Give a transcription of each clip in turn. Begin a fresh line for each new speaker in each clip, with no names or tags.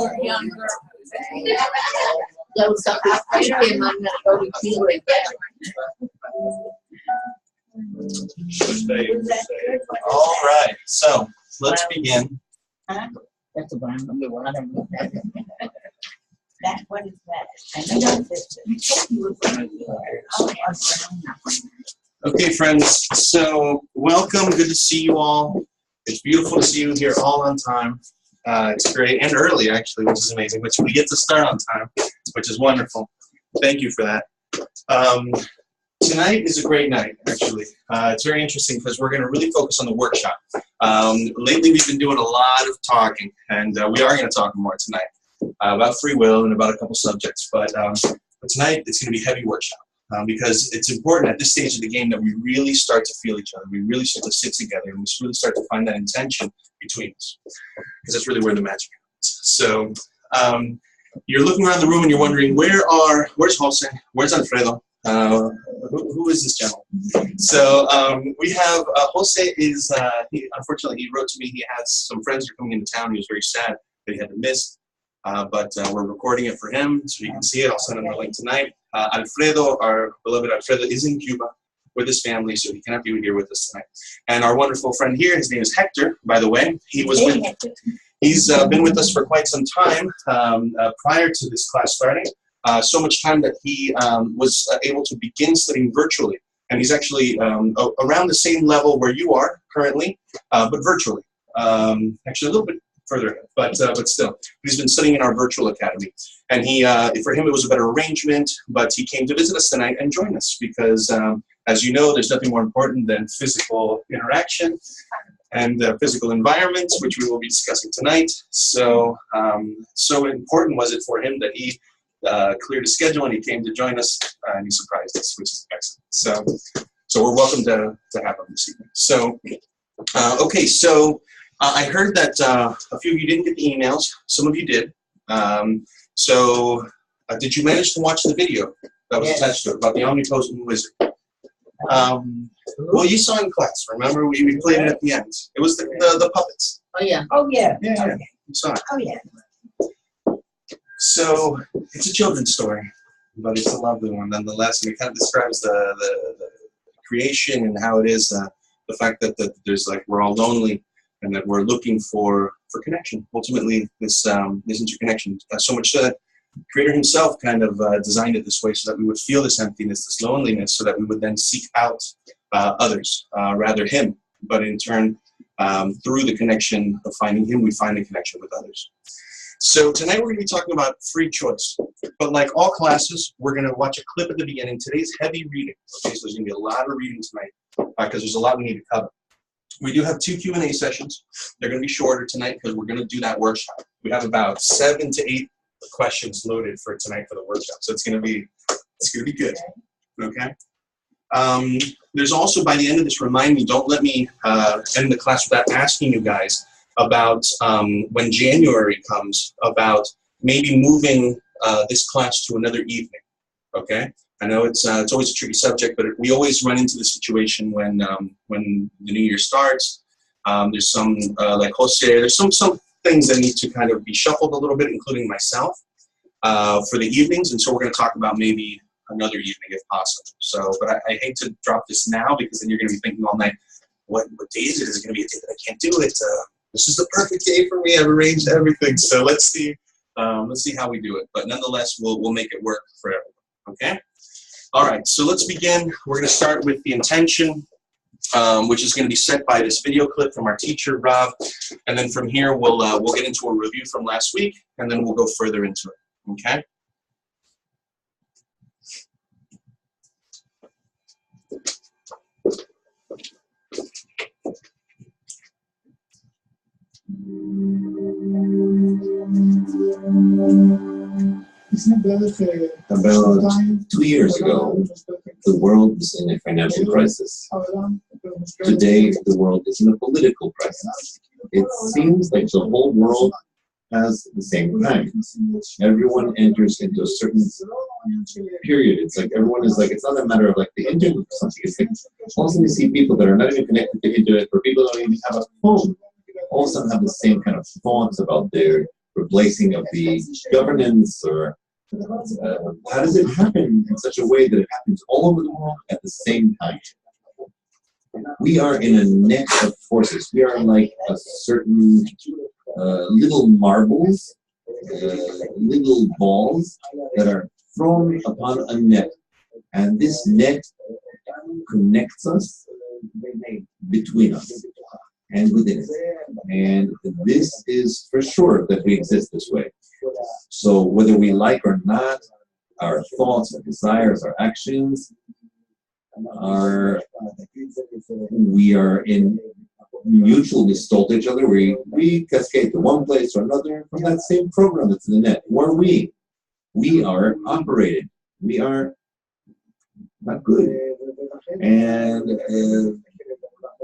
were younger. Those are after him, I'm not going to feel it.
All right, so let's begin.
That's a brown number one. I don't know that. That, what is that? I know that's
Okay, friends, so welcome. Good to see you all. It's beautiful to see you here all on time. It's great, and early, actually, which is amazing, which we get to start on time, which is wonderful. Thank you for that. Tonight is a great night, actually. It's very interesting because we're going to really focus on the workshop. Lately, we've been doing a lot of talking, and we are going to talk more tonight about free will and about a couple subjects. But tonight, it's going to be heavy workshop because it's important at this stage of the game that we really start to feel each other. We really start to sit together, and we really start to find that intention between us, because that's really where the magic happens. So you're looking around the room and you're wondering, where's Jose? Where's Alfredo? Who is this gentleman? So we have Jose is, unfortunately, he wrote to me. He has some friends who are coming into town. He was very sad that he had to miss, but we're recording it for him so you can see it. I'll send him the link tonight. Alfredo, our beloved Alfredo, is in Cuba with his family, so he cannot be here with us tonight. And our wonderful friend here, his name is Hector, by the way. He's been with us for quite some time prior to this class starting. So much time that he was able to begin studying virtually. And he's actually around the same level where you are currently, but virtually. Actually, a little bit further, but still. He's been studying in our virtual academy. And for him, it was a better arrangement, but he came to visit us tonight and join us because, as you know, there's nothing more important than physical interaction and physical environments, which we will be discussing tonight. So, so important was it for him that he cleared his schedule and he came to join us and he surprised us, which is excellent. So we're welcome to have him this evening. So, okay, so I heard that a few of you didn't get the emails. Some of you did. So did you manage to watch the video that was attached to it about the omnipotent wizard? Well, you saw in class. Remember, we played it at the end. It was the puppets.
Oh yeah. Oh yeah.
Yeah, okay. You saw it.
Oh yeah.
So it's a children's story, but it's a lovely one nonetheless, and it kind of describes the creation and how it is the fact that there's we're all lonely and that we're looking for connection. Ultimately, this interconnection. So much so that the Creator Himself kind of designed it this way so that we would feel this emptiness, this loneliness, so that we would then seek out others, rather Him. But in turn, through the connection of finding Him, we find a connection with others. So tonight we're going to be talking about free choice. But like all classes, we're going to watch a clip at the beginning. Today's heavy reading. Okay, so there's going to be a lot of reading tonight because there's a lot we need to cover. We do have 2 Q&A sessions. They're going to be shorter tonight because we're going to do that workshop. We have about 7 to 8 questions loaded for tonight for the workshop. So it's going to be good. Okay. There's also, by the end of this, remind me, don't let me end the class without asking you guys about when January comes, about maybe moving this class to another evening. Okay. I know it's always a tricky subject, but we always run into the situation when the new year starts. There's some like Jose. There's some things that need to kind of be shuffled a little bit, including myself, for the evenings. And so we're going to talk about maybe another evening if possible. So, but I hate to drop this now because then you're going to be thinking all night, what day is it? Is it going to be a day that I can't do it? This is the perfect day for me. I've arranged everything. So let's see how we do it. But nonetheless, we'll make it work for everyone. Okay. All right, so let's begin. We're going to start with the intention, which is going to be set by this video clip from our teacher, Rob. And then from here, we'll get into a review from last week, and then we'll go further into it, okay?
About 2 years ago, the world was in a financial crisis. Today, the world is in a political crisis. It seems like the whole world has the same thing. Everyone enters into a certain period. It's like everyone is like, it's not a matter of like the internet or something. It's like also you see people that are not even connected to the internet, or people that don't even have a phone, all of a sudden have the same kind of thoughts about their replacing of the governance, or how does it happen in such a way that it happens all over the world at the same time? We are in a net of forces. We are like a certain little marbles, little balls that are thrown upon a net. And this net connects us between us and within it. And this is for sure that we exist this way. So whether we like or not, our thoughts, our desires, our actions we are in mutual installed to each other. We cascade to one place or another from that same program that's in the net. Who are we? We are operated. We are not good. And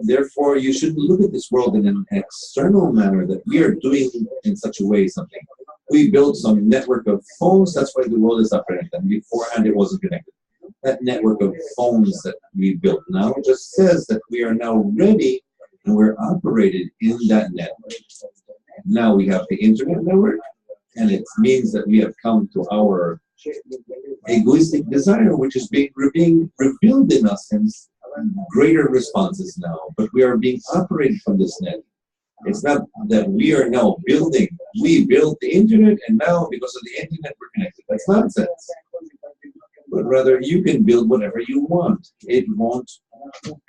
therefore, you shouldn't look at this world in an external manner that we are doing in such a way something. We built some network of phones, that's why the world is operating. And beforehand, it wasn't connected. That network of phones that we built now just says that we are now ready and we're operated in that network. Now we have the internet network, and it means that we have come to our egoistic desire, which is being revealed in us in greater responses now. But we are being operated from this net. It's not that we are now building. We built the internet, and now because of the internet, we're connected. That's nonsense. But rather, you can build whatever you want. It won't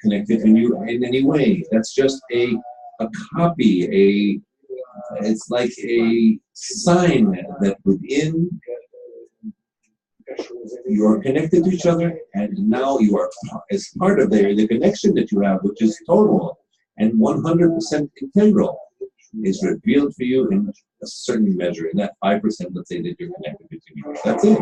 connect it in you in any way. That's just a copy. It's like a sign that within you are connected to each other, and now you are as part of the connection that you have, which is total and 100% integral, is revealed for you in a certain measure. In that 5%, let's say that you're connected between you. That's it.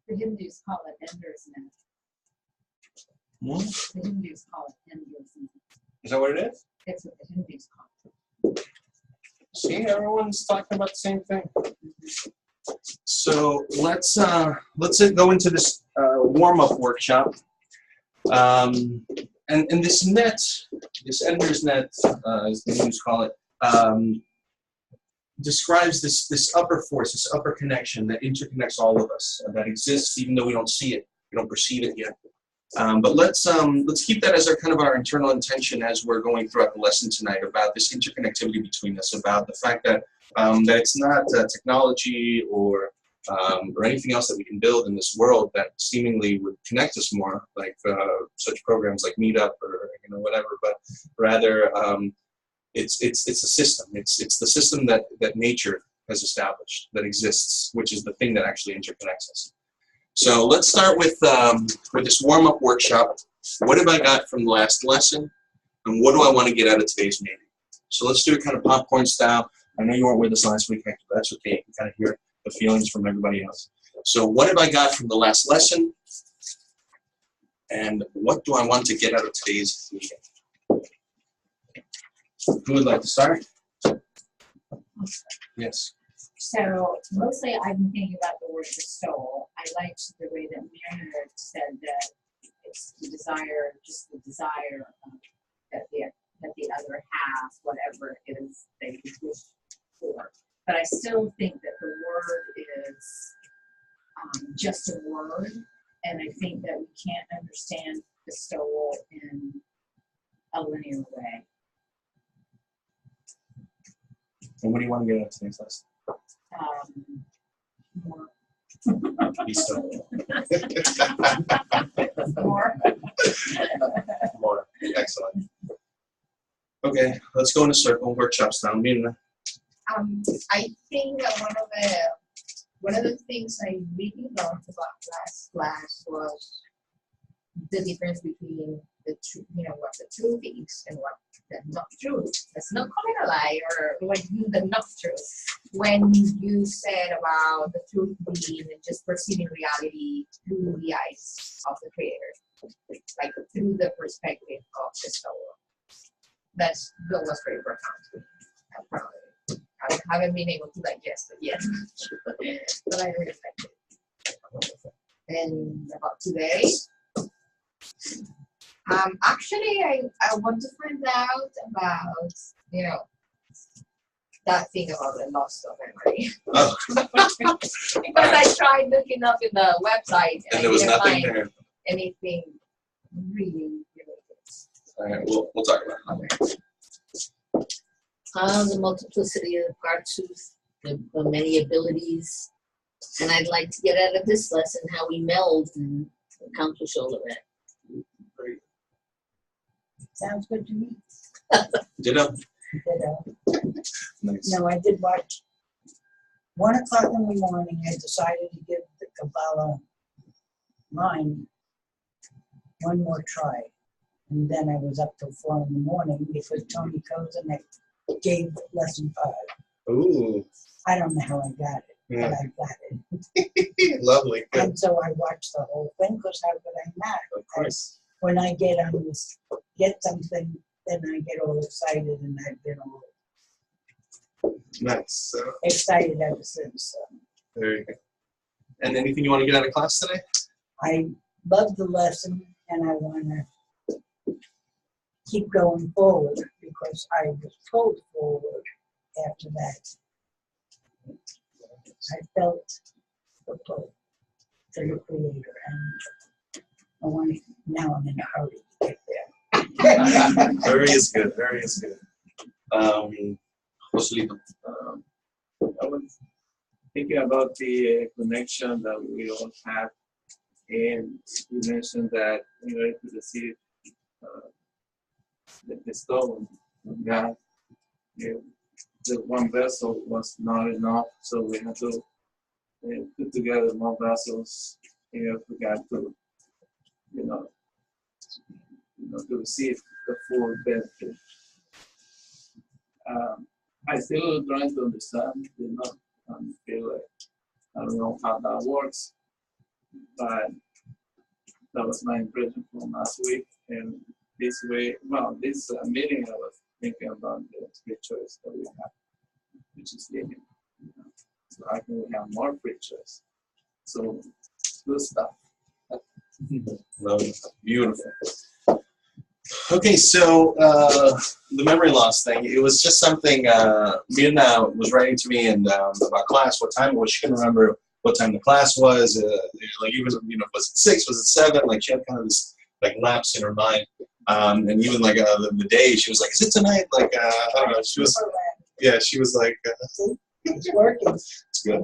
The Hindus call it Ender's Net. The Hindus call it Ender's Net.
Is that what it is?
That's what the Hindus call it.
See, everyone's talking about the same thing. So let's go into this warm-up workshop. And this net, this Ender's Net, as the Hindus call it, describes this upper force, this upper connection that interconnects all of us, and that exists even though we don't see it, we don't perceive it yet. But let's keep that as our internal intention as we're going throughout the lesson tonight, about this interconnectivity between us, about the fact that that it's not technology or anything else that we can build in this world that seemingly would connect us more, like such programs like Meetup or whatever, but rather it's a system. It's the system that nature has established, that exists, which is the thing that actually interconnects us. So let's start with this warm-up workshop. What have I got from the last lesson, and what do I want to get out of today's meeting? So let's do it kind of popcorn style. I know you weren't with us last week, but that's okay. You can kind of hear the feelings from everybody else. So what have I got from the last lesson, and what do I want to get out of today's meeting? Who would like to start? Yes.
So mostly I've been thinking about the word bestowal. I liked the way that Miriam said that it's the desire, just the desire that the other has, whatever it is they wish for. But I still think that the word is just a word, and I think that we can't understand bestowal in a linear way.
And what do you want to get out of today's lesson?
More.
Bestow.
More.
More. Excellent. Okay, let's go in a circle. Workshop style. Mirna.
I think that one of the things I really loved about last class was the difference between the truth, what the truth is and what the not truth. That's not calling a lie, or what the not truth. When you said about the truth being just perceiving reality through the eyes of the creator, like through the perspective of the soul. That was very profound to me. I haven't been able to digest it yet, but I really liked it. And about today, Actually, I want to find out about, you know, that thing about the loss of memory.
Oh.
Because I tried looking up in the website
And
I
there was
didn't
nothing
find
there.
anything really related.
All right, we'll talk about it.
The multiplicity of Gartooth, the many abilities. And I'd like to get out of this lesson how we meld and accomplish all of that.
Great.
Sounds good to me.
Ditto. Nice.
No, I did watch. 1 o'clock in the morning, I decided to give the Kabbalah mine one more try. And then I was up till 4 in the morning because Tony Kozanek gave lesson 5.
Ooh,
I don't know how I got it,
yeah.
but I got it.
Lovely. Good.
And so I watched the whole thing because how could I not?
Of course.
When I get on this, get something, then I get all excited, and I've been all
Nice. So,
excited ever since. So
there you go. And anything you want to get out of class today?
I love the lesson, and I want to keep going forward because I was pulled forward after that. I felt the pull to the Creator, and I want to, now I'm in a hurry to get there.
Very is good. Very is good. Joselito.
I was thinking about the connection that we all have, and you mentioned that in order to receive the stone from God, the one vessel was not enough, so we had to put together more vessels for God to, to receive the full benefit. I still trying to understand, feel like I don't know how that works, but that was my impression from last week. And this way, this meeting, I was thinking about the scriptures that we have, which is living. So how can we have more preachers? So good stuff.
Love it. Beautiful. Okay, so the memory loss thing, it was just something Mirna was writing to me and about class, what time it was. She couldn't remember what time the class was. Like even, was it 6, was it 7? Like she had kind of this like lapse in her mind. And even like the day, she was like, is it tonight? Like, I don't know. She was, yeah, she was like,
It's working.
it's good.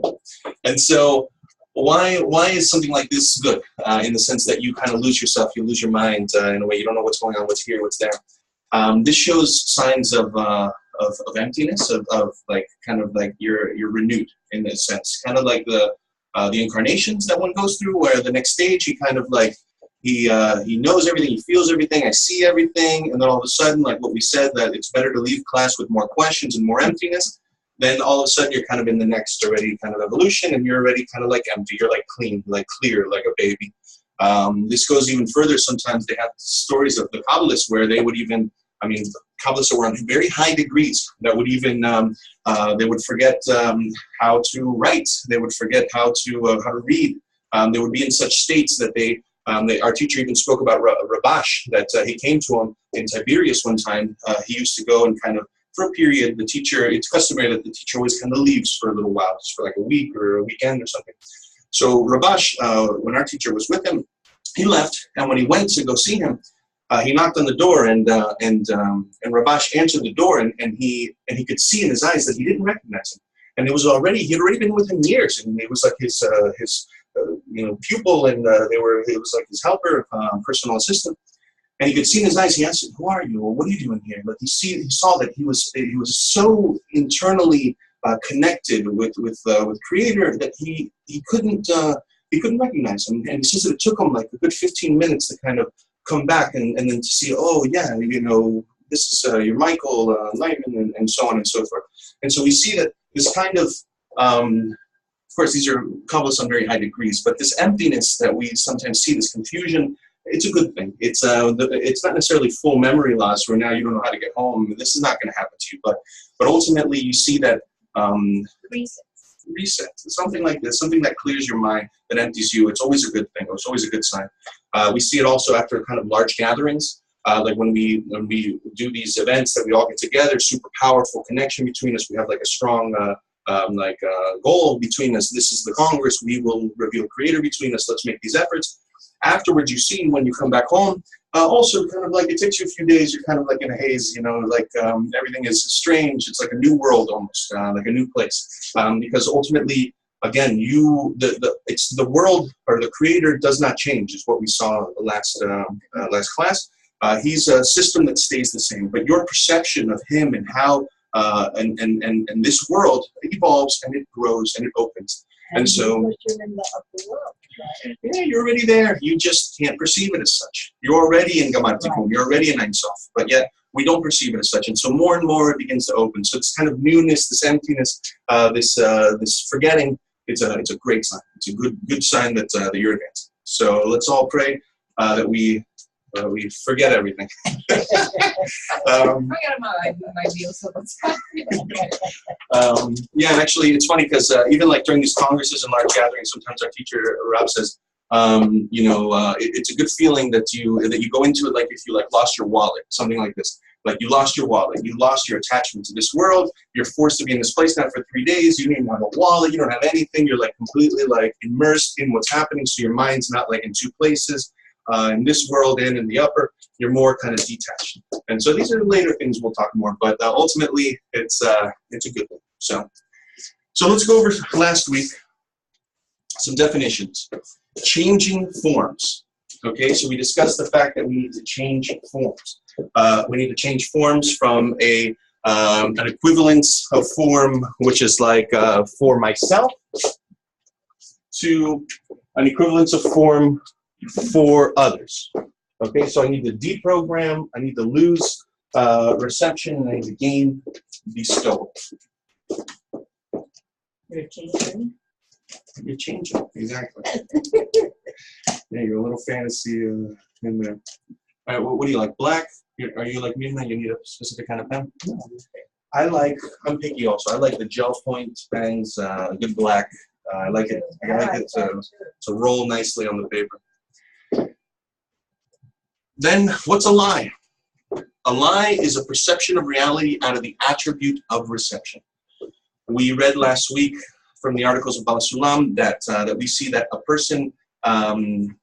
And so why is something like this good? In the sense that you kind of lose yourself, you lose your mind in a way. You don't know what's going on, what's here, what's there. This shows signs of emptiness, of like kind of like you're renewed in this sense, kind of like the incarnations that one goes through, where the next stage he kind of like he knows everything, he feels everything, I see everything, and then all of a sudden, like what we said, that it's better to leave class with more questions and more emptiness. Then all of a sudden you're kind of in the next already kind of evolution, and you're already kind of like empty. You're like clean, like clear, like a baby. This goes even further. Sometimes they have stories of the Kabbalists where they would even, Kabbalists were on very high degrees that would even, they would forget how to write. They would forget how to read. They would be in such states that our teacher even spoke about Rabash, that he came to him in Tiberias one time. He used to go and kind of, for a period, the teacher, it's customary that the teacher always kind of leaves for a little while, just for like a week or a weekend or something. So Rabash, when our teacher was with him, he left, and when he went to go see him, he knocked on the door, and Rabash answered the door, and he could see in his eyes that he didn't recognize him, and he'd already been with him years, and it was like his pupil, and it was like his helper, personal assistant. And he could see in his eyes, he asked him, who are you? Or what are you doing here? But he saw that he was so internally connected with Creator that he couldn't recognize him. And he says that it took him like a good 15 minutes to kind of come back and then to see, oh yeah, this is your Michael Lightman, and so on and so forth. And so we see that this kind of course, these are Kabbalists on very high degrees, but this emptiness that we sometimes see, this confusion, it's a good thing. It's not necessarily full memory loss where now you don't know how to get home. This is not going to happen to you, but ultimately you see that reset, something like this, something that clears your mind, that empties you. It's always a good thing. It's always a good sign. We see it also after kind of large gatherings, like when we do these events that we all get together, super powerful connection between us. We have like a strong goal between us. This is the Congress. We will reveal Creator between us. Let's make these efforts. Afterwards, you see when you come back home, also kind of like it takes you a few days. You're kind of like in a haze, you know, like everything is strange. It's like a new world almost, like a new place, because ultimately, again, it's the world or the Creator does not change. Is what we saw last class. He's a system that stays the same, but your perception of him and how and this world evolves and it grows and it opens. And so,
you're in the upper world, right?
yeah, you're already there. You just can't perceive it as such. You're already in Gamartikun. You're already in Ein Sof, but yet we don't perceive it as such. And so more and more it begins to open. So it's kind of newness, this emptiness, this forgetting. It's a great sign. It's a good sign that you're advancing. So let's all pray that we forget everything.
I got my deal, so that's
yeah, and actually, it's funny because even like during these congresses and large gatherings, sometimes our teacher Rob says, it's a good feeling that you go into it like if you like lost your wallet, something like this. Like you lost your wallet, you lost your attachment to this world. You're forced to be in this place now for 3 days. You don't even have a wallet. You don't have anything. You're like completely like immersed in what's happening. So your mind's not like in two places. In this world and in the upper, you're more kind of detached. And so these are later things we'll talk more, but ultimately it's a good thing. So let's go over last week some definitions. Changing forms. Okay, so we discussed the fact that we need to change forms. We need to change forms from an equivalence of form, which is like for myself, to an equivalence of form for others. Okay, so I need to deprogram, I need to lose reception, and I need to gain bestowal.
You're changing.
You're changing, exactly. Yeah, you're a little fantasy in there. All right, what do you like? Black? Are you like me? You need a specific kind of pen? No. I'm picky also. I like the gel point pens, good black. I like it. I like it to roll nicely on the paper. Then, what's a lie? A lie is a perception of reality out of the attribute of reception. We read last week from the articles of Bala Sulam that we see that a person, in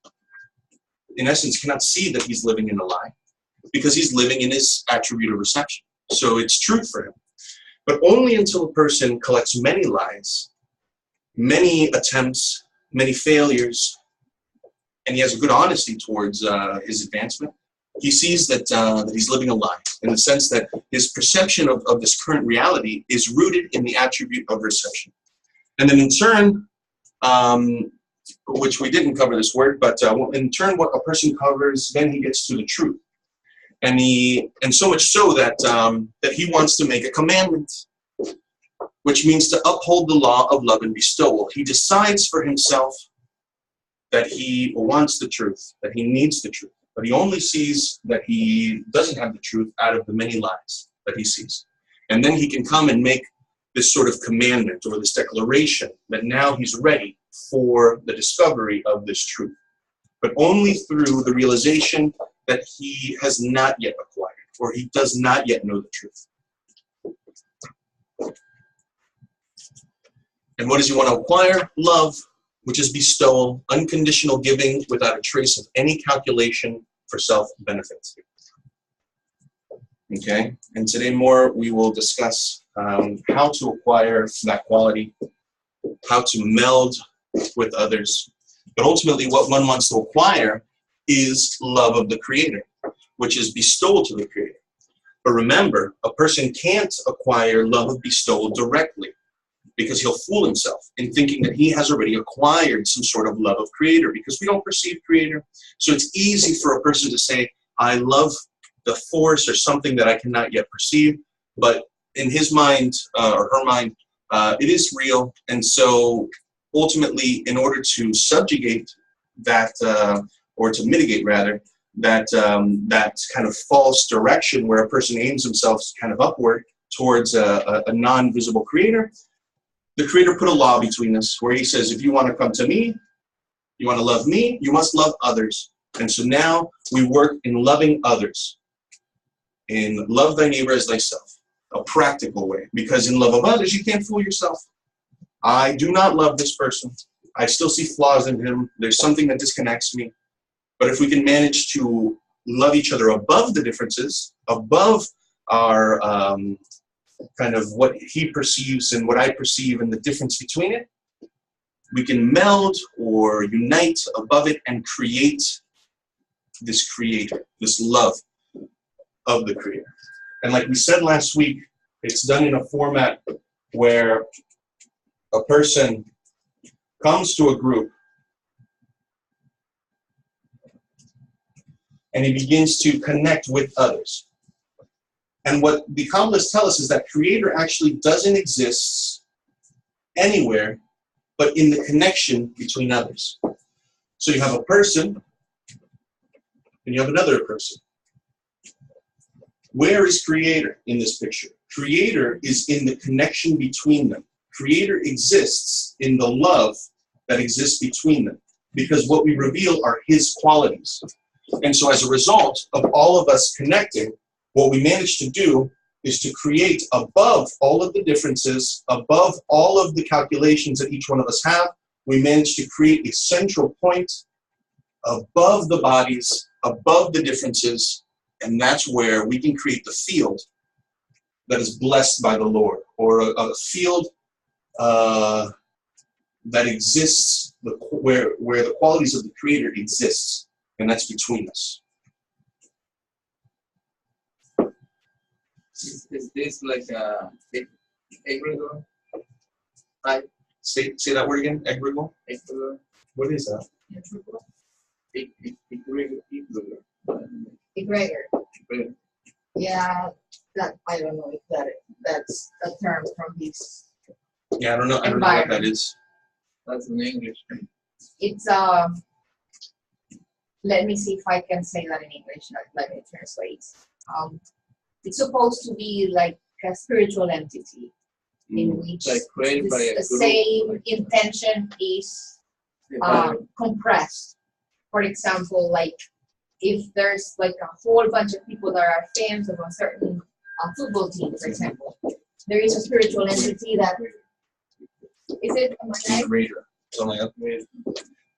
essence, cannot see that he's living in a lie because he's living in his attribute of reception. So it's truth for him. But only until a person collects many lies, many attempts, many failures, and he has a good honesty towards his advancement, he sees that he's living a lie in the sense that his perception of this current reality is rooted in the attribute of reception. And then in turn, which we didn't cover this word, but in turn what a person covers, then he gets to the truth. And so much so that he wants to make a commandment, which means to uphold the law of love and bestowal. He decides for himself that he wants the truth, that he needs the truth, but he only sees that he doesn't have the truth out of the many lies that he sees. And then he can come and make this sort of commandment or this declaration that now he's ready for the discovery of this truth, but only through the realization that he has not yet acquired or he does not yet know the truth. And what does he want to acquire? Love, which is bestowal, unconditional giving without a trace of any calculation for self-benefit. Okay, and today more we will discuss how to acquire that quality, how to meld with others, but ultimately what one wants to acquire is love of the Creator, which is bestowal to the Creator. But remember, a person can't acquire love of bestowal directly, because he'll fool himself in thinking that he has already acquired some sort of love of Creator, because we don't perceive Creator. So it's easy for a person to say, I love the force or something that I cannot yet perceive, but in his mind or her mind, it is real. And so ultimately, in order to subjugate that, or to mitigate rather, that kind of false direction where a person aims himself kind of upward towards a non-visible Creator, the Creator put a law between us where he says, if you want to come to me, you want to love me, you must love others. And so now we work in loving others. In love thy neighbor as thyself. A practical way. Because in love of others, you can't fool yourself. I do not love this person. I still see flaws in him. There's something that disconnects me. But if we can manage to love each other above the differences, above our kind of what he perceives and what I perceive and the difference between it, we can meld or unite above it and create this creator, this love of the creator. And like we said last week, it's done in a format where a person comes to a group and he begins to connect with others. And what the Kabbalists tell us is that creator actually doesn't exist anywhere but in the connection between others. So you have a person and you have another person. Where is creator in this picture? Creator is in the connection between them. Creator exists in the love that exists between them, because what we reveal are his qualities. And so as a result of all of us connecting, what we manage to do is to create above all of the differences, above all of the calculations that each one of us have, we manage to create a central point above the bodies, above the differences, and that's where we can create the field that is blessed by the Lord, or a field that exists, where the qualities of the Creator exists, and that's between us.
Is this like a egregore? Right?
Say that word again, egregore?
Egregore?
What is that?
Egregor. Yeah, that I don't know if that's a term from his.
Yeah, I don't know what that is.
That's in English.
It's let me see if I can say that in English. Let me translate. It's supposed to be like a spiritual entity in which
Like created by a
the
group,
same
like-
intention is
By-
compressed. For example, like if there's like a whole bunch of people that are fans of a certain football team, for example, there is a spiritual entity that is it. Am I right?
Creator. Something like that.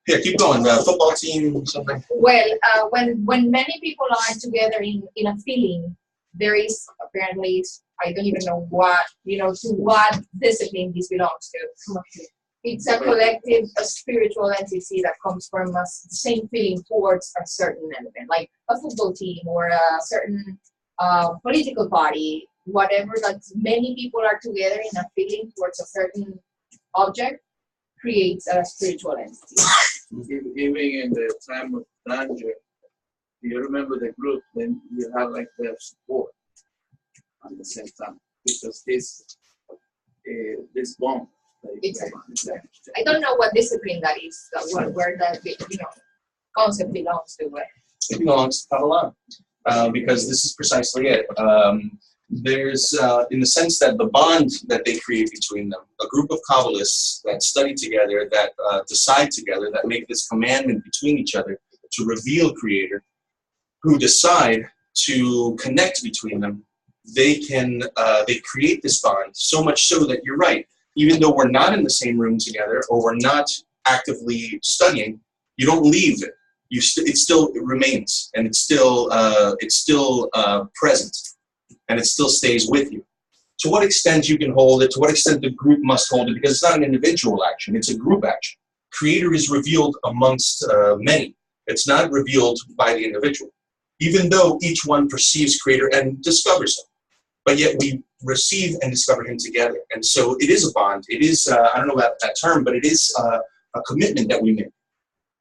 Here, keep going. Football team, something.
Well, when many people are together in a feeling, there is apparently, I don't even know what, to what discipline this belongs to. It's a collective, a spiritual entity that comes from the same feeling towards a certain element, like a football team or a certain political party, whatever, that many people are together in a feeling towards a certain object, creates a spiritual entity.
Even in the time of danger, you remember the group, then you have like their support at the same time, because this bond.
Exactly. I don't know what discipline that is, where that concept belongs to.
It belongs to Kabbalah, because this is precisely it. There's, in the sense that the bond that they create between them, a group of Kabbalists that study together, that decide together, that make this commandment between each other to reveal Creator, who decide to connect between them, they create this bond, so much so that you're right. Even though we're not in the same room together, or we're not actively studying, you don't leave it. It remains, and it's still present, and it still stays with you. To what extent you can hold it, to what extent the group must hold it, because it's not an individual action, it's a group action. Creator is revealed amongst many. It's not revealed by the individual, even though each one perceives Creator and discovers Him. But yet we receive and discover Him together. And so it is a bond. It is, I don't know about that term, but it is a commitment that we make.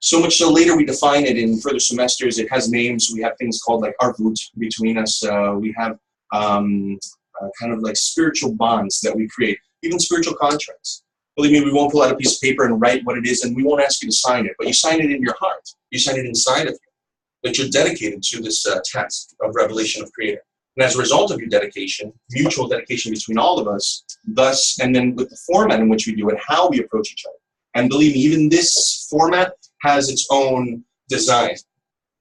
So much so later we define it in further semesters. It has names. We have things called like arvut between us. We have kind of like spiritual bonds that we create, even spiritual contracts. Believe me, we won't pull out a piece of paper and write what it is, and we won't ask you to sign it, but you sign it in your heart. You sign it inside of you, that you're dedicated to this task of revelation of Creator. And as a result of your dedication, mutual dedication between all of us, thus, and then with the format in which we do it, how we approach each other. And believe me, even this format has its own design.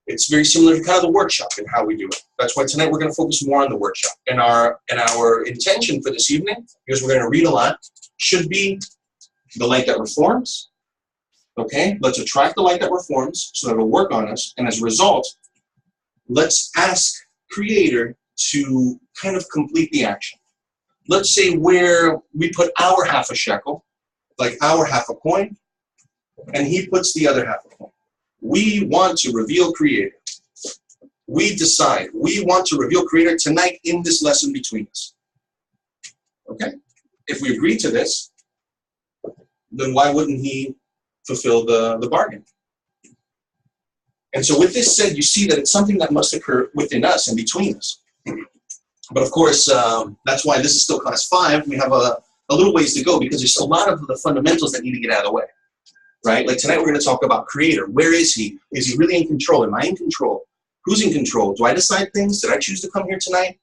It's very similar to kind of the workshop and how we do it. That's why tonight we're going to focus more on the workshop. And our intention for this evening, because we're going to read a lot, should be the light that reforms. Okay, let's attract the light that reforms so that it'll work on us. And as a result, let's ask Creator to kind of complete the action. Let's say where we put our half a shekel, like our half a coin, and he puts the other half a coin. We want to reveal Creator. We decide we want to reveal Creator tonight in this lesson between us. Okay? If we agree to this, then why wouldn't he fulfill the bargain? And so with this said, you see that it's something that must occur within us and between us. But of course, that's why this is still class 5. We have a little ways to go because there's a lot of the fundamentals that need to get out of the way. Right? Like tonight we're going to talk about Creator. Where is he? Is he really in control? Am I in control? Who's in control? Do I decide things? Did I choose to come here tonight?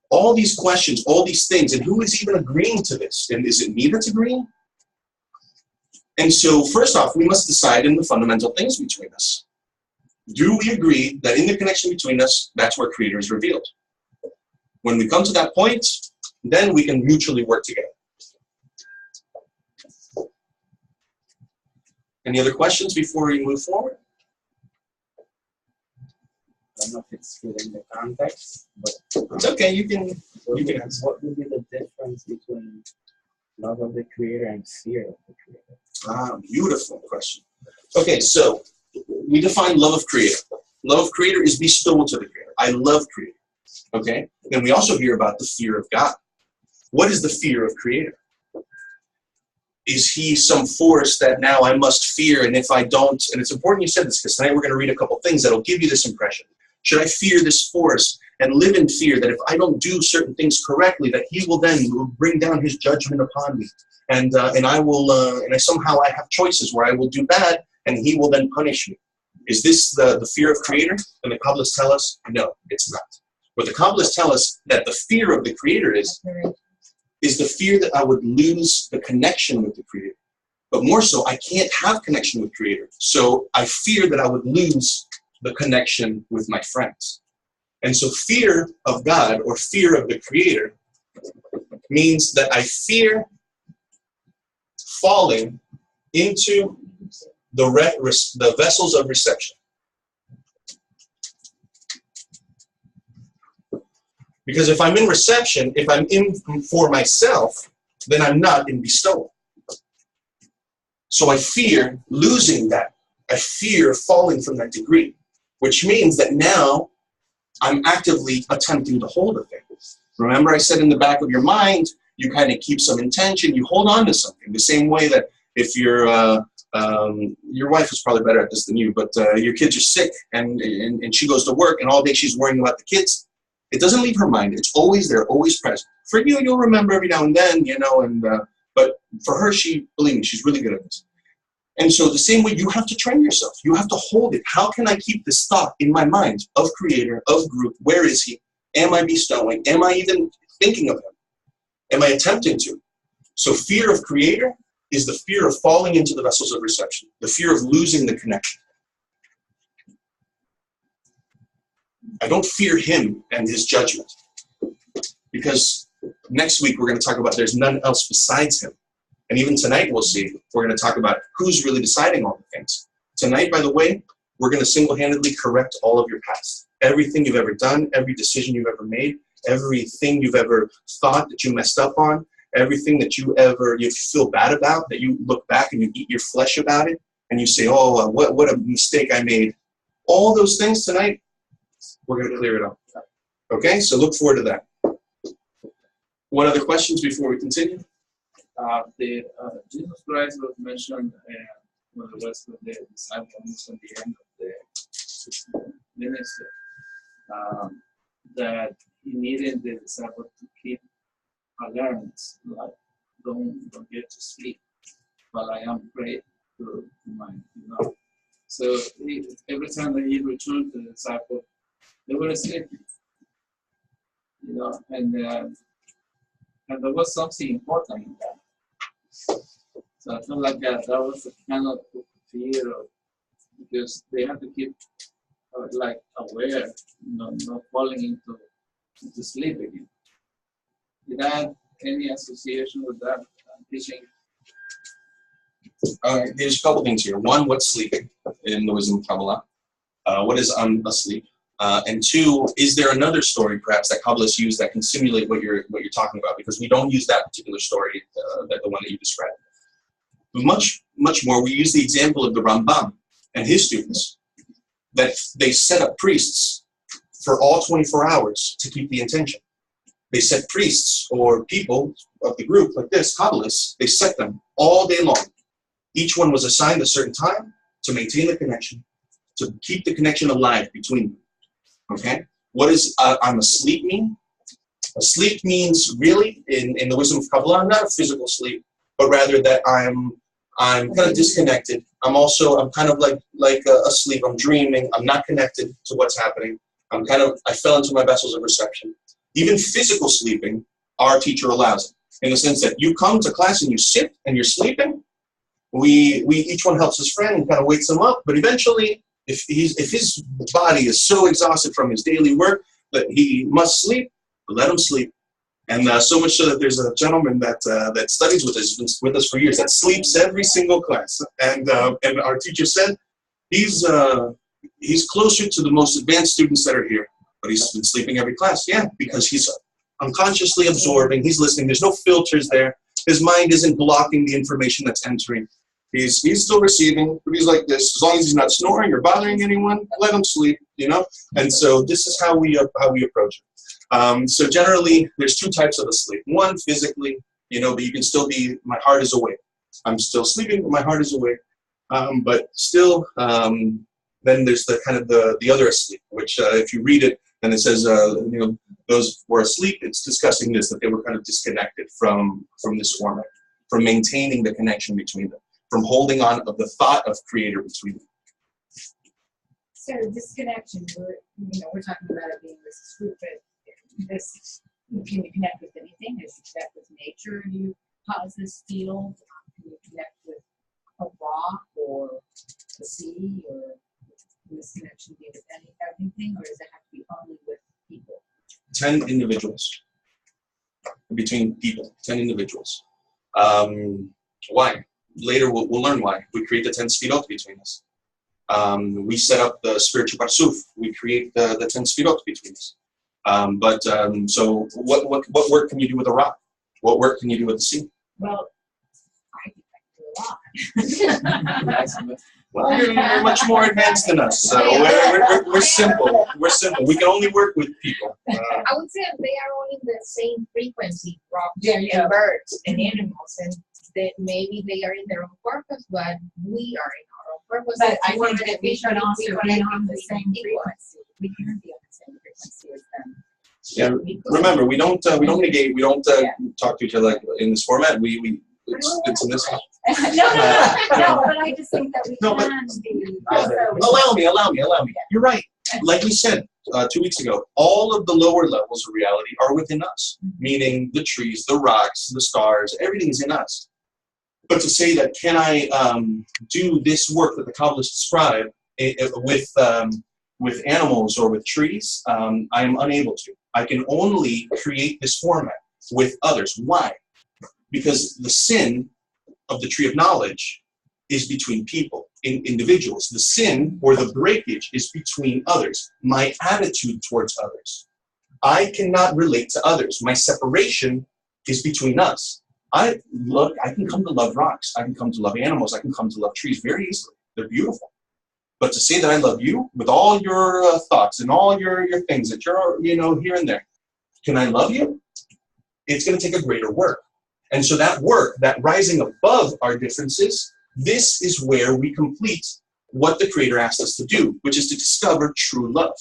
All these questions, all these things, and who is even agreeing to this? And is it me that's agreeing? And so first off, we must decide in the fundamental things between us. Do we agree that in the connection between us, that's where Creator is revealed? When we come to that point, then we can mutually work together. Any other questions before we move forward?
I don't know if it's within the context, but
It's okay, you can answer.
what would be the difference between love of the Creator and fear of the Creator?
Beautiful question. Okay, so we define love of Creator. Love of Creator is bestowal to the Creator. I love Creator. Okay? Then we also hear about the fear of God. What is the fear of Creator? Is he some force that now I must fear, and if I don't, and it's important you said this because tonight we're going to read a couple things that'll give you this impression. Should I fear this force and live in fear that if I don't do certain things correctly, that he will then bring down his judgment upon me, and I will, and I somehow I have choices where I will do bad, and he will then punish me. Is this the fear of Creator? And the Kabbalists tell us, no, it's not. But the Kabbalists tell us that the fear of the Creator is the fear that I would lose the connection with the Creator. But more so, I can't have connection with Creator. So I fear that I would lose the connection with my friends. And so fear of God or fear of the Creator means that I fear falling into the vessels of reception. Because if I'm in reception, if I'm in for myself, then I'm not in bestowal. So I fear losing that. I fear falling from that degree, which means that now I'm actively attempting to hold a thing. Remember I said in the back of your mind, you kind of keep some intention, you hold on to something. The same way that if your wife is probably better at this than you, but your kids are sick and she goes to work and all day she's worrying about the kids. It doesn't leave her mind. It's always there, always present. For you, you'll remember every now and then, you know, but for her, believe me, she's really good at this. And so the same way, you have to train yourself. You have to hold it. How can I keep this thought in my mind of Creator, of group? Where is he? Am I bestowing? Am I even thinking of him? Am I attempting to? So fear of Creator is the fear of falling into the vessels of reception, the fear of losing the connection. I don't fear him and his judgment, because next week we're going to talk about there's none else besides him. And even tonight we'll see, we're going to talk about who's really deciding all the things. Tonight, by the way, we're going to single-handedly correct all of your past. Everything you've ever done, every decision you've ever made, everything you've ever thought that you messed up on, everything that you feel bad about, that you look back and you eat your flesh about it, and you say, oh, what a mistake I made. All those things tonight, we're going to clear it up. Okay, so look forward to that. What other questions before we continue?
Jesus Christ was mentioned when the rest of the disciples at the end of the ministry, that he needed the disciples to keep alertness, like don't get to sleep while I am praying to my, So every time that he returned to the disciples, they were sleeping. and there was something important in that. So I felt like that was a kind of fear of, because they have to keep like aware, not falling into sleep again. Did that have any association with that teaching?
There's a couple things here. One, what's sleeping in the wisdom of Kabbalah? What is asleep? And two, is there another story perhaps that Kabbalists use that can simulate what you're talking about? Because we don't use that particular story, that the one that you described. Much more, we use the example of the Rambam and his students, that they set up priests for all 24 hours to keep the intention. They set priests or people of the group like this, Kabbalists, they set them all day long. Each one was assigned a certain time to maintain the connection, to keep the connection alive between them. Okay? What does I'm asleep mean? Asleep means really, in the wisdom of Kabbalah, not a physical sleep, but rather that I'm kind of disconnected. I'm kind of like asleep. I'm dreaming. I'm not connected to what's happening. I fell into my vessels of reception. Even physical sleeping, our teacher allows it, in the sense that you come to class and you sit and you're sleeping. We each one helps his friend and kind of wakes him up, but eventually, if his body is so exhausted from his daily work that he must sleep, let him sleep. And so much so that there's a gentleman that studies with us, been with us for years, that sleeps every single class. And our teacher said he's closer to the most advanced students that are here, but he's been sleeping every class. Yeah, because he's unconsciously absorbing. He's listening. There's no filters there. His mind isn't blocking the information that's entering. He's still receiving, but he's like this. As long as he's not snoring or bothering anyone, let him sleep, And so this is how we approach it. So generally, there's two types of asleep. One, physically, but you can still be, my heart is awake. I'm still sleeping, but my heart is awake. But still, then there's the kind of the other asleep, which if you read it, and it says, those who are asleep, it's discussing this, that they were kind of disconnected from this format, from maintaining the connection between them, from holding on of the thought of creator between them.
So disconnection, we're talking about it being this group, but this, can you connect with anything? Can you connect with nature? Do you cause this field? Can you connect with a rock or the sea, or this connection be with everything, or does it have to be only with people?
10 individuals. Between people, 10 individuals. Why? Later we'll learn why. We create the 10 sfirot between us. We set up the spiritual parsuf. We create the 10 sfirot between us. So what work can you do with a rock? What work can you do with the sea?
Well, I think I can do a lot.
Well, you're much more advanced than us, so we're simple. We're simple. We can only work with people.
I would say they are all in the same frequency, rocks
Yeah.
and birds and animals, and that maybe they are in their own purpose, but we are in our own purpose.
But I
want
think that we should also be on the same frequency. We can be on the same frequency as them.
Yeah. Remember, we don't negate. We don't talk to each other like in this format. It's in this.
No, but I just think that we can be also.
Allow me. You're right. Like we said 2 weeks ago, all of the lower levels of reality are within us, meaning the trees, the rocks, the stars, everything is in us. But to say that, can I do this work that the Kabbalists describe with animals or with trees? I am unable to. I can only create this format with others. Why? Because the sin of the tree of knowledge is between people, individuals. The sin or the breakage is between others. My attitude towards others. I cannot relate to others. My separation is between us. I can come to love rocks. I can come to love animals. I can come to love trees very easily. They're beautiful. But to say that I love you with all your thoughts and all your things that you're, here and there, can I love you? It's going to take a greater work. And so that work, that rising above our differences, this is where we complete what the Creator asked us to do, which is to discover true love.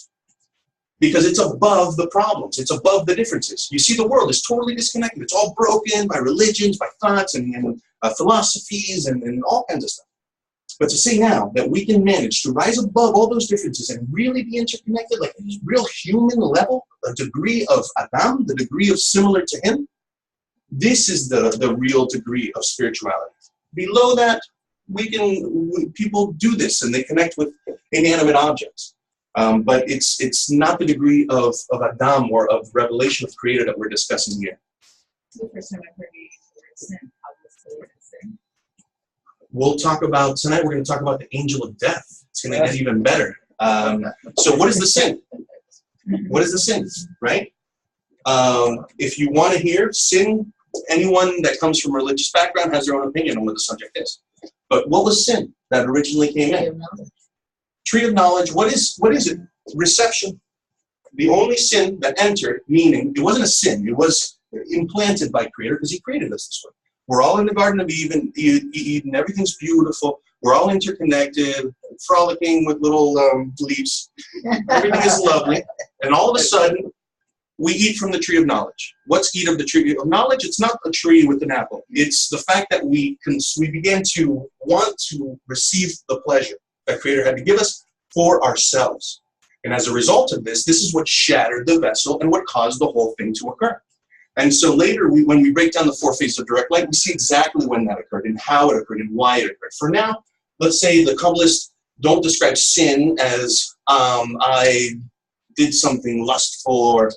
Because it's above the problems. It's above the differences. You see, the world is totally disconnected. It's all broken by religions, by thoughts, and philosophies, and all kinds of stuff. But to say now that we can manage to rise above all those differences and really be interconnected, like a real human level, a degree of Adam, the degree of similar to him, this is the real degree of spirituality. Below that, people do this and they connect with inanimate objects. But it's not the degree of Adam or of revelation of Creator that we're discussing here.
The first time I heard you use the word sin, how was the word sin?
We'll talk about, tonight we're going to talk about the angel of death. It's going to get even better. So what is the sin? What is the sin, right? If you want to hear sin, anyone that comes from a religious background has their own opinion on what the subject is. But what was sin that originally came in? Tree of knowledge. What is it? Reception. The only sin that entered, meaning it wasn't a sin, it was implanted by Creator because He created us this way. We're all in the Garden of Eden, everything's beautiful, we're all interconnected, frolicking with little leaves. Everything is lovely. And all of a sudden, we eat from the tree of knowledge. What's eat of the tree of knowledge? It's not a tree with an apple. It's the fact that we began to want to receive the pleasure that Creator had to give us for ourselves. And as a result of this, this is what shattered the vessel and what caused the whole thing to occur. And so later, when we break down the four phases of direct light, we see exactly when that occurred and how it occurred and why it occurred. For now, let's say the Kabbalists don't describe sin as I did something lustful or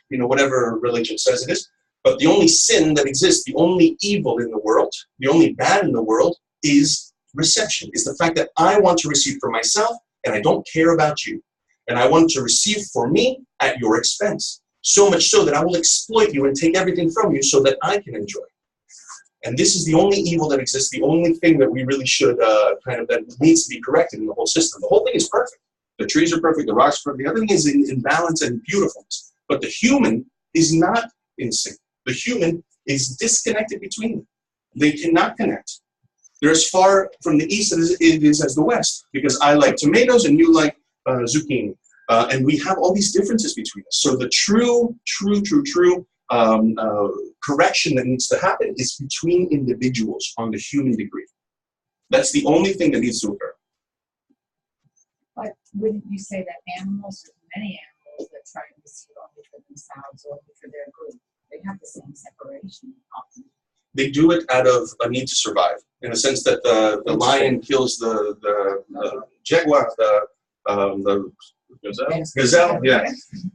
whatever religion says it is. But the only sin that exists, the only evil in the world, the only bad in the world is reception, is the fact that I want to receive for myself and I don't care about you. And I want to receive for me at your expense. So much so that I will exploit you and take everything from you so that I can enjoy. And this is the only evil that exists, the only thing that we really should that needs to be corrected in the whole system. The whole thing is perfect. The trees are perfect, the rocks are perfect, everything is in balance and beautifulness. But the human is not in sync. The human is disconnected between them. They cannot connect. They're as far from the east as it is as the west, because I like tomatoes and you like zucchini. And we have all these differences between us. So the true correction that needs to happen is between individuals on the human degree. That's the only thing that needs to occur.
But wouldn't you say that animals, there's many animals that try to receive only for themselves or only for their group, they have the same separation often?
They do it out of a need to survive, in the sense that the lion kills the jaguar, the gazelle, yeah.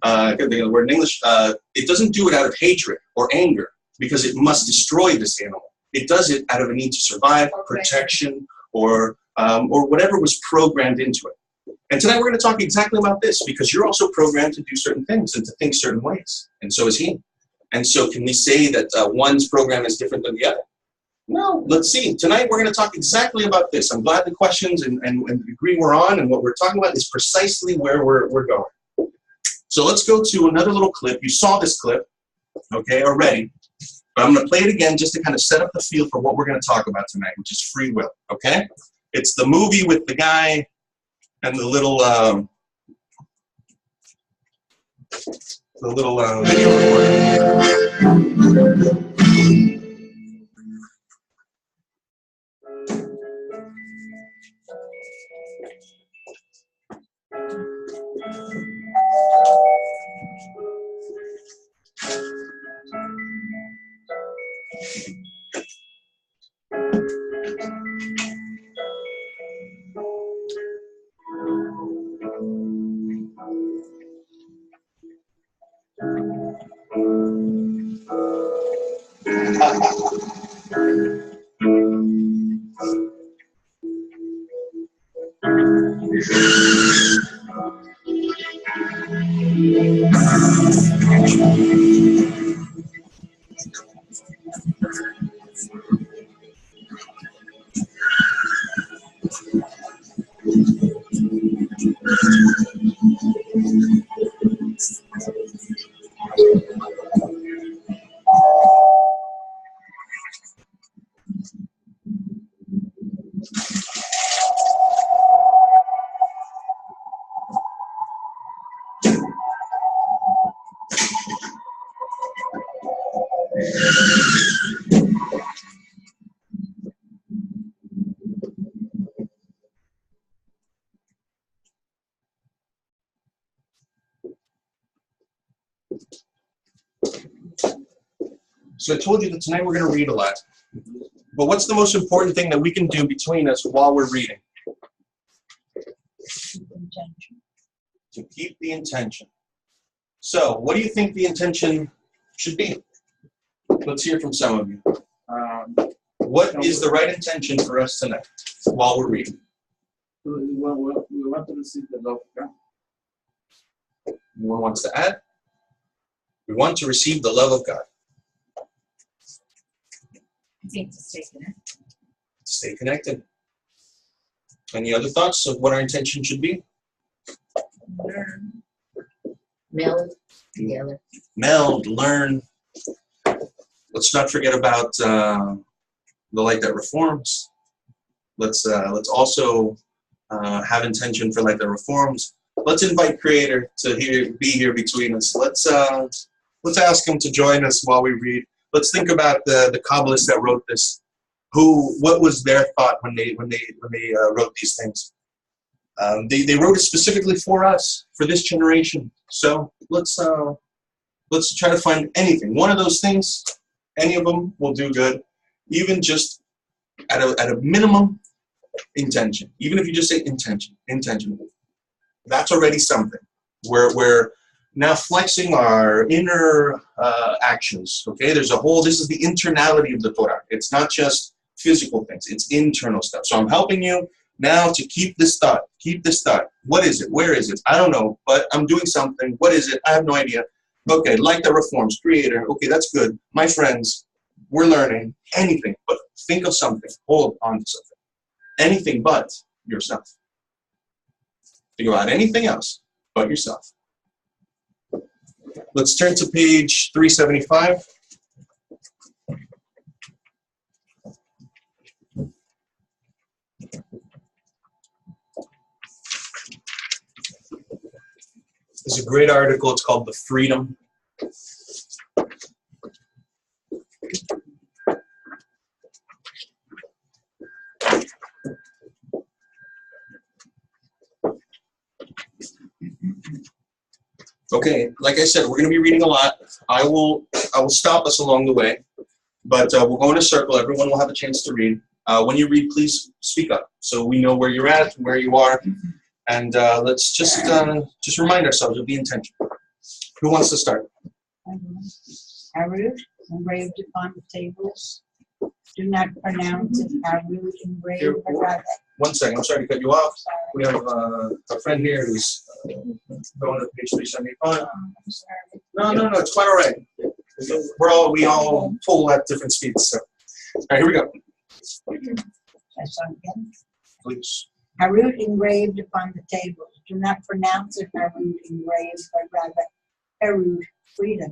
I can't think of the word in English. It doesn't do it out of hatred or anger because it must destroy this animal. It does it out of a need to survive, protection, or whatever was programmed into it. And tonight we're going to talk exactly about this because you're also programmed to do certain things and to think certain ways, and so is he. And so can we say that one's program is different than the other? No, let's see. Tonight we're going to talk exactly about this. I'm glad the questions and the degree we're on and what we're talking about is precisely where we're going. So let's go to another little clip. You saw this clip, okay, already. But I'm going to play it again just to kind of set up the field for what we're going to talk about tonight, which is free will, okay? It's the movie with the guy and the little video recorder. So I told you that tonight we're going to read a lot. But what's the most important thing that we can do between us while we're reading?
Intention.
To keep the intention. So, what do you think the intention should be? Let's hear from some of you. What is the right intention for us tonight while we're reading?
We want to receive the love of God.
Anyone wants to add? We want to receive the love of God.
I think to stay connected.
Stay connected. Any other thoughts of what our intention should be?
Learn. Meld together.
Meld, learn. Let's not forget about the light that reforms. Let's also have intention for light that reforms. Let's invite Creator to be here between us. Let's ask Him to join us while we read. Let's think about the Kabbalists that wrote this. What was their thought when they wrote these things? They wrote it specifically for us, for this generation. So let's try to find anything. One of those things, any of them will do good. Even just at a minimum, intention. Even if you just say intention. That's already something. We're now flexing our inner actions. Okay, this is the internality of the Torah. It's not just physical things, it's internal stuff. So I'm helping you now to keep this thought. What is it? Where is it? I don't know, but I'm doing something. What is it? I have no idea. Okay, like the reforms, Creator. Okay, that's good. My friends, we're learning anything, but think of something. Hold on to something. Anything but yourself. Think about anything else but yourself. Let's turn to page 375. There's a great article. It's called The Freedom. Okay, like I said, we're going to be reading a lot. I will stop us along the way, but we'll go in a circle. Everyone will have a chance to read. When you read, please speak up so we know where you're at, where you are, and let's just remind ourselves of the intention. Who wants to start?
Harut engraved upon the tables. Do not pronounce it Harut engraved, but rather.
1 second, I'm sorry to cut you off. We have a friend here who's going to page 375.
I'm sorry.
No, it's quite all right. We all pull at different speeds. So, all right, here we go.
That's on again.
Please.
Harut engraved upon the tables. Do not pronounce it Harut engraved, but rather Harut, freedom,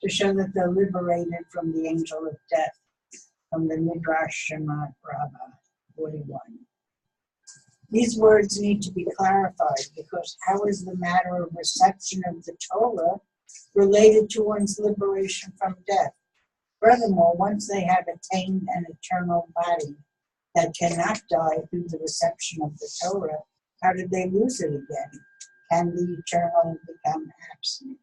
to show that they're liberated from the angel of death, from the Midrash Shema Rabbah 41. These words need to be clarified because how is the matter of reception of the Torah related to one's liberation from death? Furthermore, once they have attained an eternal body that cannot die through the reception of the Torah, how did they lose it again? Can the eternal become absent?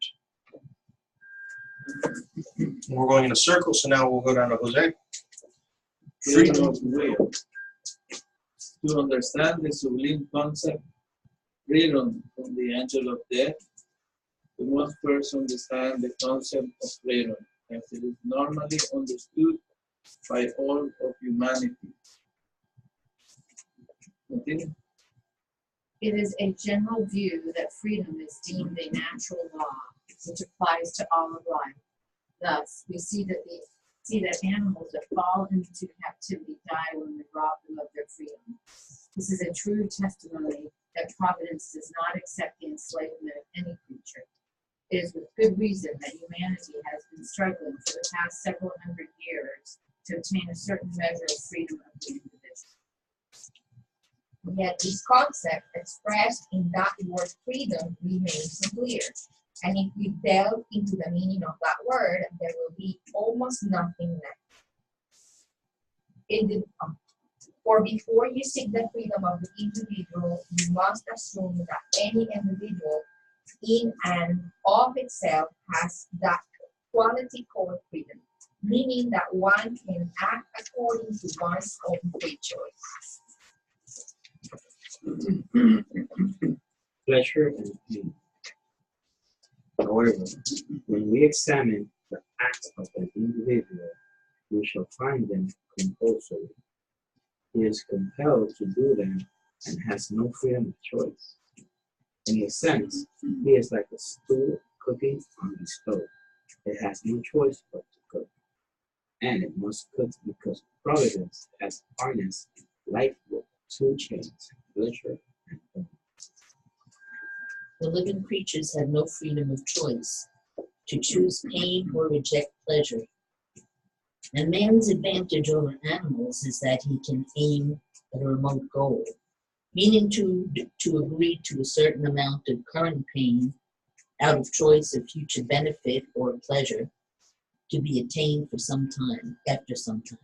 We're going in a circle, so now we'll go down to Jose.
Freedom of will. To understand the sublime concept, freedom from the angel of death, we must first understand the concept of freedom as it is normally understood by all of humanity. Continue.
It is a general view that freedom is deemed a natural law, which applies to all of life. Thus, we see that animals that fall into captivity die when we rob them of their freedom. This is a true testimony that providence does not accept the enslavement of any creature. It is with good reason that humanity has been struggling for the past several hundred years to obtain a certain measure of freedom of the individual.
Yet this concept expressed in that word freedom remains unclear. And if we delve into the meaning of that word, there will be almost nothing left. For before you seek the freedom of the individual, you must assume that any individual in and of itself has that quality called freedom. meaning that one can act according to one's own free choice.
Pleasure and pain. However, when we examine the acts of an individual, we shall find them compulsory. He is compelled to do them and has no freedom of choice. In a sense, he is like a stool cooking on the stove. It has no choice but to cook. And it must cook because Providence has harnessed life with two chains, pleasure and pain.
The living creatures have no freedom of choice to choose pain or reject pleasure. And man's advantage over animals is that he can aim at a remote goal, meaning to agree to a certain amount of current pain out of choice of future benefit or pleasure to be attained for some time, after some time.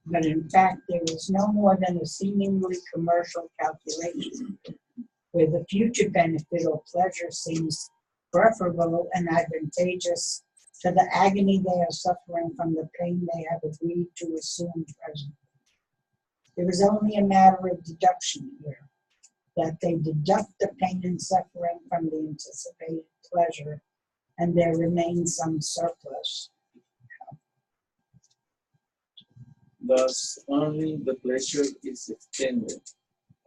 But in fact, there is no more than a seemingly commercial calculation where the future benefit or pleasure seems preferable and advantageous to the agony they are suffering from the pain they have agreed to assume presently. There is only a matter of deduction here, that they deduct the pain and suffering from the anticipated pleasure, and there remains some surplus.
Thus, only the pleasure is extended,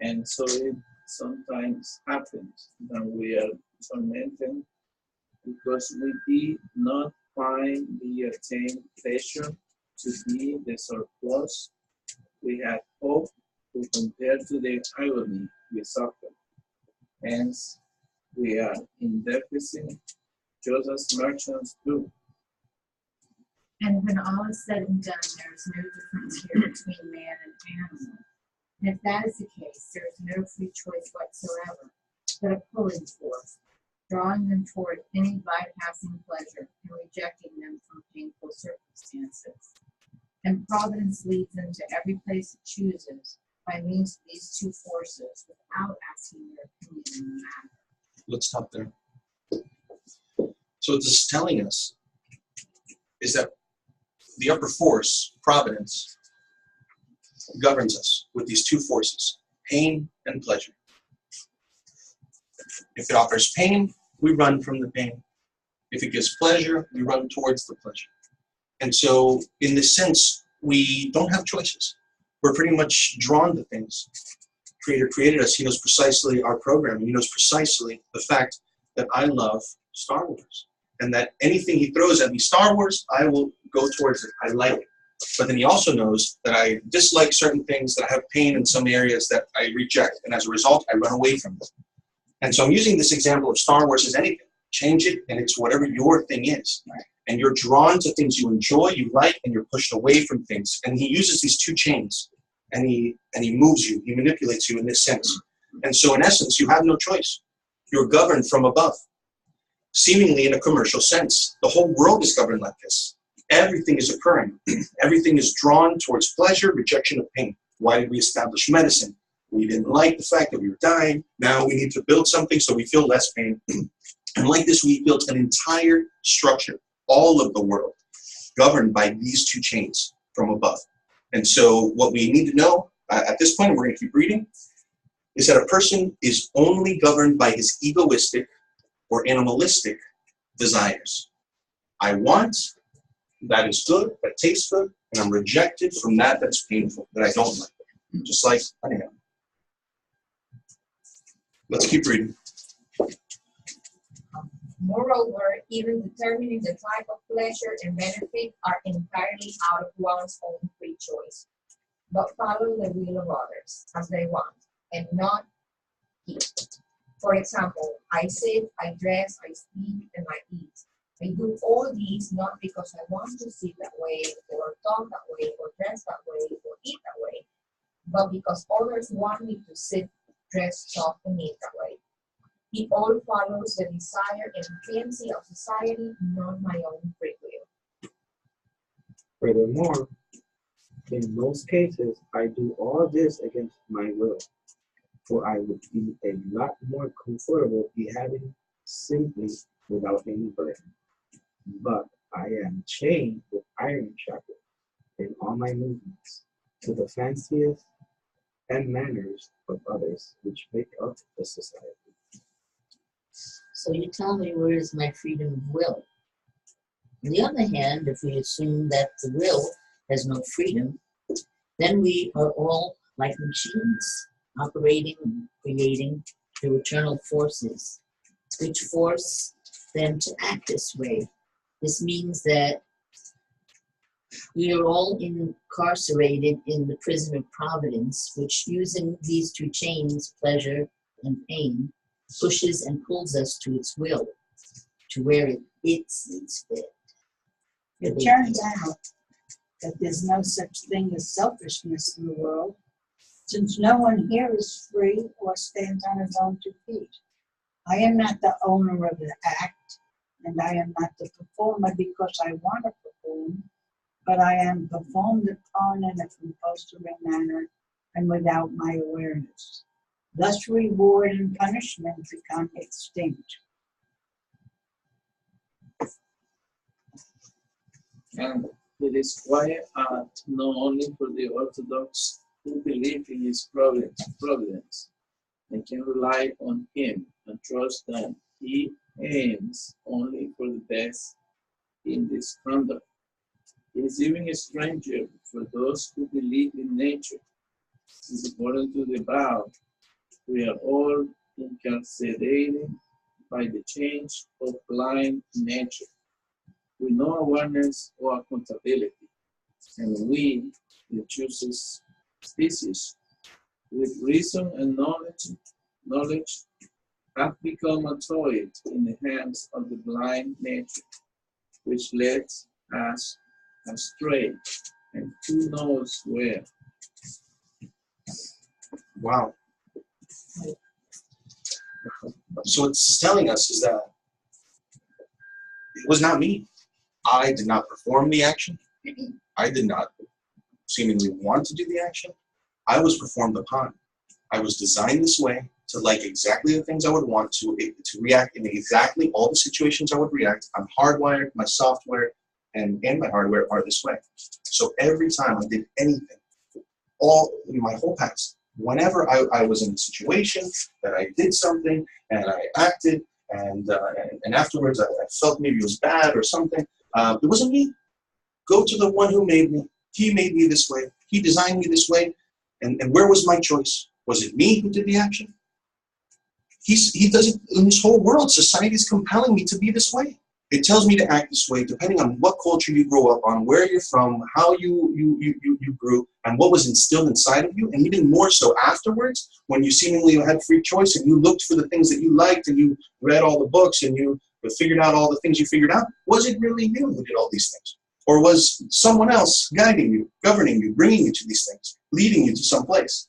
and so it sometimes happens that we are tormented because we did not find the attained pleasure to be the surplus we had hoped to compare to the agony we suffer. Hence, we are in deficit, just as merchants do.
And when all is said and done, there is no difference here between man and animal. And if that is the case, there is no free choice whatsoever, but a pulling force, drawing them toward any bypassing pleasure and rejecting them from painful circumstances. And Providence leads them to every place it chooses by means of these two forces without asking their opinion in the matter.
Let's stop there. So what this is telling us is that the upper force, Providence, governs us with these two forces, pain and pleasure. If it offers pain, we run from the pain. If it gives pleasure, we run towards the pleasure. And so, in this sense, we don't have choices. We're pretty much drawn to things. Creator created us. He knows precisely our programming. He knows precisely the fact that I love Star Wars. And that anything he throws at me, Star Wars, I will go towards it. I like it. But then he also knows that I dislike certain things, that I have pain in some areas that I reject. And as a result, I run away from them. And so I'm using this example of Star Wars as anything. Change it, and it's whatever your thing is. And you're drawn to things you enjoy, you like, and you're pushed away from things. And he uses these two chains, and he moves you. He manipulates you in this sense. And so in essence, you have no choice. You're governed from above. Seemingly in a commercial sense. The whole world is governed like this. Everything is occurring. Everything is drawn towards pleasure, rejection of pain. Why did we establish medicine? We didn't like the fact that we were dying. Now we need to build something so we feel less pain. And like this, we built an entire structure, all of the world, governed by these two chains from above. And so what we need to know at this point, and we're going to keep reading, is that a person is only governed by his egoistic or animalistic desires. I want, that is good, that tastes good, and I'm rejected from that that's painful, that I don't like. Just like anyhow. Let's keep reading.
Moreover, even determining the type of pleasure and benefit are entirely out of one's own free choice, but follow the will of others as they want, and not he. For example, I sit, I dress, I speak, and I eat. I do all these not because I want to sit that way, or talk that way, or dress that way, or eat that way, but because others want me to sit, dress, talk, and eat that way. It all follows the desire and fancy of society, not my own free will.
Furthermore, in most cases, I do all this against my will, for I would be a lot more comfortable behaving simply without any burden. But I am chained with iron shackles in all my movements to the fanciest and manners of others which make up the society.
So you tell me, where is my freedom of will? On the other hand, if we assume that the will has no freedom, then we are all like machines, operating and creating through eternal forces, which force them to act this way. This means that we are all incarcerated in the prison of providence, which, using these two chains, pleasure and pain, pushes and pulls us to its will, to where it sees fit.
It turns out that there's no such thing as selfishness in the world, since no one here is free or stands on his own two feet. I am not the owner of the act, and I am not the performer because I want to perform, but I am performed upon in a compulsory manner and without my awareness. Thus reward and punishment become extinct.
And it is quiet act not only for the Orthodox who believe in his providence and can rely on him and trust that he aims only for the best in this conduct. It is even a stranger for those who believe in nature, since according to the vow, we are all incarcerated by the change of blind nature, with no awareness or accountability. And we, the chosen species, with reason and knowledge, have become a toy in the hands of the blind nature, which leads us astray, and who knows where.
Wow. So what it's telling us is that it was not me. I did not perform the action. I did not seemingly want to do the action. I was performed upon. I was designed this way to like exactly the things I would want to react in exactly all the situations I would react. I'm hardwired, my software and my hardware are this way. So every time I did anything, all in my whole past, whenever I was in a situation that I did something and I acted and afterwards I felt maybe it was bad or something, it wasn't me. Go to the one who made me. He made me this way. He designed me this way. And where was my choice? Was it me who did the action? He does it in this whole world. Society is compelling me to be this way. It tells me to act this way depending on what culture you grow up on, where you're from, how you grew, and what was instilled inside of you. And even more so afterwards, when you seemingly had free choice and you looked for the things that you liked and you read all the books and you figured out all the things you figured out, was it really you who did all these things? Or was someone else guiding you, governing you, bringing you to these things, leading you to some place?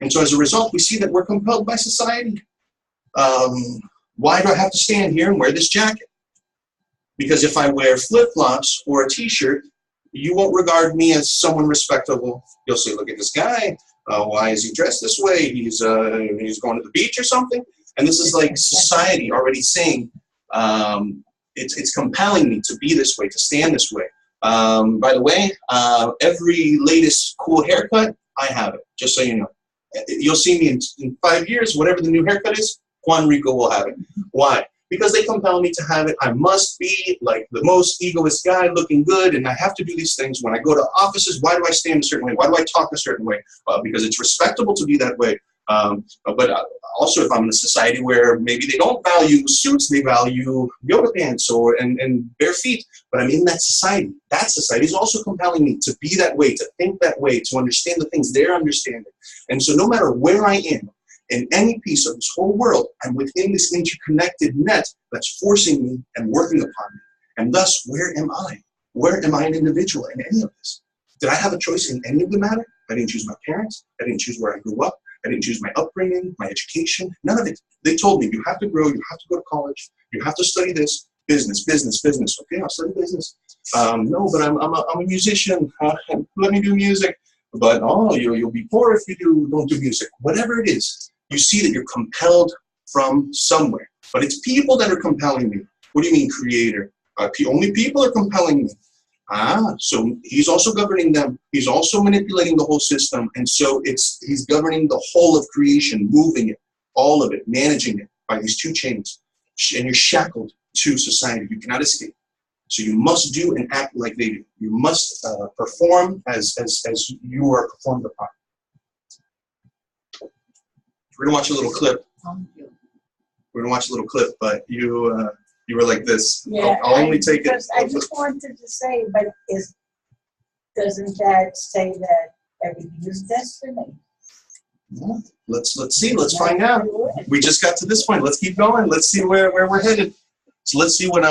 And so as a result, we see that we're compelled by society. Why do I have to stand here and wear this jacket? Because if I wear flip-flops or a t-shirt, you won't regard me as someone respectable. You'll say, look at this guy. Why is he dressed this way? He's going to the beach or something. And this is like society already saying, it's compelling me to be this way, to stand this way. By the way, every latest cool haircut, I have it, just so you know. You'll see me in 5 years, whatever the new haircut is, Juan Rico will have it. Why? Because they compel me to have it. I must be like the most egoist guy looking good, and I have to do these things. When I go to offices, why do I stand a certain way? Why do I talk a certain way? Because it's respectable to be that way. But also if I'm in a society where maybe they don't value suits, they value yoga pants and bare feet, but I'm in that society. That society is also compelling me to be that way, to think that way, to understand the things they're understanding. And so no matter where I am, in any piece of this whole world, I'm within this interconnected net that's forcing me and working upon me. And thus, where am I? Where am I an individual in any of this? Did I have a choice in any of the matter? I didn't choose my parents. I didn't choose where I grew up. I didn't choose my upbringing, my education, none of it. They told me, you have to grow, you have to go to college, you have to study this, business. Okay, I'll study business. No, but I'm a musician. Let me do music. But, oh, you'll be poor if you don't do music. Whatever it is, you see that you're compelled from somewhere. But it's people that are compelling me. What do you mean, creator? Only people are compelling me. So he's also governing them. He's also manipulating the whole system. And so he's governing the whole of creation, moving it, all of it, managing it by these two chains. And you're shackled to society. You cannot escape. So you must do and act like they do. You must perform as you are performed upon. We're gonna watch a little clip. We're gonna watch a little clip, but you were like this.
Yeah,
I'll only take it.
I just wanted to say, but doesn't that say that everything is destiny?
Let's see. Let's find out. We just got to this point. Let's keep going. Let's see where we're headed. So let's see what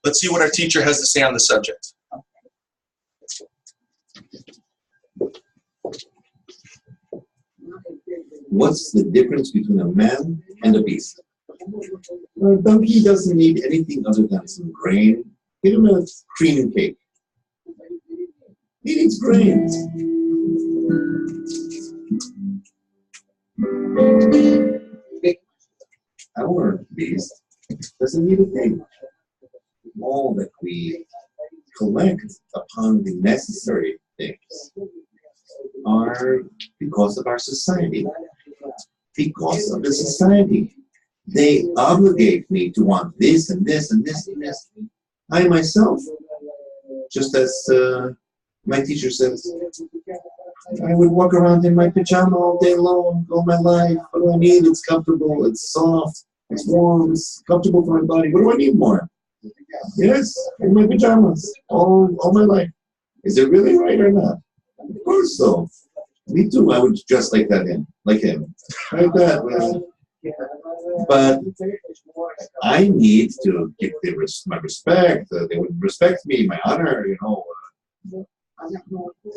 let's see what our teacher has to say on the subject.
What's the difference between a man and a beast? A donkey doesn't need anything other than some grain. Give him a cream and cake. He needs grains. Our beast doesn't need a thing. All that we collect upon the necessary things are because of our society. Because of the society. They obligate me to want this and this and this and this. I myself, just as my teacher says, I would walk around in my pajama all day long, all my life. What do I need? It's comfortable, it's soft, it's warm, it's comfortable for my body. What do I need more? Yes, in my pajamas, all my life. Is it really right or not? Of course so. Me too, I would dress like him. Like that. But I need to give them my respect. They would respect me, my honor,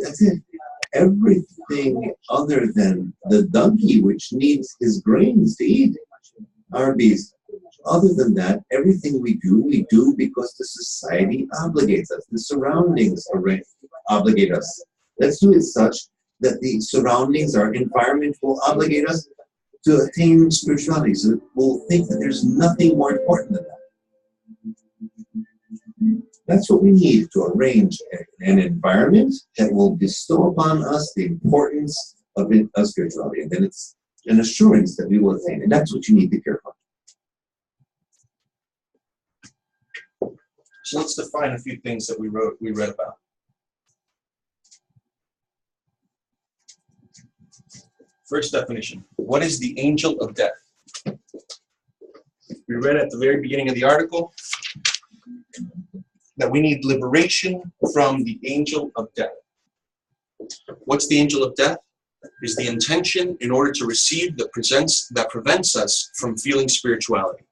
That's it. Everything other than the donkey, which needs his grains to eat, our beast. Other than that, everything we do because the society obligates us. The surroundings obligate us. Let's do it such that the surroundings, our environment will obligate us to attain spirituality. So we'll think that there's nothing more important than that. That's what we need to arrange an environment that will bestow upon us the importance of spirituality. And then it's an assurance that we will attain. And that's what you need to care for.
So let's define a few things that we read about. First definition, what is the angel of death? We read at the very beginning of the article that we need liberation from the angel of death. What's the angel of death? Is the intention in order to receive that prevents us from feeling spirituality.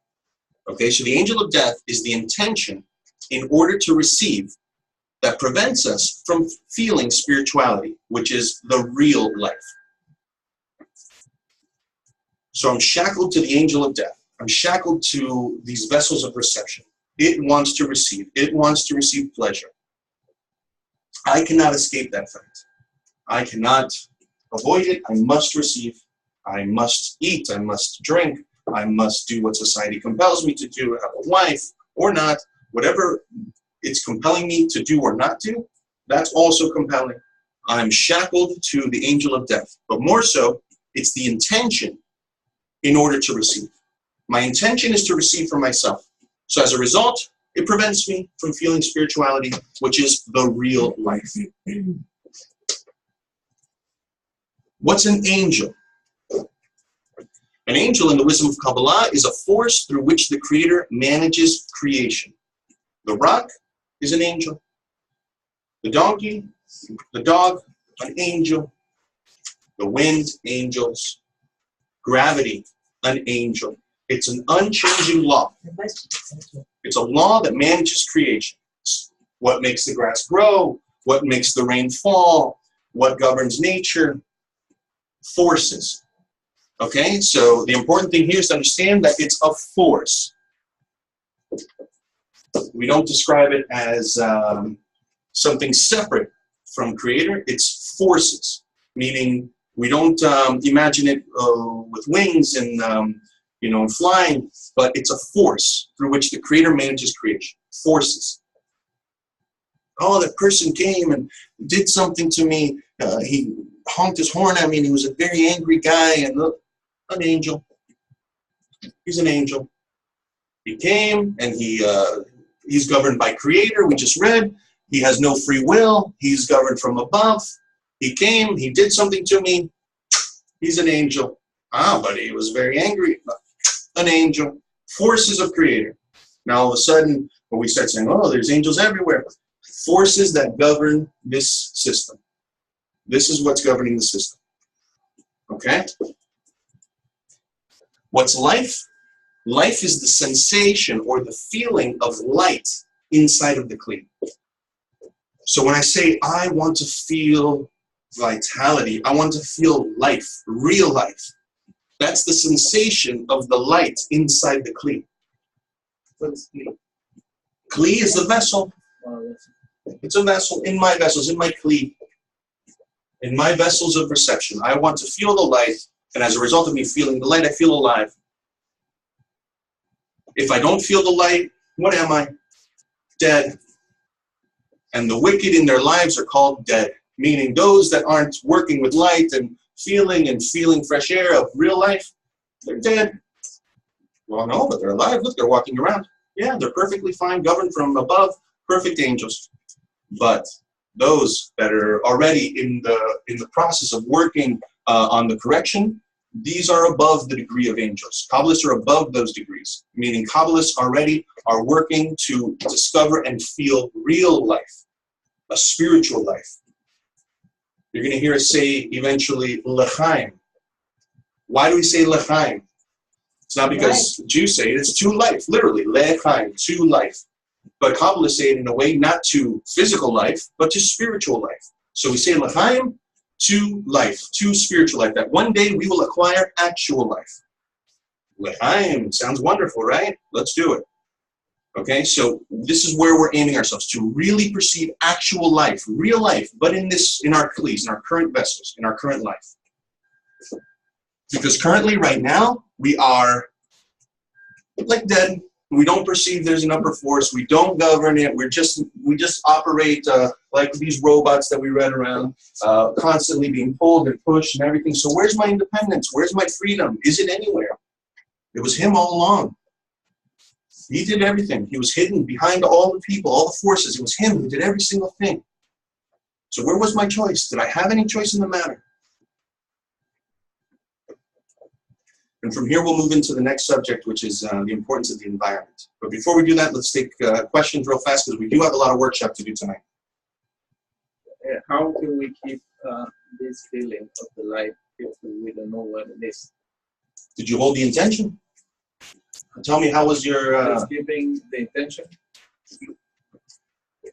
Okay, so the angel of death is the intention in order to receive that prevents us from feeling spirituality, which is the real life. So I'm shackled to the angel of death. I'm shackled to these vessels of perception. It wants to receive. It wants to receive pleasure. I cannot escape that fact. I cannot avoid it. I must receive. I must eat. I must drink. I must do what society compels me to do, have a wife or not. Whatever it's compelling me to do or not do, that's also compelling. I'm shackled to the angel of death. But more so, it's the intention in order to receive. My intention is to receive from myself. So as a result, it prevents me from feeling spirituality, which is the real life. What's an angel? An angel in the wisdom of Kabbalah is a force through which the Creator manages creation. The rock is an angel. The donkey, the dog, an angel. The wind, angels. Gravity, an angel. It's an unchanging law. It's a law that manages creation. It's what makes the grass grow, what makes the rain fall, what governs nature. Forces. Okay, so the important thing here is to understand that it's a force. We don't describe it as something separate from Creator. It's forces, meaning we don't imagine it with wings and and flying, but it's a force through which the Creator manages creation. Forces. Oh, that person came and did something to me. He honked his horn at me, and he was a very angry guy. And look, an angel. He's an angel. He came, and he's governed by Creator. We just read. He has no free will. He's governed from above. He came. He did something to me. He's an angel. But he was very angry. An angel. Forces of Creator. Now, all of a sudden, when we start saying, oh, there's angels everywhere. Forces that govern this system. This is what's governing the system. Okay? What's life? Life is the sensation or the feeling of light inside of the Kli. So when I say I want to feel vitality, I want to feel life, real life, that's the sensation of the light inside the Kli.
What's Kli?
Kli is the vessel. It's a vessel, in my vessels, in my Kli. In my vessels of perception, I want to feel the light, and as a result of me feeling the light, I feel alive. If I don't feel the light, what am I? Dead. And the wicked in their lives are called dead, meaning those that aren't working with light and feeling fresh air of real life, they're dead. Well, no, but they're alive. Look, they're walking around. Yeah, they're perfectly fine, governed from above, perfect angels. But those that are already in the process of working on the correction, these are above the degree of angels. Kabbalists are above those degrees, meaning Kabbalists already are working to discover and feel real life, a spiritual life. You're going to hear us say eventually L'chaim. Why do we say L'chaim? It's not because Jews say it, it's to life, literally, L'chaim, to life. But Kabbalists say it in a way not to physical life, but to spiritual life. So we say L'chaim, to life, to spiritual life, that one day we will acquire actual life. L'chaim, sounds wonderful, right? Let's do it. Okay, so this is where we're aiming ourselves, to really perceive actual life, real life, but in our Klis, in our current vessels, in our current life. Because currently, right now, we are like dead. We don't perceive there's an upper force. We don't govern it. We just operate like these robots that we run around, constantly being pulled and pushed and everything. So where's my independence? Where's my freedom? Is it anywhere? It was him all along. He did everything. He was hidden behind all the people, all the forces. It was him who did every single thing. So where was my choice? Did I have any choice in the matter? And from here, we'll move into the next subject, which is the importance of the environment. But before we do that, let's take questions real fast, because we do have a lot of workshop to do tonight.
How can we keep this feeling of the light if we don't know what it is?
Did you hold the intention? Tell me, how was your...
Just giving the intention?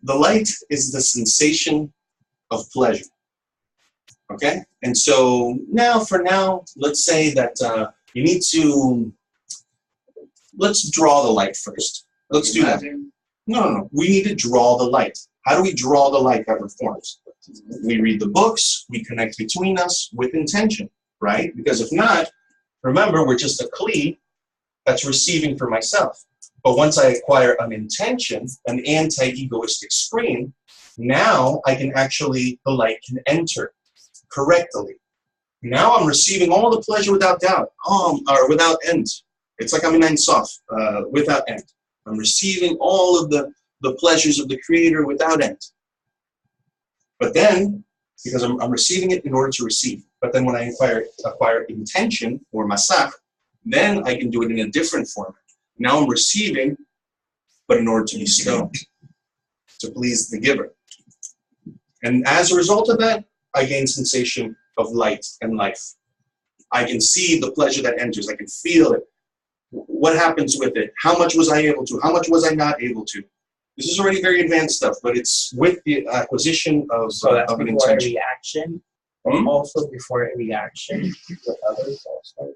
The light is the sensation of pleasure. Okay? And so for now, let's say that you need to... Let's draw the light first. Let's do that. No. We need to draw the light. How do we draw the light that reforms? We read the books. We connect between us with intention, right? Because if not, remember, we're just a Kli that's receiving for myself. But once I acquire an intention, an anti-egoistic screen, now I can the light can enter correctly. Now I'm receiving all the pleasure without doubt, or without end. It's like I'm in Ein Sof, without end. I'm receiving all of the pleasures of the Creator without end. But then, because I'm receiving it in order to receive. But then when I acquire intention, or masach, then I can do it in a different format. Now I'm receiving, but in order to bestow, to please the giver. And as a result of that, I gain sensation of light and life. I can see the pleasure that enters. I can feel it. What happens with it? How much was I able to? How much was I not able to? This is already very advanced stuff, but it's with the acquisition of an intention.
A reaction, also before a reaction with others also.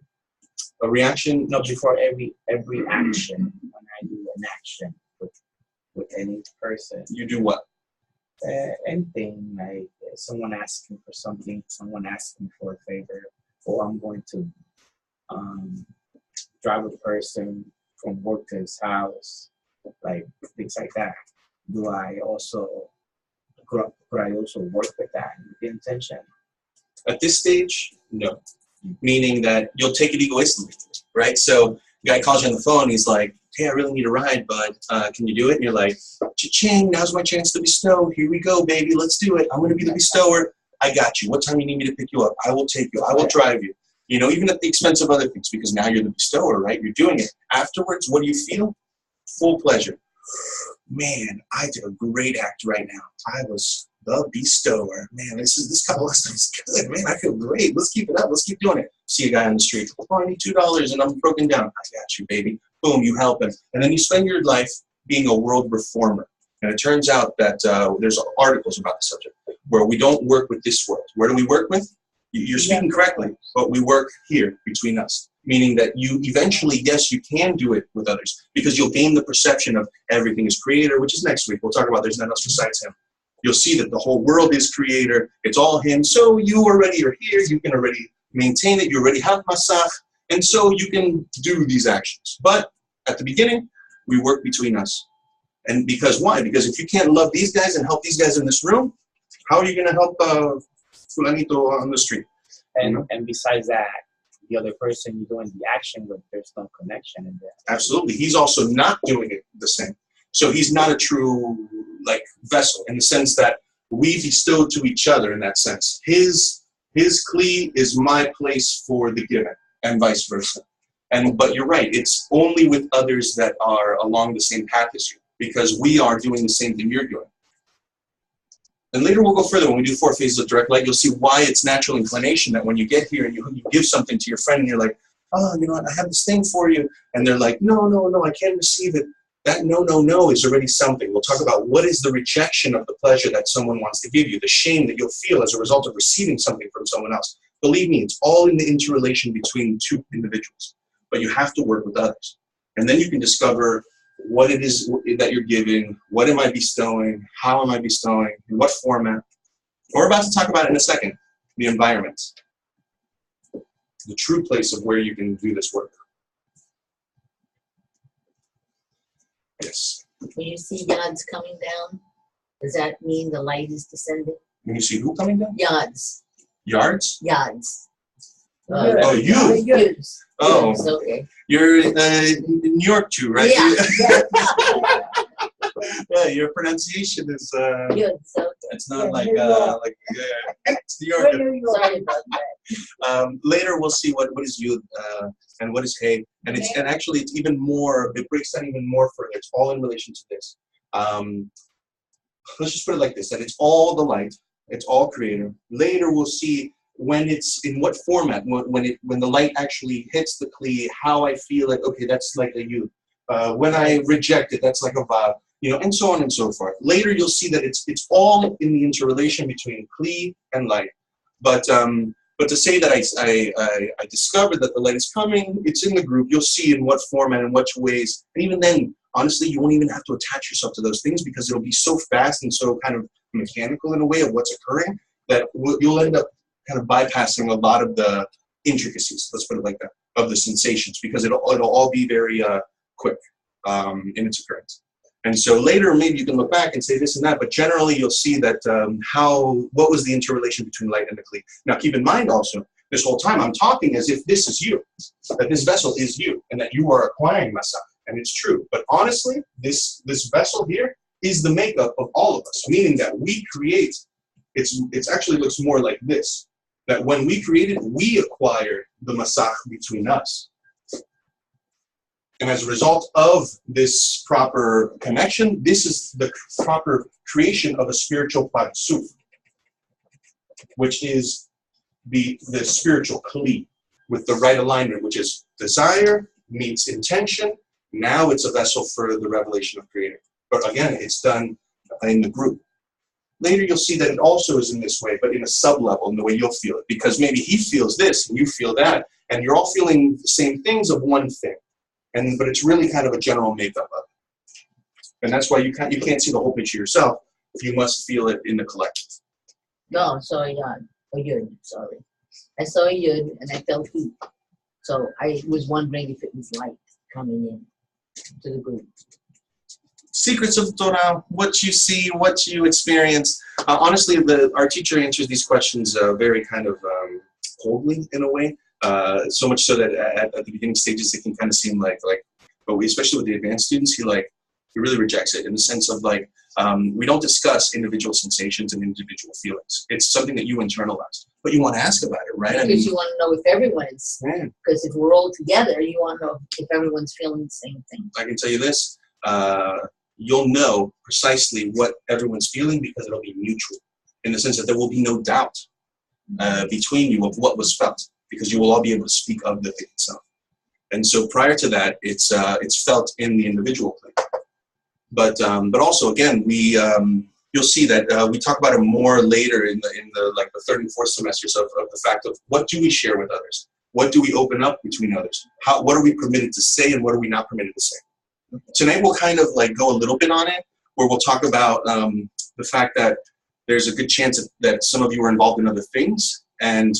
A reaction?
No, before every action. When I do an action with any person.
You do what?
Anything, like someone asking for something, someone asking for a favor, or I'm going to drive a person from work to his house, like things like that. Do I also could I also work with that with the intention?
At this stage, no. Meaning that you'll take it egoistically, right? So the guy calls you on the phone, he's like, hey, I really need a ride, but can you do it? And you're like, cha-ching, now's my chance to bestow. Here we go, baby, let's do it. I'm going to be the bestower. I got you. What time you need me to pick you up? I will take you. I will drive you. You know, even at the expense of other things, because now you're the bestower, right? You're doing it. Afterwards, what do you feel? Full pleasure. Man, I did a great act right now. I was the bestower. Man, this couple of stuff is good. Man, I feel great. Let's keep it up. Let's keep doing it. See a guy on the street. Oh, I need $2 and I'm broken down. I got you, baby. Boom, you help him. And then you spend your life being a world reformer. And it turns out that there's articles about the subject where we don't work with this world. Where do we work with? You're speaking correctly, but we work here between us. Meaning that you eventually, yes, you can do it with others because you'll gain the perception of everything is creator, which is next week. We'll talk about there's nothing else besides him. You'll see that the whole world is creator. It's all him. So you already are here. You can already maintain it. You already have masach. And so you can do these actions. But at the beginning, we work between us. And because why? Because if you can't love these guys and help these guys in this room, how are you going to help Fulanito on the street?
And besides that, the other person you're doing the action with, there's no connection in there.
Absolutely. He's also not doing it the same. So he's not a true vessel in the sense that we bestow to each other in that sense. His kli is my place for the giving and vice versa. But you're right, it's only with others that are along the same path as you because we are doing the same thing you're doing. And later we'll go further. When we do 4 phases of direct light, you'll see why it's natural inclination that when you get here and you give something to your friend and you're like, oh, you know what, I have this thing for you. And they're like, no, I can't receive it. That no is already something. We'll talk about what is the rejection of the pleasure that someone wants to give you, the shame that you'll feel as a result of receiving something from someone else. Believe me, it's all in the interrelation between two individuals. But you have to work with others. And then you can discover what it is that you're giving, what am I bestowing, how am I bestowing, in what format. We're about to talk about it in a second, the environment. The true place of where you can do this work. Yes.
When you see yads coming down, does that mean the light is descending?
When you see who coming down?
Yads.
Yards?
Yads.
Oh, you?
Yads.
Oh,
Yads, okay.
you're in New York too, right?
Yeah.
Yeah, your pronunciation is
Yads, okay.
it's not
Yeah,
like
New York.
it's New York.
Sorry about that.
Later we'll see what is yud and what is hey, and actually it's even more. It breaks down even more further. It's all in relation to this. Let's just put it like this: that it's all the light, it's all creator. Later we'll see when it's in what format, when the light actually hits the kli, how I feel like okay, that's like a yud. When I reject it, that's like a vav. You know, and so on and so forth. Later, you'll see that it's all in the interrelation between kli and light. But to say that I discovered that the light is coming, it's in the group. You'll see in what format and which ways. And even then, honestly, you won't even have to attach yourself to those things because it'll be so fast and so kind of mechanical in a way of what's occurring that you'll end up kind of bypassing a lot of the intricacies. Let's put it like that of the sensations because it'll all be very quick in its occurrence. And so later, maybe you can look back and say this and that, but generally you'll see that what was the interrelation between light and the kli. Now keep in mind also, this whole time I'm talking as if this is you, that this vessel is you, and that you are acquiring masach, and it's true. But honestly, this vessel here is the makeup of all of us, meaning that we create, it actually looks more like this, that when we created, we acquired the masach between us. And as a result of this proper connection, this is the proper creation of a spiritual parsuf, which is the spiritual kli with the right alignment, which is desire meets intention. Now it's a vessel for the revelation of Creator. But again, it's done in the group. Later you'll see that it also is in this way, but in a sub-level, in the way you'll feel it. Because maybe he feels this and you feel that, and you're all feeling the same things of one thing. But it's really kind of a general makeup of it. And that's why you can't see the whole picture yourself. You must feel it in the collective.
No, sorry, yad. Oh, yud, sorry. I saw a yud and I felt heat. So I was wondering if it was light coming in to the group.
Secrets of Torah, what you see, what you experience. Honestly, our teacher answers these questions very kind of coldly in a way. So much so that at the beginning stages it can kind of seem like, but especially with the advanced students, he really rejects it in the sense of we don't discuss individual sensations and individual feelings. It's something that you internalize, but you want to ask about it, right?
Because you want to know if everyone is. Because if we're all together, you want to know if everyone's feeling the same thing.
I can tell you this, you'll know precisely what everyone's feeling because it'll be mutual in the sense that there will be no doubt between you of what was felt because you will all be able to speak of the thing itself. And so prior to that, it's felt in the individual plane. But also again, you'll see that we talk about it more later in the third and fourth semesters of the fact of what do we share with others, what do we open up between others, what are we permitted to say and what are we not permitted to say. Tonight we'll kind of go a little bit on it, where we'll talk about the fact that there's a good chance that some of you are involved in other things, and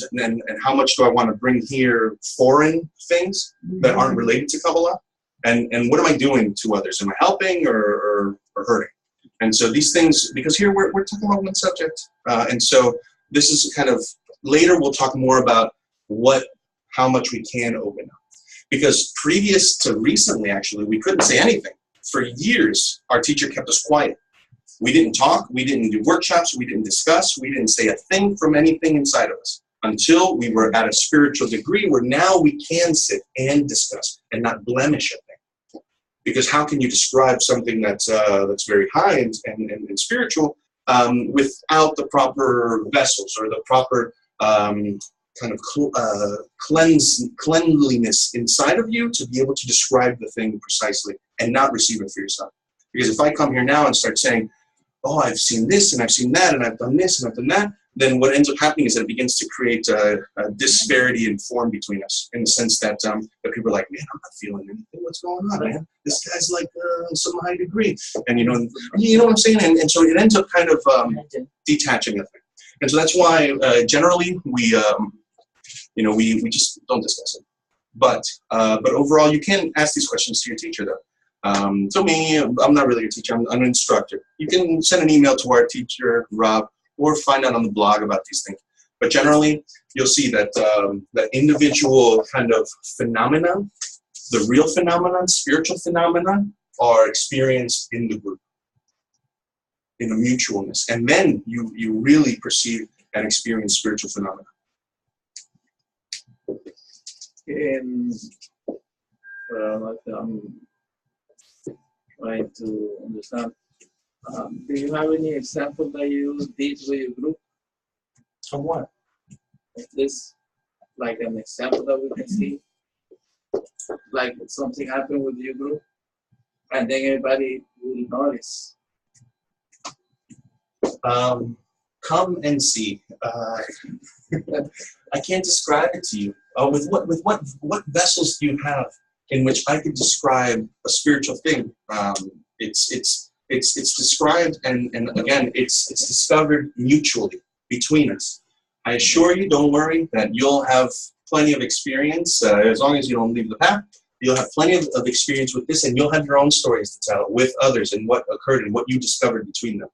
how much do I want to bring here foreign things that aren't related to Kabbalah, and what am I doing to others? Am I helping or hurting? And so these things, because here we're talking about one subject, and so this is kind of, later we'll talk more about how much we can open up. Because previous to recently, actually, we couldn't say anything. For years, our teacher kept us quiet. We didn't talk, we didn't do workshops, we didn't discuss, we didn't say a thing from anything inside of us until we were at a spiritual degree where now we can sit and discuss and not blemish a thing. Because how can you describe something that's very high and spiritual without the proper vessels or the proper kind of cleanliness inside of you to be able to describe the thing precisely and not receive it for yourself. Because if I come here now and start saying, oh, I've seen this and I've seen that and I've done this and I've done that, then what ends up happening is that it begins to create a disparity in form between us, in the sense that people are like, man, I'm not feeling anything. What's going on, man? This guy's some high degree. And you know what I'm saying? And so it ends up kind of detaching a thing. And so that's why generally we just don't discuss it. But overall, you can ask these questions to your teacher, though. So me, I'm not really a teacher. I'm an instructor. You can send an email to our teacher, Rob, or find out on the blog about these things. But generally, you'll see that that individual kind of phenomena, the real phenomenon, spiritual phenomena, are experienced in the group, in a mutualness. And then you really perceive and experience spiritual phenomena.
I'm trying to understand. Do you have any example that you did with your group?
Of what?
This, like an example that we can see? Like something happened with your group, and then everybody will notice.
Come and see. I can't describe it to you. With what vessels do you have in which I could describe a spiritual thing? It's described, and again, it's discovered mutually between us. I assure you, don't worry, that you'll have plenty of experience, as long as you don't leave the path. You'll have plenty of experience with this, and you'll have your own stories to tell with others and what occurred and what you discovered between them.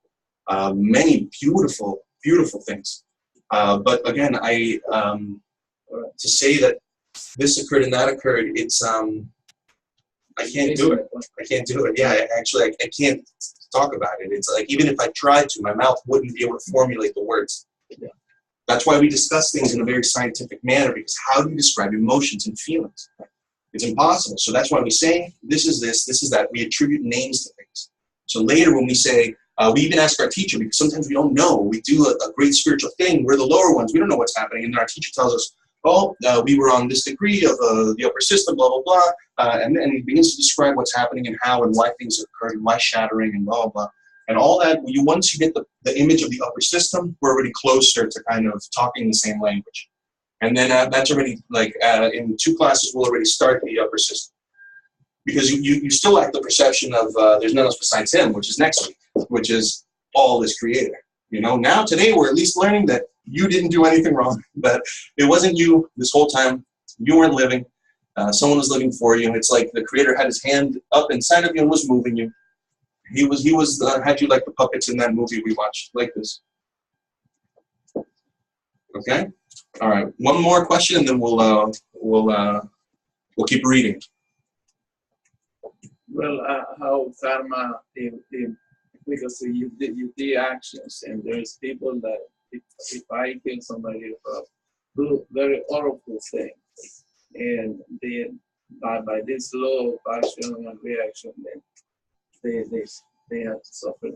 Many beautiful, beautiful things. But again, to say that this occurred and that occurred, it's I can't do it. I can't do it. Yeah, actually, I can't talk about it. It's like, even if I tried to, my mouth wouldn't be able to formulate the words. Yeah. That's why we discuss things in a very scientific manner, because how do you describe emotions and feelings? It's impossible. So that's why we say, this is this is that. We attribute names to things. So later when we say, we even ask our teacher, because sometimes we don't know. We do a great spiritual thing. We're the lower ones. We don't know what's happening. And then our teacher tells us, oh, we were on this degree of the upper system, blah, blah, blah. And then he begins to describe what's happening and how and why things occurred and why shattering and blah, blah, blah. And all that, once you get the image of the upper system, we're already closer to kind of talking the same language. And then that's already, like, in 2 classes, we'll already start the upper system. Because you still have the perception of there's none else besides him, which is next week, which is all is creator. Now today we're at least learning that you didn't do anything wrong, that it wasn't you this whole time. You weren't living. Someone was living for you, and it's like the Creator had his hand up inside of you and was moving you. He had you like the puppets in that movie we watched, like this. Okay? All right. One more question, and then we'll keep reading.
Well, how karma, because you did actions, and there's people that if I kill somebody do very horrible things, and then by this law of action and reaction, then they have to suffer.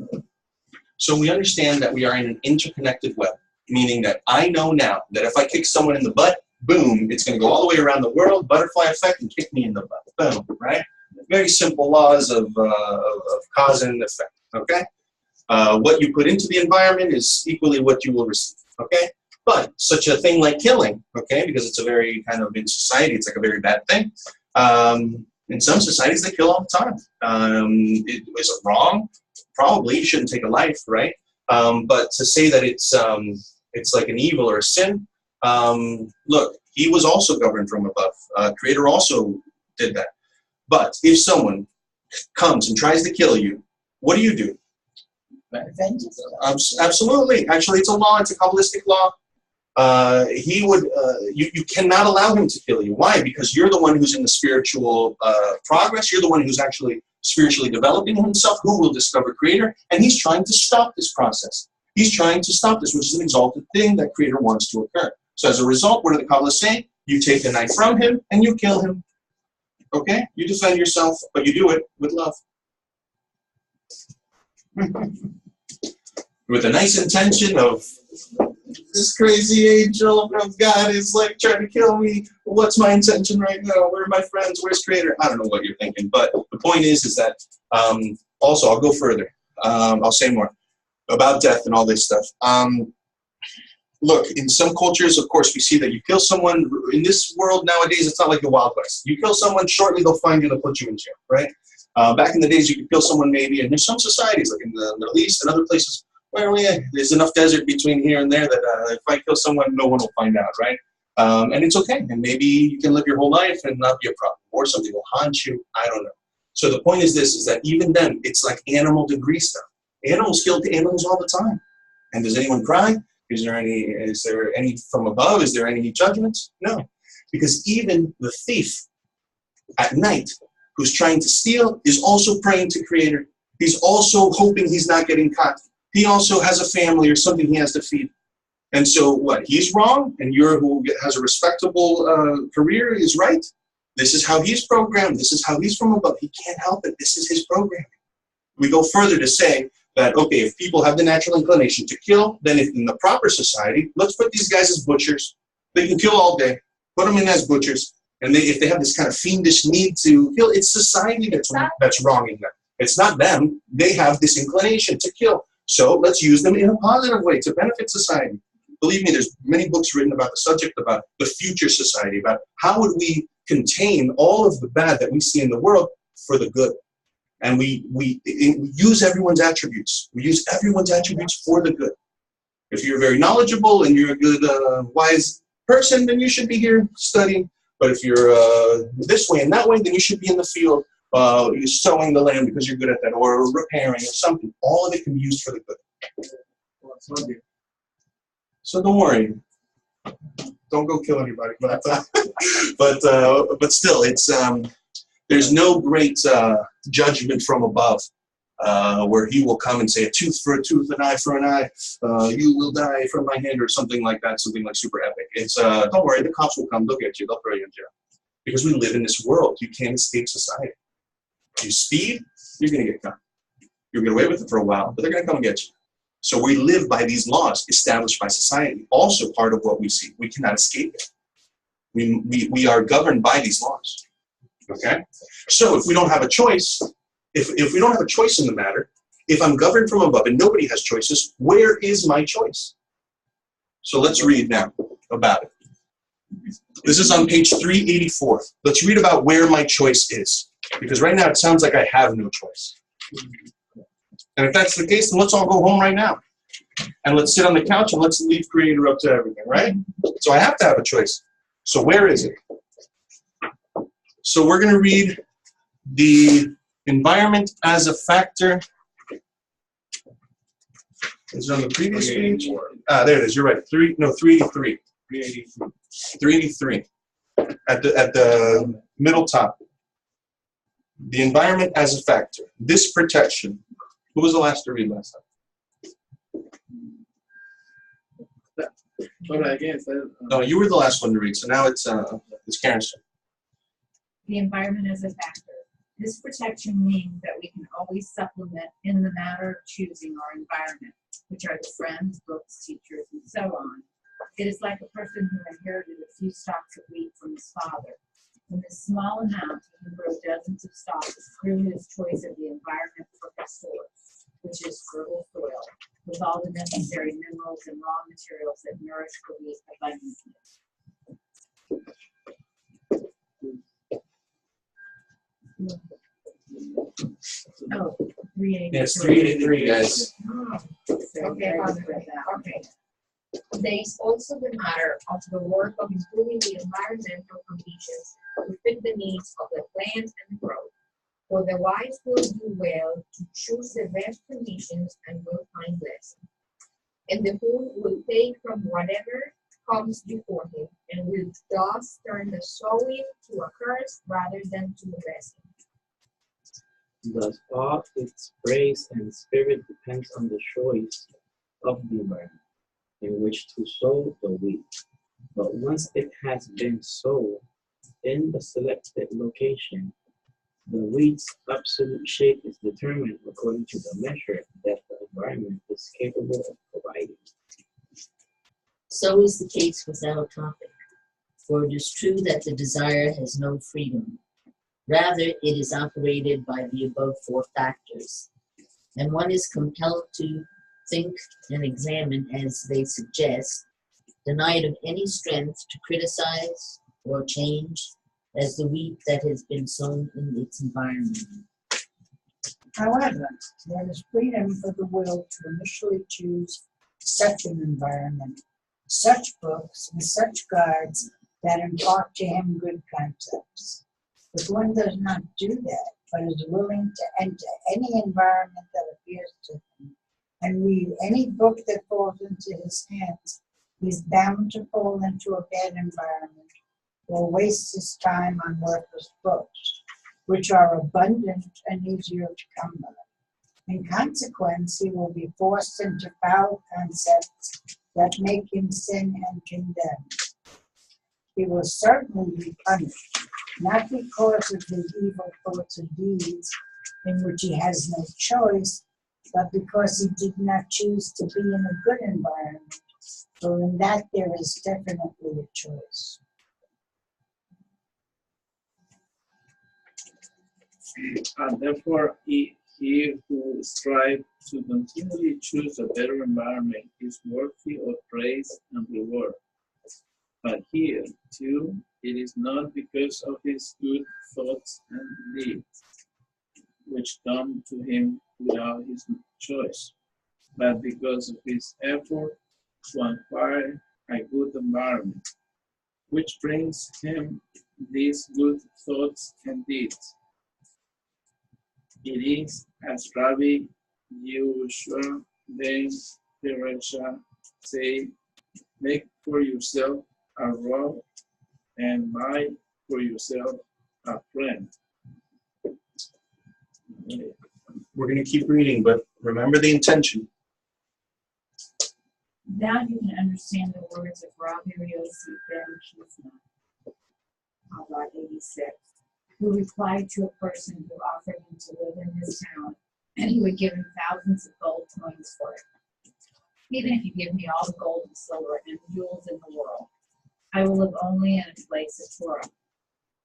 So we understand that we are in an interconnected web, meaning that I know now that if I kick someone in the butt, boom, it's going to go all the way around the world, butterfly effect, and kick me in the butt. Boom, right? Very simple laws of cause and effect, okay? What you put into the environment is equally what you will receive, okay? But such a thing like killing, okay, because it's a very kind of, in society, it's like a very bad thing. In some societies, they kill all the time. Is it wrong? Probably. You shouldn't take a life, right? But to say that it's like an evil or a sin, look, he was also governed from above. Creator also did that. But if someone comes and tries to kill you, what do you do?
Vengeance.
Absolutely. Actually, it's a law. It's a Kabbalistic law. You cannot allow him to kill you. Why? Because you're the one who's in the spiritual progress. You're the one who's actually spiritually developing himself, who will discover Creator, and he's trying to stop this process. He's trying to stop this, which is an exalted thing that Creator wants to occur. So as a result, what do the Kabbalists say? You take the knife from him and you kill him. Okay? You defend yourself, but you do it with love. With a nice intention of, this crazy angel of God is like trying to kill me. What's my intention right now? Where are my friends? Where's Creator? I don't know what you're thinking, but the point is that, also, I'll go further. I'll say more about death and all this stuff. Look, in some cultures, of course, we see that you kill someone. In this world nowadays, it's not like the Wild West. You kill someone, shortly they'll find you and they'll put you in jail, right? Back in the days, you could kill someone maybe, and there's some societies, like in the Middle East and other places, where there's enough desert between here and there that if I kill someone, no one will find out, right? And it's okay. And maybe you can live your whole life and not be a problem. Or something will haunt you. I don't know. So the point is this, is that even then, it's like animal degree stuff. Animals kill animals all the time. And does anyone cry? Is there any from above? Is there any judgments? No. Because even the thief at night who's trying to steal is also praying to Creator. He's also hoping he's not getting caught. He also has a family or something he has to feed. And so what? He's wrong, and you're who has a respectable career is right. This is how he's programmed. This is how he's from above. He can't help it. This is his programming. We go further to say that, okay, if people have the natural inclination to kill, then if in the proper society, let's put these guys as butchers. They can kill all day. Put them in as butchers. And if they have this kind of fiendish need to kill, it's society that's wronging them. It's not them. They have this inclination to kill. So let's use them in a positive way to benefit society. Believe me, there's many books written about the subject, about the future society, about how would we contain all of the bad that we see in the world for the good. And we use everyone's attributes. We use everyone's attributes for the good. If you're very knowledgeable and you're a good, wise person, then you should be here studying. But if you're this way and that way, then you should be in the field you're sowing the land because you're good at that, or repairing or something. All of it can be used for the good. So don't worry. Don't go kill anybody. But still, it's there's no great judgment from above where he will come and say, a tooth for a tooth, an eye for an eye, you will die from my hand, or something like that, something like super epic. It's don't worry, the cops will come, they'll get you, they'll throw you in jail. Because we live in this world. You can't escape society. If you speed, you're going to get caught. You'll get away with it for a while, but they're going to come and get you. So we live by these laws established by society. Also part of what we see. We cannot escape it. We are governed by these laws. Okay? So if we don't have a choice, if we don't have a choice in the matter, if I'm governed from above and nobody has choices, where is my choice? So let's read now about it. This is on page 384. Let's read about where my choice is. Because right now it sounds like I have no choice. And if that's the case, then let's all go home right now. And let's sit on the couch and let's leave Creator up to everything, right? So I have to have a choice. So where is it? So we're going to read the environment as a factor. Is it on the previous page? Ah, there it is. You're right. 383. 383. At the middle top. The environment as a factor. This protection. Who was the last to read last time?
But again,
No, you were the last one to read. So now it's Karen's turn.
The environment as a factor. This protection means that we can always supplement in the matter of choosing our environment, which are the friends, books, teachers, and so on. It is like a person who inherited a few stalks of wheat from his father. In this small amount, he can grow dozens of stalks through his choice of the environment for his source, which is fertile soil, with all the necessary minerals and raw materials that nourish the wheat abundantly. Oh, 383.
Yes, 383, guys.
Okay, okay. There is also the matter of the work of improving the environmental conditions to fit the needs of the plant and growth. For the wise will do well to choose the best conditions and will find blessing. And the fool will take from whatever comes before him and will thus turn the sowing to a curse rather than to a blessing.
Thus, all its praise and spirit depends on the choice of the environment in which to sow the wheat. But once it has been sown in the selected location, the wheat's absolute shape is determined according to the measure that the environment is capable of providing.
So is the case with our topic, for it is true that the desire has no freedom. Rather, it is operated by the above four factors, and one is compelled to think and examine as they suggest, denied of any strength to criticize or change as the wheat that has been sown in its environment.
However, there is freedom for the will to initially choose such an environment, such books, and such guides that impart to him good concepts. If one does not do that, but is willing to enter any environment that appears to him and read any book that falls into his hands, he is bound to fall into a bad environment or waste his time on worthless books, which are abundant and easier to come by. In consequence, he will be forced into foul concepts that make him sin and condemn. He will certainly be punished, not because of his evil thoughts and deeds, in which he has no choice, but because he did not choose to be in a good environment, for in that there is definitely a choice.
And therefore, he who strives to continually choose a better environment is worthy of praise and reward. But here, too, it is not because of his good thoughts and deeds, which come to him without his choice, but because of his effort to acquire a good environment, which brings him these good thoughts and deeds. It is as Rabbi Yehoshua ben Teresha say, make for yourself a rod and buy for yourself a friend.
We're going to keep reading, but remember the intention.
Now you can understand the words of Rabbi Yossi ben Kizna, about 86, who replied to a person who offered him to live in his town, and he would give him thousands of gold coins for it. Even if you give me all the gold and silver and jewels in the world, I will live only in a place of Torah.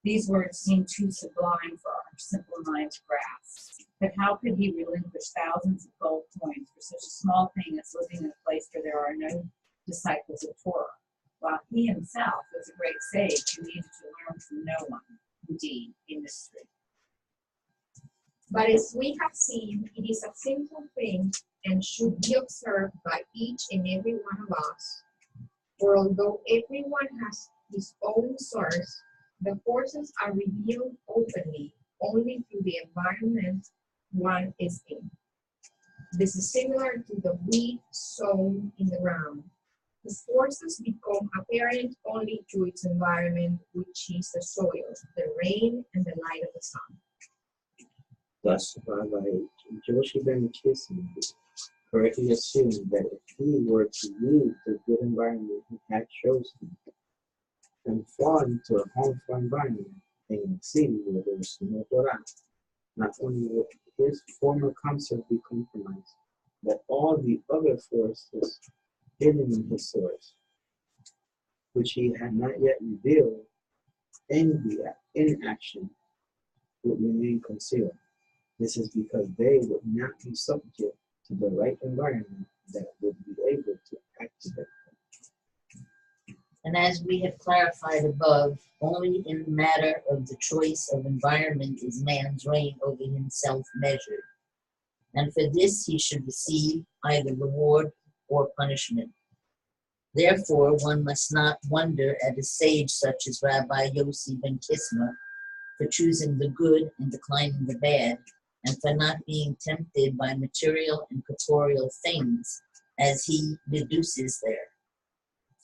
These words seem too sublime for our simple mind to grasp. But how could he relinquish thousands of gold coins for such a small thing as living in a place where there are no disciples of Torah, while he himself was a great sage who needed to learn from no one? Indeed, a mystery.
But as we have seen, it is a simple thing and should be observed by each and every one of us. For although everyone has his own source, The forces are revealed openly only through the environment one is in. This is similar to the weed sown in the ground. The forces become apparent only through its environment, which is the soil, the rain, and the light of the sun.
Thus, Rabbi Joshi Ben Kissin correctly assumed that if he were to leave the good environment he had chosen and fall into a harmful environment in a city where there was no Torah, not only would his former concept be compromised, but all the other forces hidden in his source, which he had not yet revealed in action, would remain concealed. This is because they would not be subject to the right environment that would be able to activate them.
And as we have clarified above, only in the matter of the choice of environment is man's reign over himself measured. And for this he should receive either reward or punishment. Therefore, one must not wonder at a sage such as Rabbi Yossi ben Kisma for choosing the good and declining the bad, and for not being tempted by material and corporeal things as he deduces there.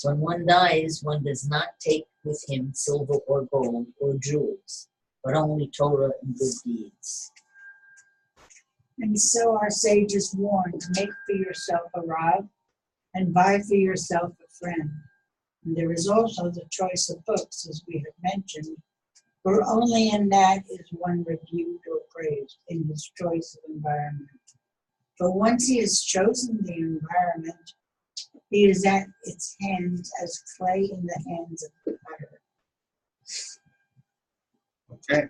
When one dies, one does not take with him silver or gold or jewels, but only Torah and good deeds.
And so our sages warn, make for yourself a rod and buy for yourself a friend. And there is also the choice of books, as we have mentioned, for only in that is one reviewed or praised, in his choice of environment. But once he has chosen the environment, he is at its hands as clay in the hands of the potter.
Okay.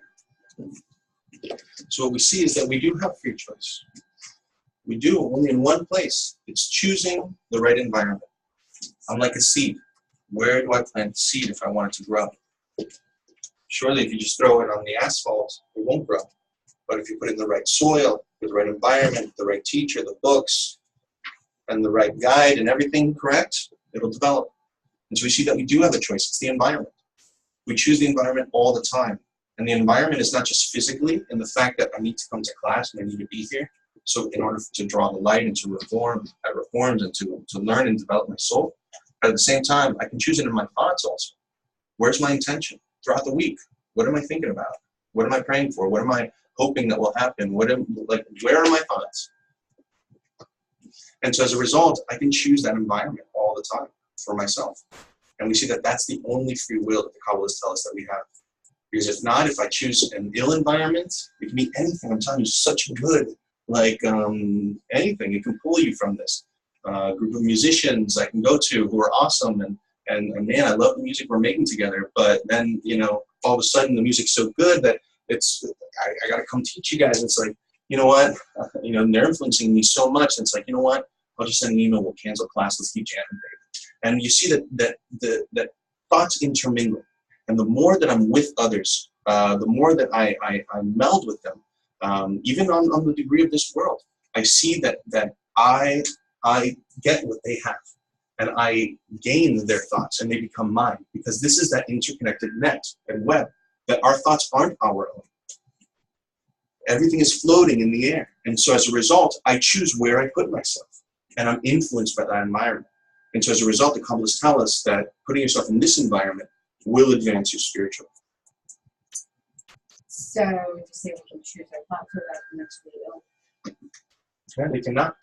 So what we see is that we do have free choice. We do, only in one place. It's choosing the right environment. I'm like a seed. Where do I plant the seed if I want it to grow? Surely if you just throw it on the asphalt, it won't grow. But if you put it in the right soil, with the right environment, the right teacher, the books, and the right guide and everything correct, it'll develop. And so we see that we do have a choice. It's the environment. We choose the environment all the time. And the environment is not just physically in the fact that I need to come to class and I need to be here. So in order to draw the light and to reform, I reformed and to learn and develop my soul. But at the same time, I can choose it in my thoughts also. Where's my intention throughout the week? What am I thinking about? What am I praying for? What am I hoping that will happen? Where are my thoughts? And so as a result, I can choose that environment all the time for myself. And we see that that's the only free will that the Kabbalists tell us that we have. Because if not, if I choose an ill environment, it can be anything. I'm telling you, such good, anything. It can pull you from this. Group of musicians I can go to who are awesome. And man, I love the music we're making together. But then, all of a sudden the music's so good that I got to come teach you guys. It's like, you know what? They're influencing me so much. It's like, you know what? I'll just send an email. We'll cancel class. Let's keep jamming, baby. And you see that thoughts intermingle. And the more that I'm with others, the more that I meld with them, even on the degree of this world, I see that I get what they have. And I gain their thoughts and they become mine. Because this is that interconnected net and web, that our thoughts aren't our own. Everything is floating in the air. And so as a result, I choose where I put myself. And I'm influenced by that environment. And so as a result, the Kabbalists tell us that putting yourself in this environment will advance your spiritual.
So to say we can choose our thoughts so that makes me ill.
Yeah, they cannot.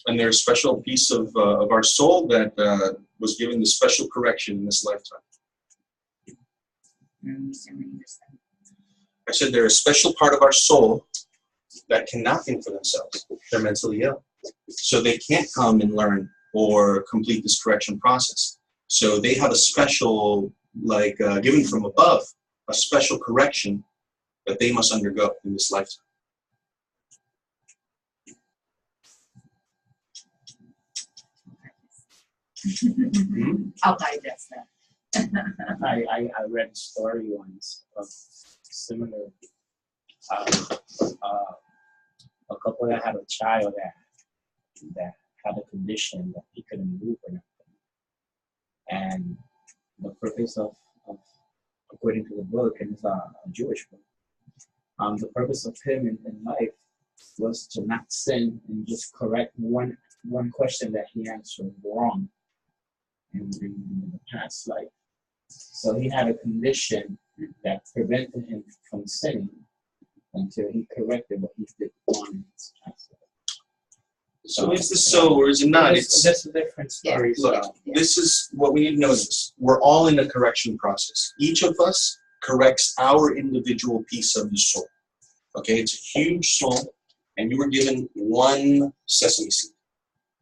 And there's a special piece of our soul that was given the special correction in this lifetime. I said there's a special part of our soul that cannot think for themselves. They're mentally ill. So they can't come and learn or complete this correction process. So they have a special, given from above, a special correction that they must undergo in this lifetime.
I'll digest that.
I read a story once of similar, a couple that had a child that had a condition that he couldn't move or nothing. And the purpose of according to the book, and it's a Jewish book. The purpose of him in life was to not sin and just correct one question that he answered wrong in the past life. So he had a condition that prevented him from sinning until he corrected what he did wrong in his past life.
So is this so or is it not?
That's a different story.
Look,
So.
this is what we need to know is this. We're all in a correction process. Each of us corrects our individual piece of the soul. Okay, it's a huge soul, and you were given one sesame seed.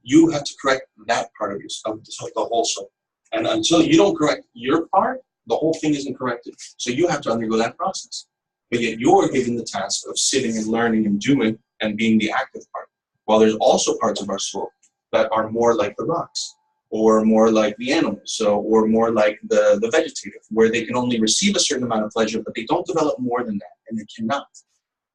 You have to correct that part of yourself, the whole soul. And until you don't correct your part, the whole thing isn't corrected. So you have to undergo that process. But yet you're given the task of sitting and learning and doing and being the active part. While there's also parts of our soul that are more like the rocks, or more like the animals, or more like the vegetative, where they can only receive a certain amount of pleasure, but they don't develop more than that, and they cannot.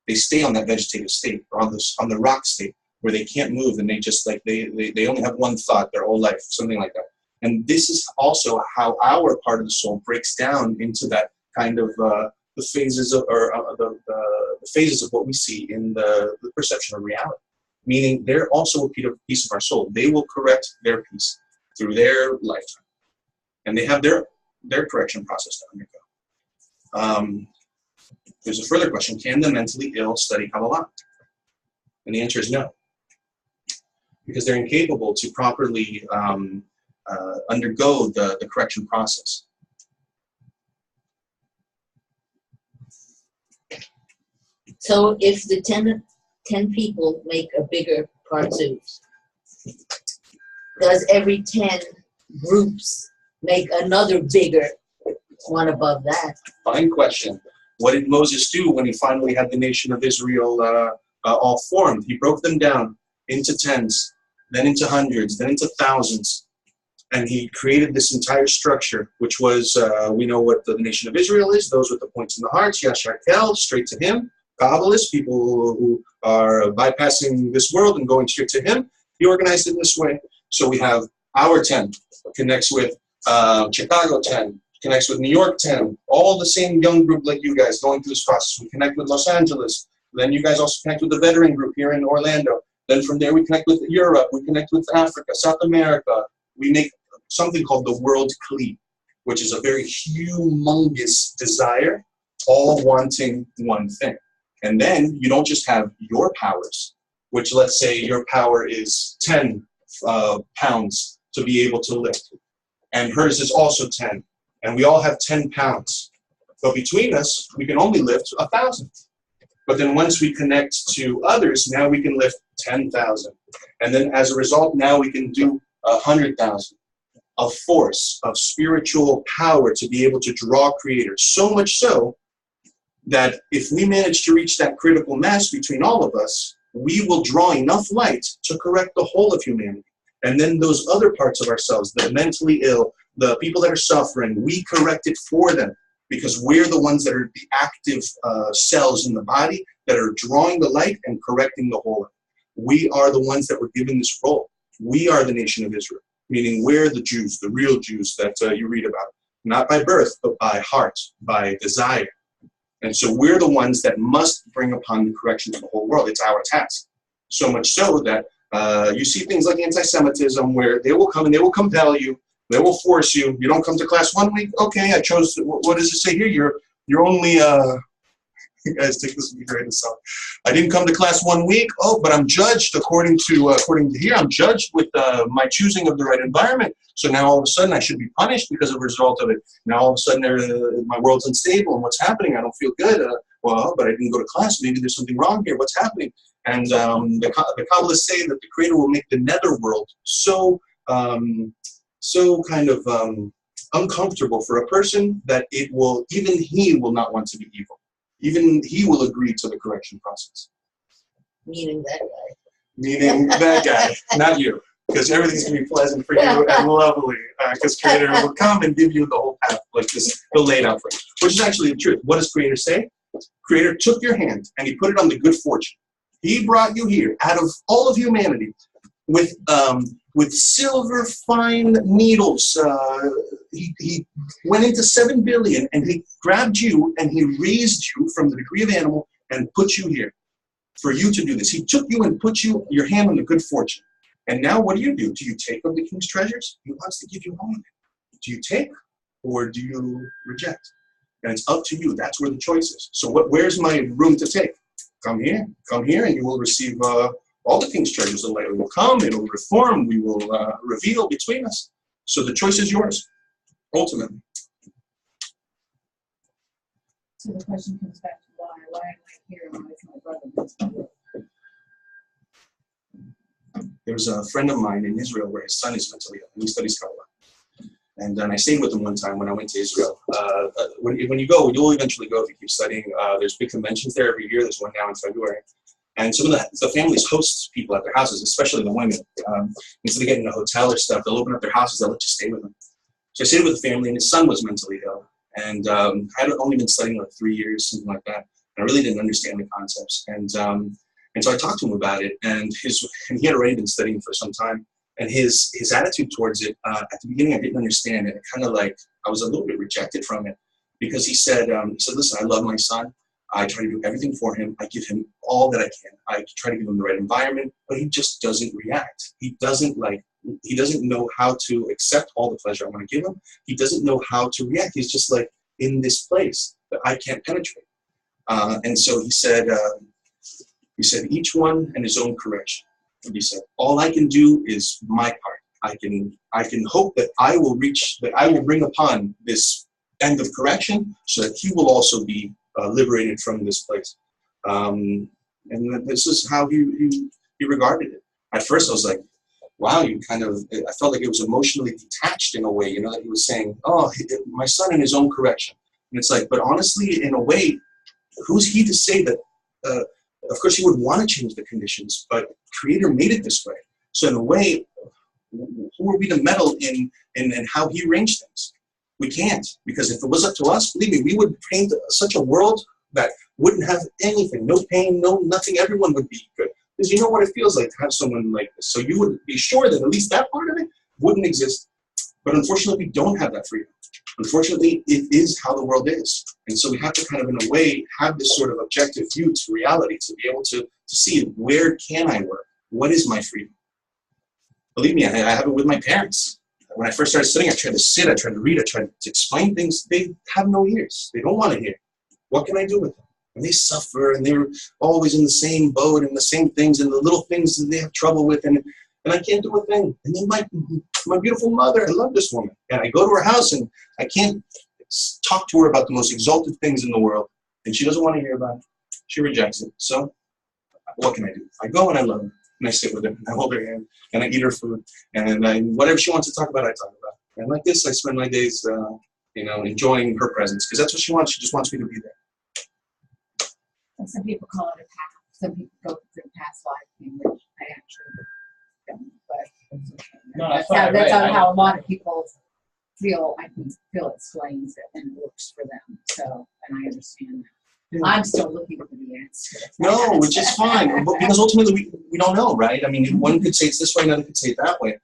They stay on that vegetative state, or on the rock state, where they can't move, and they just like they only have one thought their whole life, something like that. And this is also how our part of the soul breaks down into that kind of the phases of the phases of what we see in the perception of reality. Meaning they're also a piece of our soul. They will correct their piece through their lifetime, and they have their correction process to undergo. There's a further question: can the mentally ill study Kabbalah? And the answer is no, because they're incapable to properly undergo the correction process.
So if the 10 people make a bigger parzuf, does every 10 groups make another bigger one above that?
Fine question. What did Moses do when he finally had the nation of Israel all formed? He broke them down into tens, then into hundreds, then into thousands. And he created this entire structure, which was, we know what the nation of Israel is, those with the points in the hearts, Yashar Kel, straight to him. Kabbalists, people who are bypassing this world and going straight to him. He organized it this way. So we have our 10 connects with Chicago 10, connects with New York 10, all the same young group like you guys going through this process. We connect with Los Angeles. Then you guys also connect with the veteran group here in Orlando. Then from there we connect with Europe. We connect with Africa, South America. We make something called the World Kli, which is a very humongous desire, all wanting one thing. And then you don't just have your powers, which let's say your power is 10 pounds to be able to lift. And hers is also 10. And we all have 10 pounds. But between us, we can only lift 1,000. But then once we connect to others, now we can lift 10,000. And then as a result, now we can do 100,000. A force of spiritual power to be able to draw creators. So much so that if we manage to reach that critical mass between all of us, we will draw enough light to correct the whole of humanity. And then those other parts of ourselves, the mentally ill, the people that are suffering, we correct it for them because we're the ones that are the active cells in the body that are drawing the light and correcting the whole. We are the ones that were given this role. We are the nation of Israel, meaning we're the Jews, the real Jews that you read about, not by birth, but by heart, by desire. And so we're the ones that must bring upon the correction of the whole world. It's our task. So much so that you see things like anti-Semitism where they will come and they will compel you. They will force you. You don't come to class 1 week? Okay, I chose, what does it say here? You're only, you guys take this and be great as I didn't come to class 1 week. Oh, but I'm judged according to here. I'm judged with my choosing of the right environment. So now all of a sudden I should be punished because of a result of it. Now all of a sudden my world's unstable and what's happening? I don't feel good. Well, but I didn't go to class. Maybe there's something wrong here. What's happening? And the Kabbalists say that the Creator will make the netherworld so kind of uncomfortable for a person that it will, even he will not want to be evil. Even he will agree to the correction process.
Meaning that guy.
Meaning that guy, not you. Because everything's going to be pleasant for you and lovely. Because Creator will come and give you the whole path like this. He'll lay it out for you. Which is actually the truth. What does Creator say? Creator took your hand and he put it on the good fortune. He brought you here out of all of humanity. with silver fine needles. He went into 7 billion and he grabbed you and he raised you from the degree of animal and put you here for you to do this. He took you and put your hand on the good fortune. And now what do? Do you take of the king's treasures? He wants to give you all of it. Do you take or do you reject? And it's up to you. That's where the choice is. So where's my room to take? Come here, and you will receive all the king's treasures. The light will come, it will reform, we will reveal between us. So the choice is yours, ultimately.
So the question comes back to why am I here and why is my brother this?
There's a friend of mine in Israel where his son is mentally ill, and he studies Kabbalah. And then I stayed with him one time when I went to Israel. When you go, you'll eventually go if you keep studying. There's big conventions there every year. There's one now in February. And some of the families host people at their houses, especially the women. Instead of getting a hotel or stuff, they'll open up their houses, they'll let you stay with them. So I stayed with the family, and his son was mentally ill. And I had only been studying like 3 years, something like that. I really didn't understand the concepts. And so I talked to him about it, and he had already been studying for some time. And his attitude towards it, at the beginning, I didn't understand it. Kind of like I was a little bit rejected from it, because he said, listen, I love my son. I try to do everything for him. I give him all that I can. I try to give him the right environment, but he just doesn't react. He doesn't know how to accept all the pleasure I want to give him. He doesn't know how to react. He's just like in this place that I can't penetrate. And so he said, each one and his own correction. And he said, all I can do is my part. I can hope that I will bring upon this end of correction so that he will also be liberated from this place. And this is how he regarded it. At first I was like, wow, I felt like it was emotionally detached in a way, that he was saying, oh, my son in his own correction. And it's like, but honestly, in a way, who's he to say that, of course he would want to change the conditions, but Creator made it this way. So in a way, who are we to meddle in how he arranged things? We can't, because if it was up to us, believe me, we would paint such a world that wouldn't have anything, no pain, no nothing, everyone would be good. Because you know what it feels like to have someone like this. So you would be sure that at least that part of it wouldn't exist. But unfortunately, we don't have that freedom. Unfortunately, it is how the world is. And so we have to kind of, in a way, have this sort of objective view to reality to be able to see where can I work? What is my freedom? Believe me, I have it with my parents. When I first started studying, I tried to sit, I tried to read, I tried to explain things. They have no ears. They don't want to hear. What can I do with them? And they suffer, and they're always in the same boat and the same things and the little things that they have trouble with, and I can't do a thing. And then my beautiful mother, I love this woman. And I go to her house, and I can't talk to her about the most exalted things in the world, and she doesn't want to hear about it. She rejects it. So what can I do? I go and I love her, and I sit with her, and I hold her hand, and I eat her food, and whatever she wants to talk about, I talk about. And like this, I spend my days, enjoying her presence, because that's what she wants. She just wants me to be there.
And some people call it a path. Some people go through past life thing, which I actually don't. But
No,
that's how a lot of people feel. I think Phil explains it and it works for them. So, and I understand that. I'm still looking for the answer.
No, which is fine, because ultimately we don't know, right? I mean, one could say it's this way, another could say it that way.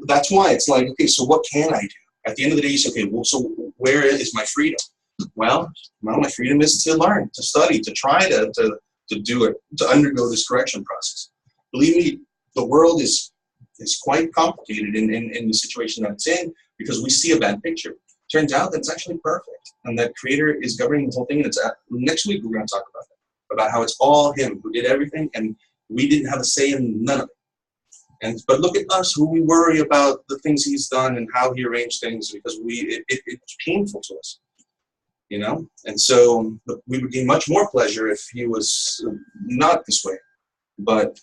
That's why it's like, okay, so what can I do? At the end of the day, you say, okay, well, so where is my freedom? Well, my freedom is to learn, to study, to try to do it, to undergo this correction process. Believe me, the world is quite complicated in the situation that it's in, because we see a bad picture. Turns out that it's actually perfect, and that Creator is governing the whole thing. And next week we're going to talk about that, about how it's all Him who did everything, and we didn't have a say in none of it. But look at us, who we worry about the things He's done and how He arranged things, because it's painful to us. And so we would gain much more pleasure if he was not this way. But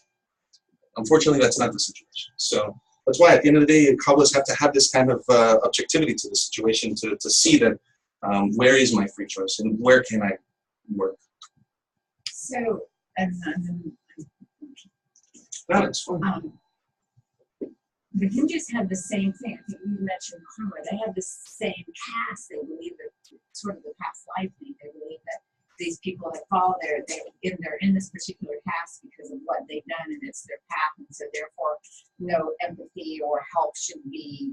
unfortunately, that's not the situation. So that's why at the end of the day, Kabbalists have to have this kind of objectivity to the situation to see that where is my free choice and where can I work.
So,
No, it's fine.
the Hindus have the same thing. I think you mentioned karma. They have the same caste. They believe that sort of the past life thing. They believe that these people have followed they're in this particular caste because because of what they've done and it's their path, and so therefore no empathy or help should be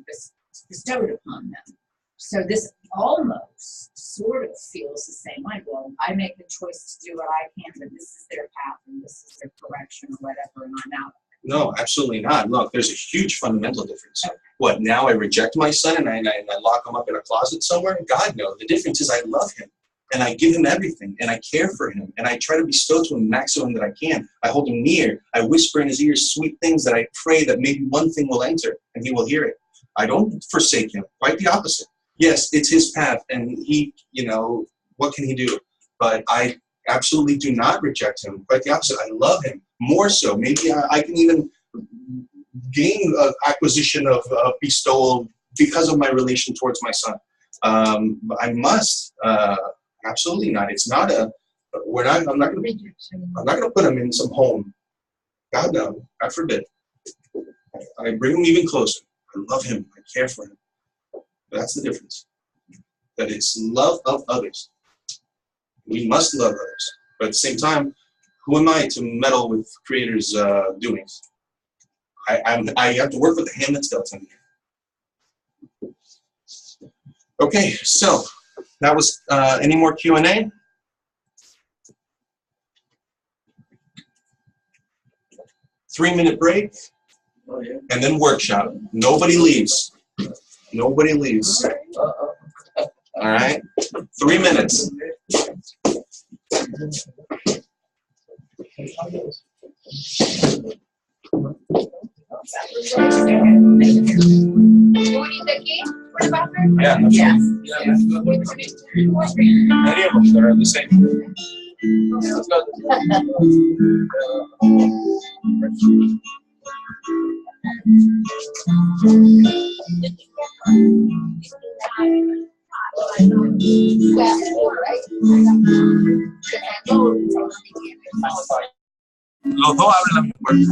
bestowed upon them. So this almost sort of feels the same way. Well, I make the choice to do what I can, but this is their path and this is their correction or whatever, and I'm out.
No, absolutely not. Look, there's a huge fundamental difference. What, now I reject my son and I lock him up in a closet somewhere? God, no. The difference is I love him and I give him everything and I care for him and I try to bestow to him the maximum that I can. I hold him near. I whisper in his ears sweet things that I pray that maybe one thing will enter and he will hear it. I don't forsake him. Quite the opposite. Yes, it's his path and he, you know, what can he do? But I absolutely do not reject him. Quite the opposite. I love him more so. Maybe I can even gain acquisition of bestowal because of my relation towards my son. I must absolutely not. It's not a. I'm not going to put him in some home. God no. God forbid. I bring him even closer. I love him. I care for him. That's the difference. That it's love of others. We must love others, but at the same time, who am I to meddle with Creator's doings? I have to work with the hand that's dealt to me. Okay, so that was any more Q&A? Three-minute break,
Oh, yeah.
and then workshop. Nobody leaves. Nobody leaves. All right, 3 minutes.
You need the key for the bathroom?
Yeah,
Yes.
any of them that are the same. Los dos abren la misma puerta.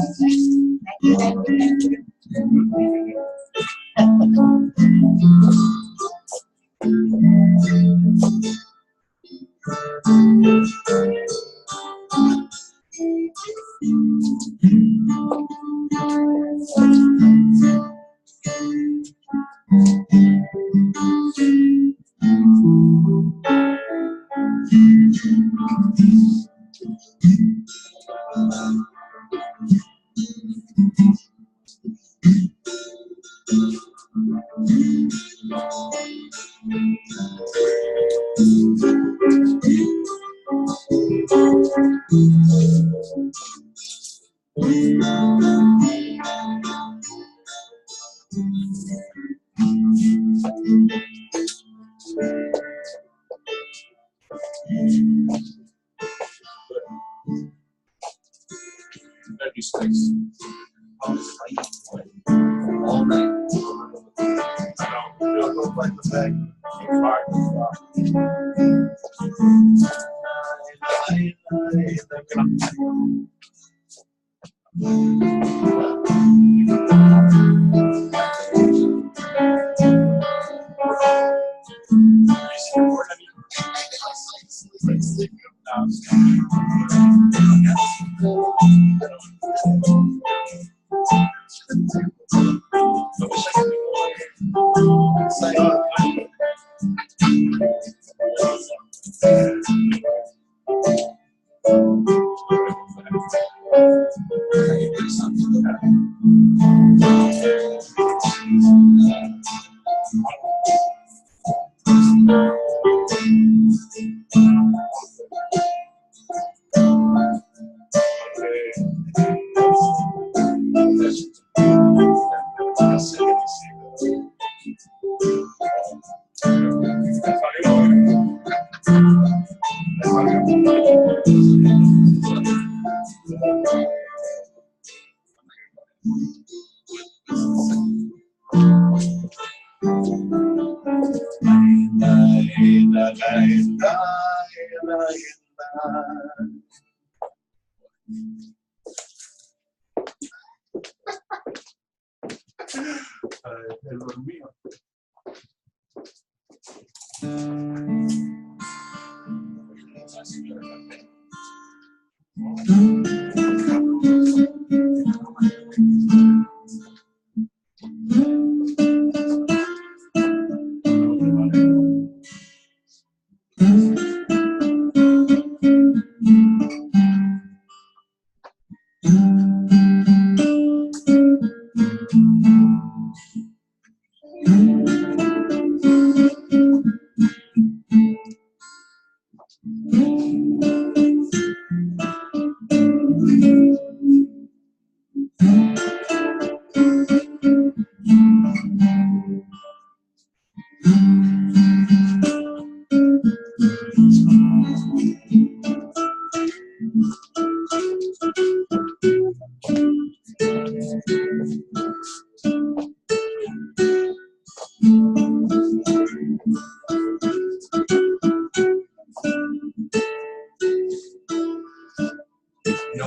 No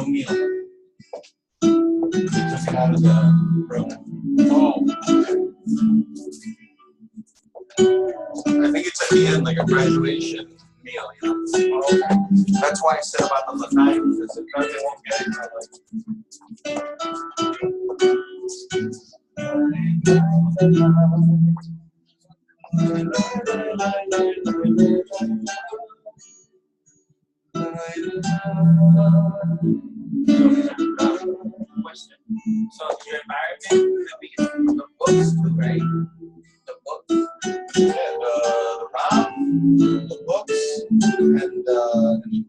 meal. Just out of the room. Oh. I think it's at the end, like a graduation meal, you know. Oh, okay. That's why I said about the lanai, because if not, they won't get it.
Question. So your environment could be the books too, right? The books.
Yeah, the ram, the books, and the room.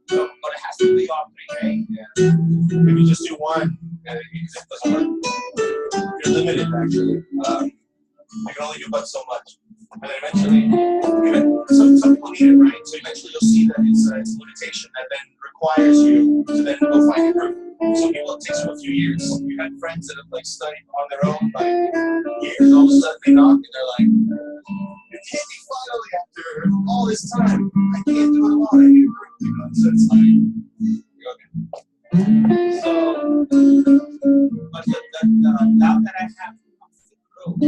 So, but it has to be all three, right?
Yeah. If you just do one, and it doesn't work, you're limited actually. You can only do but so much. And then eventually, even some people need it, right? So eventually you'll see that it's a limitation that then requires you to then go find a group. Some people, it takes them a few years. You had friends that have like studied on their own like years. All of a sudden they knock and they're like, you can't be finally after all this time. I can't do it alone. I need a group. You know, so it's like, okay.
So, but the doubt that I have of the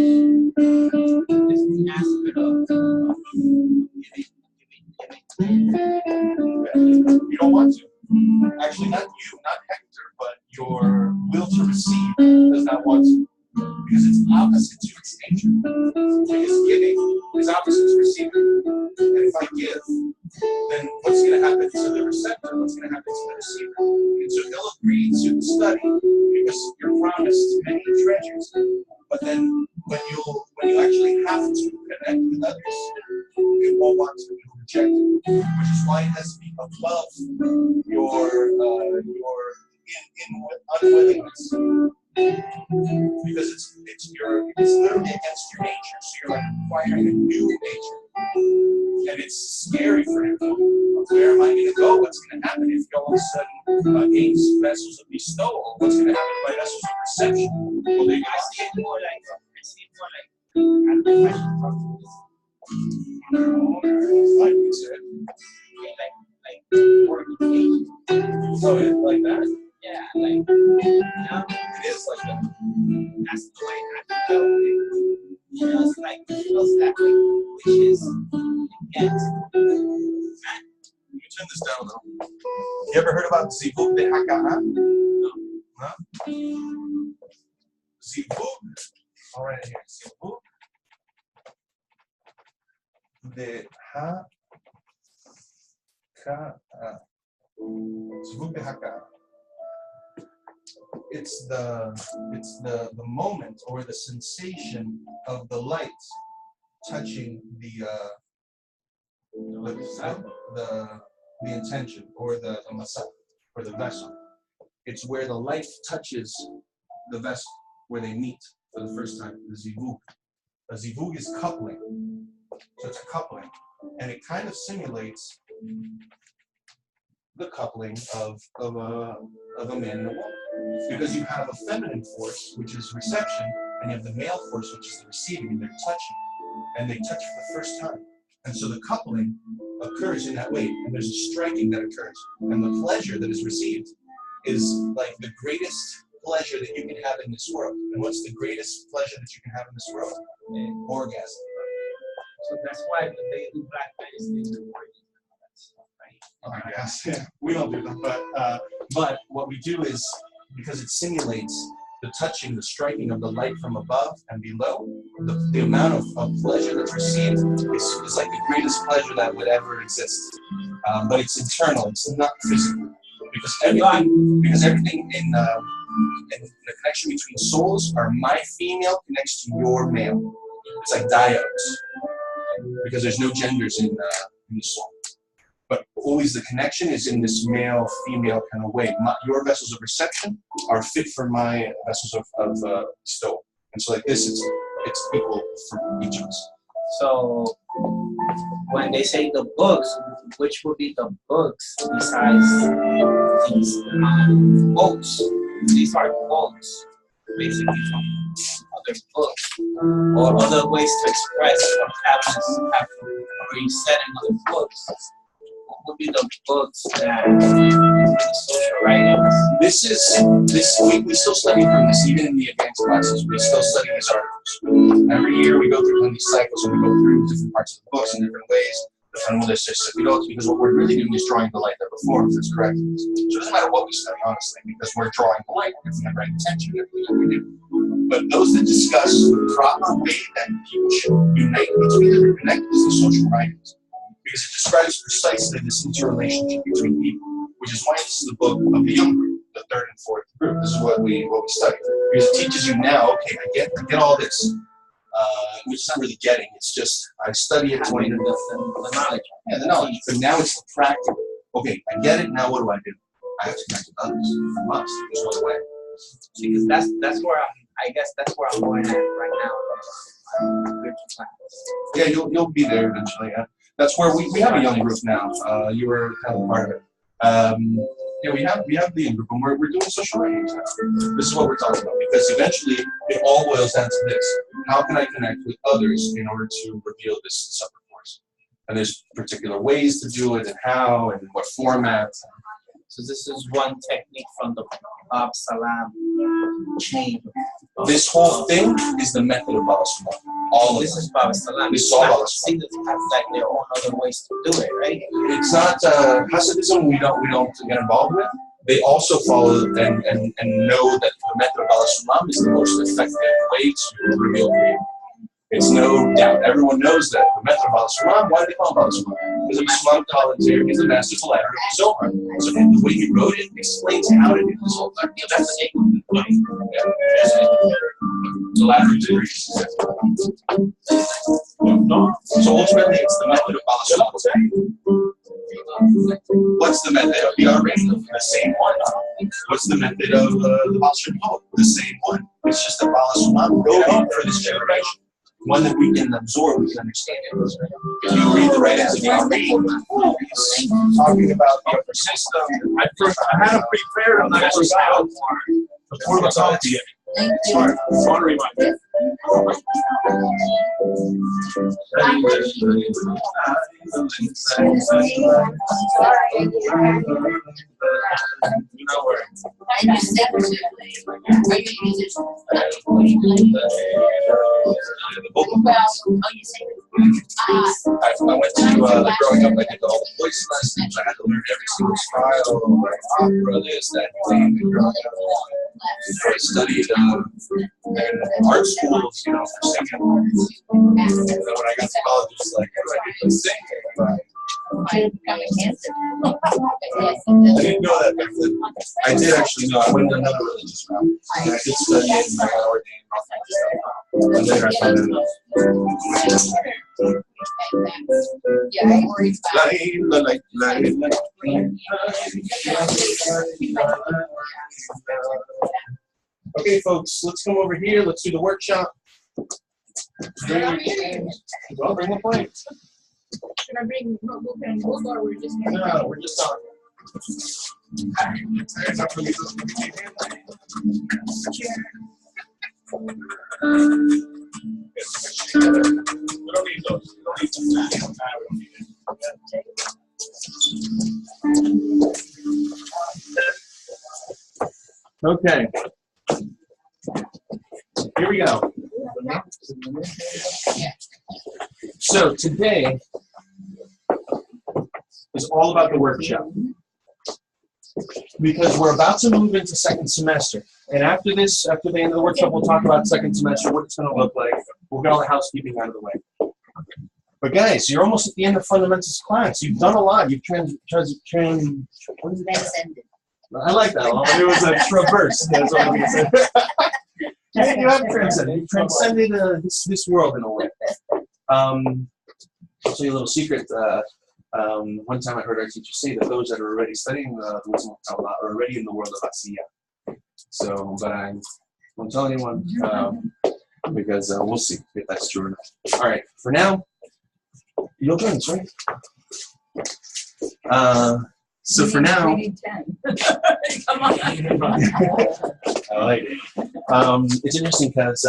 group is the aspect of giving.
You don't want to. Actually, not you, not Hector, but your will to receive does not want to. Because it's opposite to its nature. Because giving is opposite to receiving. And if I give, then what's going to happen to the receptor? What's going to happen to the receiver? And so he'll agree to study because you're promised many treasures. But then when you actually have to connect with others, you won't want to, you'll reject it. Which is why it has to be above your unwillingness. Because it's literally against your nature. So you're like acquiring a new nature. And it's scary for him. Where am I going to go? What's going to happen if he all of a sudden gains vessels of bestowal? What's going to happen to my vessels of reception? Well, they
I see it more like, I don't know if I should talk to this on their own,
like you said.
like working.
So it's like that?
Yeah, like, you know,
It is like that.
that's the way I feel. It feels like, it feels that way, which is, yes.
You turn this down a little. You ever heard about Zivug de Haka'a? No? Zivug. All right, here. Zivug de Haka'a. Zivug de Haka'a. It's the moment or the sensation of the light touching the intention or the masa or the vessel. It's where the light touches the vessel, where they meet for the first time. The zivug. A zivug is coupling, so it's a coupling, and it kind of simulates the coupling of a man and a woman. Because you have a feminine force, which is reception, and you have the male force, which is the receiving, and they're touching. And they touch for the first time. And so the coupling occurs in that way, and there's a striking that occurs. And the pleasure that is received is like the greatest pleasure that you can have in this world. And what's the greatest pleasure that you can have in this world? Orgasm.
So that's why when they do black face, they do orgies and all that stuff, right?
I guess, yeah. We don't do that, but what we do is, because it simulates the touching, the striking of the light from above and below, the amount of pleasure that's received is like the greatest pleasure that would ever exist. But it's internal, it's not physical. Because everything in the connection between souls are my female connects to your male. It's like diodes, because there's no genders in the soul. But always the connection is in this male-female kind of way. Your vessels of reception are fit for my vessels of bestowal. And so like this, it's equal for each of us.
So when they say the books, which would be the books besides these quotes? These are quotes, basically from other books or other ways to express what have already said in other books. What would be the books that the social writings?
We still study from this, even in the advanced classes. We still study these articles. Every year we go through one of these cycles and we go through different parts of the books in different ways. Because what we're really doing is drawing the light that reforms, that's correct. So it doesn't matter what we study, honestly, because we're drawing the light, we're giving the right attention to everything that we do. But those that discuss the proper way that people should unite between and connect is the social writings. Because it describes precisely this interrelationship between people, which is why this is the book of the young group, the third and fourth group. This is what we study. Because it teaches you now, okay, I get all this. Which is not really getting, it's just, I study it to the knowledge. Yeah, the knowledge. But now it's the practical. Okay, I get it, now what do? I have to connect with others. I must. There's no way.
Because that's where I guess that's where I'm going at right now.
Yeah, you'll be there eventually. Yeah. That's where we have a young group now. You were kind of part of it. Yeah, we have the young group, and we're doing social writings now. This is what we're talking about, because eventually it all boils down to this: how can I connect with others in order to reveal this upper force? And there's particular ways to do it, and how, and what format.
So this is one technique from the Bab Salam chain.
This whole thing is the method of Baba Salam. All of
this is Baba Salam.
This is all Baba Salam.
See, that's like their own other ways to do it, right?
It's not Hasidism. We don't get involved with. They also follow and know that the method of Baba Salam is the most effective way to reveal creation. It's no doubt. Everyone knows that the method of Baba Salam. Why do they call it Baba Salam? Because of Islam Qalantir is the master collateral of the Zohar. So the way he wrote it explains how to do the Zohar. That's the So ultimately, it's the method of Baba Salam. What's the method of the Arabian? The same one. What's the method of the Baal Shem Tov? The same one. It's just that Baba Salam wrote it for this generation. One that we can absorb, we can understand it. If you read the writings of the Arabian, he's talking about the upper system.
I had it prepared and I forgot before the talk to you. Sorry, to remind you.
I went to growing up, I did all the voice lessons. I had to learn every single style, like opera, this, that, thing. I studied in art schools, for singing. And then when I got to college, it was like, I didn't sing. I didn't know that back then. I did actually know. I went to another religious route. I did study it and I got ordained. And later I found out.
Yeah, I worried
Okay, folks, let's come over here. Let's do the workshop. Well, bring the plate.
Should I bring notebook and book, or we're just
No, we're just talking.
We don't need those. We don't need
Okay. Here we go. So today is all about the workshop. Because we're about to move into second semester. And after this, after the end of the workshop, we'll talk about second semester, what it's going to look like. We'll get all the housekeeping out of the way. But guys, you're almost at the end of fundamentals class. You've done a lot. You've transcended. I like that. It was a traverse. That's what I'm going to say. You have transcended. You transcended this world in a way. I'll tell you a little secret. One time I heard our teacher say that those that are already studying the wisdom of Kabbalah are already in the world of Asiya. So, but I won't tell anyone because we'll see if that's true or not. All right, for now, you'll join us, right? So for now,
we need 10. Come on.
I like it. It's interesting because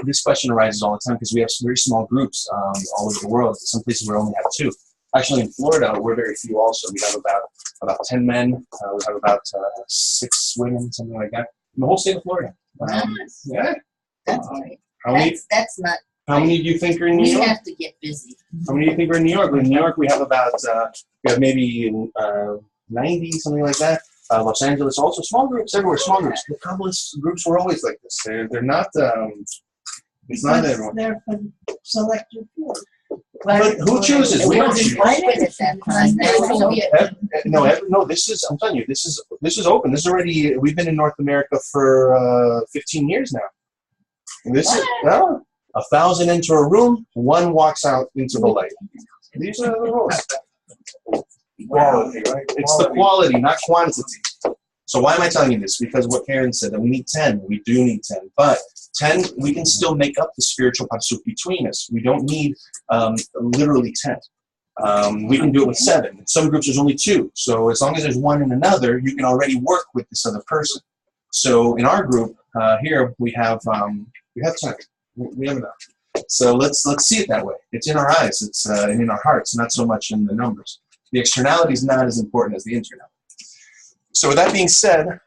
this question arises all the time because we have some very small groups all over the world. Some places we only have 2. Actually, in Florida, we're very few also. We have about 10 men. We have about 6 women, something like that, in the whole state of Florida. Yeah.
That's great.
How many?
That's not.
How many do you think are in New
We
York?
have to get busy.
How many do you think are in New York? In New York, we have about we have maybe 90, something like that. Los Angeles, also small groups everywhere. Small groups. The Kabbalist groups were always like this. They're not. It's not everyone.
They're for selected few.
But who chooses? We don't choose.
Open at that time. Now it's
No. This is. I'm telling you, this is open. This is already. We've been in North America for 15 years now. And this is 1,000 enter a room, 1 walks out into the light. These are the rules. Quality, right? It's the quality, not quantity. So why am I telling you this? Because what Karen said, that we need 10. We do need 10. But 10, we can still make up the spiritual pasuk between us. We don't need literally 10. We can do it with 7. In some groups, there's only 2. So as long as there's 1 in another, you can already work with this other person. So in our group here, we have 10. We have enough. So let's see it that way. It's in our eyes. It's in our hearts, not so much in the numbers. The externality is not as important as the internal. So with that being said,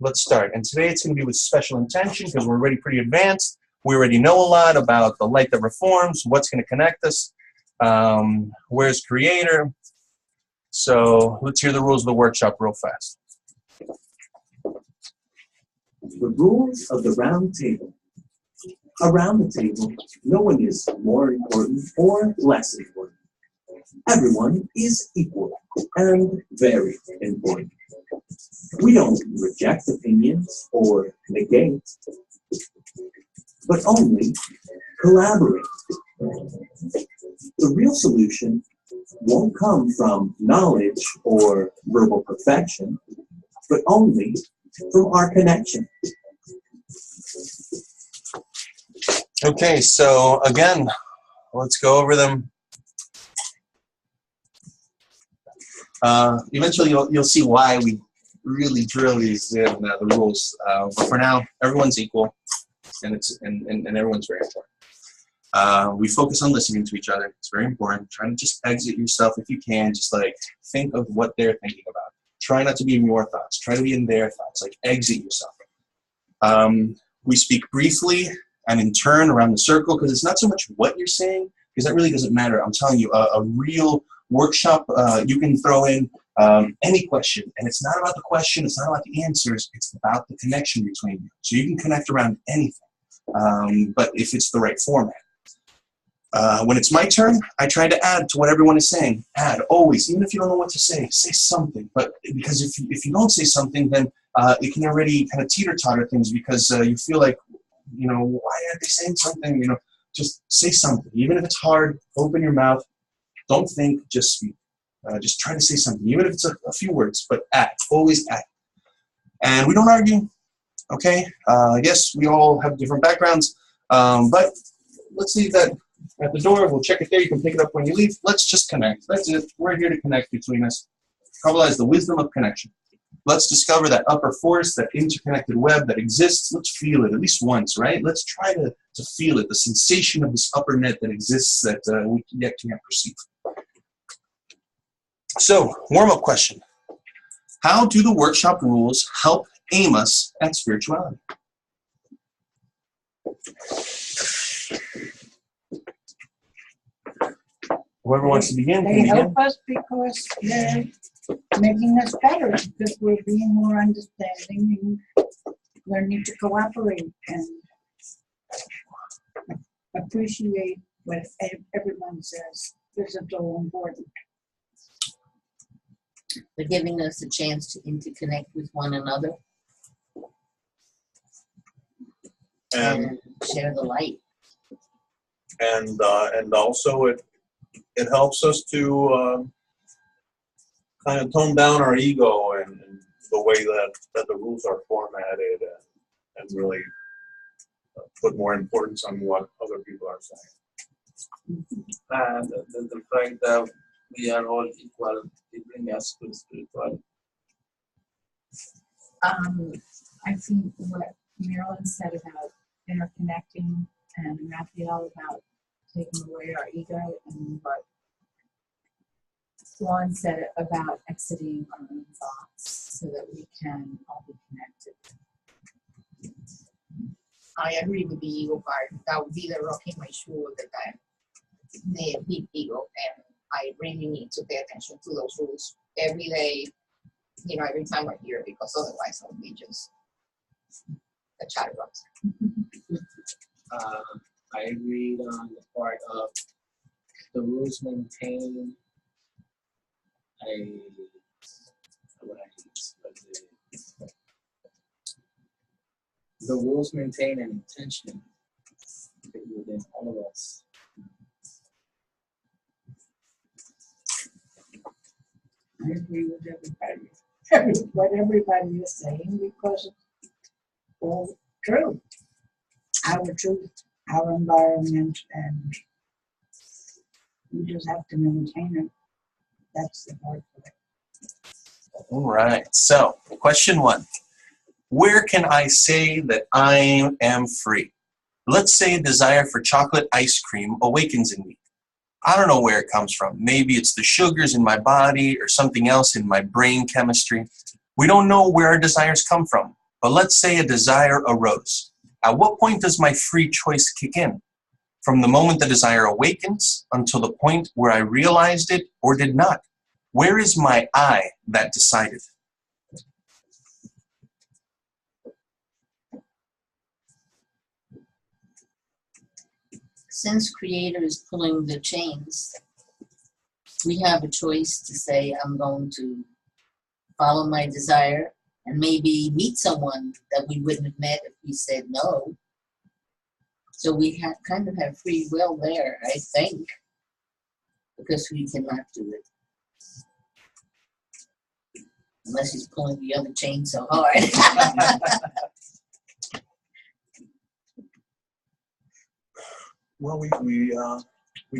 let's start. And today it's going to be with special intention because we're already pretty advanced. We already know a lot about the light that reforms, what's going to connect us, where's Creator. So let's hear the rules of the workshop real fast.
The rules of the round table. Around the table, no one is more important or less important. Everyone is equal and very important. We don't reject opinions or negate, but only collaborate. The real solution won't come from knowledge or verbal perfection, but only from our connection.
Okay, so again, let's go over them. Eventually, you'll see why we really drill these in the rules. But for now, everyone's equal, and everyone's very important. We focus on listening to each other. It's very important. Try to just exit yourself if you can. Just like think of what they're thinking about. Try not to be in your thoughts. Try to be in their thoughts. Like exit yourself. We speak briefly and in turn around the circle because it's not so much what you're saying because that really doesn't matter. I'm telling you, a real workshop, you can throw in any question, and it's not about the question, it's not about the answers, it's about the connection between you. So you can connect around anything, but if it's the right format. When it's my turn, I try to add to what everyone is saying. Add, always, even if you don't know what to say something. But because if you don't say something, then it can already kind of teeter-totter things because you feel like, why aren't they saying something? Just say something. Even if it's hard, open your mouth. Don't think, just speak. Just try to say something, even if it's a few words, but act. Always act. And we don't argue, okay? Yes, we all have different backgrounds, but let's leave that at the door. We'll check it there. You can pick it up when you leave. Let's just connect. That's it. We're here to connect between us. Kabbalah is the wisdom of connection. Let's discover that upper force, that interconnected web that exists. Let's feel it at least once, right? Let's try to feel it, the sensation of this upper net that exists that we yet can't perceive. So, warm-up question. How do the workshop rules help aim us at spirituality? Whoever wants to begin, can
They
begin.
help us because they're making us better, because we're being more understanding and learning to cooperate and appreciate what everyone says is so important.
for giving us a chance to interconnect with one another
And
and share the light.
and also it helps us to kind of tone down our ego and the way that the rules are formatted and really put more importance on what other people are saying.
And the fact that we are all equal, it brings us to spirituality.
I think what Marilyn said about interconnecting and Raphael about taking away our ego, and what Juan said about exiting our own thoughts so that we can all be connected.
I agree with the ego part. That would be the rock in my shoe all the time. The big ego, and I really need to pay attention to those rules every day, every time we're here, because otherwise I'll be just a chatterbox.
I read on the part of the rules maintain the rules maintain an intention within all of us.
I agree with everybody, what everybody is saying, because it's all true. Our truth, our environment, and we just have to maintain it. That's the hard part.
All right. So, question 1. Where can I say that I am free? Let's say a desire for chocolate ice cream awakens in me. I don't know where it comes from. Maybe it's the sugars in my body or something else in my brain chemistry. We don't know where our desires come from. But let's say a desire arose. At what point does my free choice kick in? From the moment the desire awakens until the point where I realized it or did not? Where is my I that decided?
Since Creator is pulling the chains, we have a choice to say, I'm going to follow my desire and maybe meet someone that we wouldn't have met if we said no. So we kind of have free will there, I think, because we cannot do it. Unless he's pulling the other chain so hard.
Well, we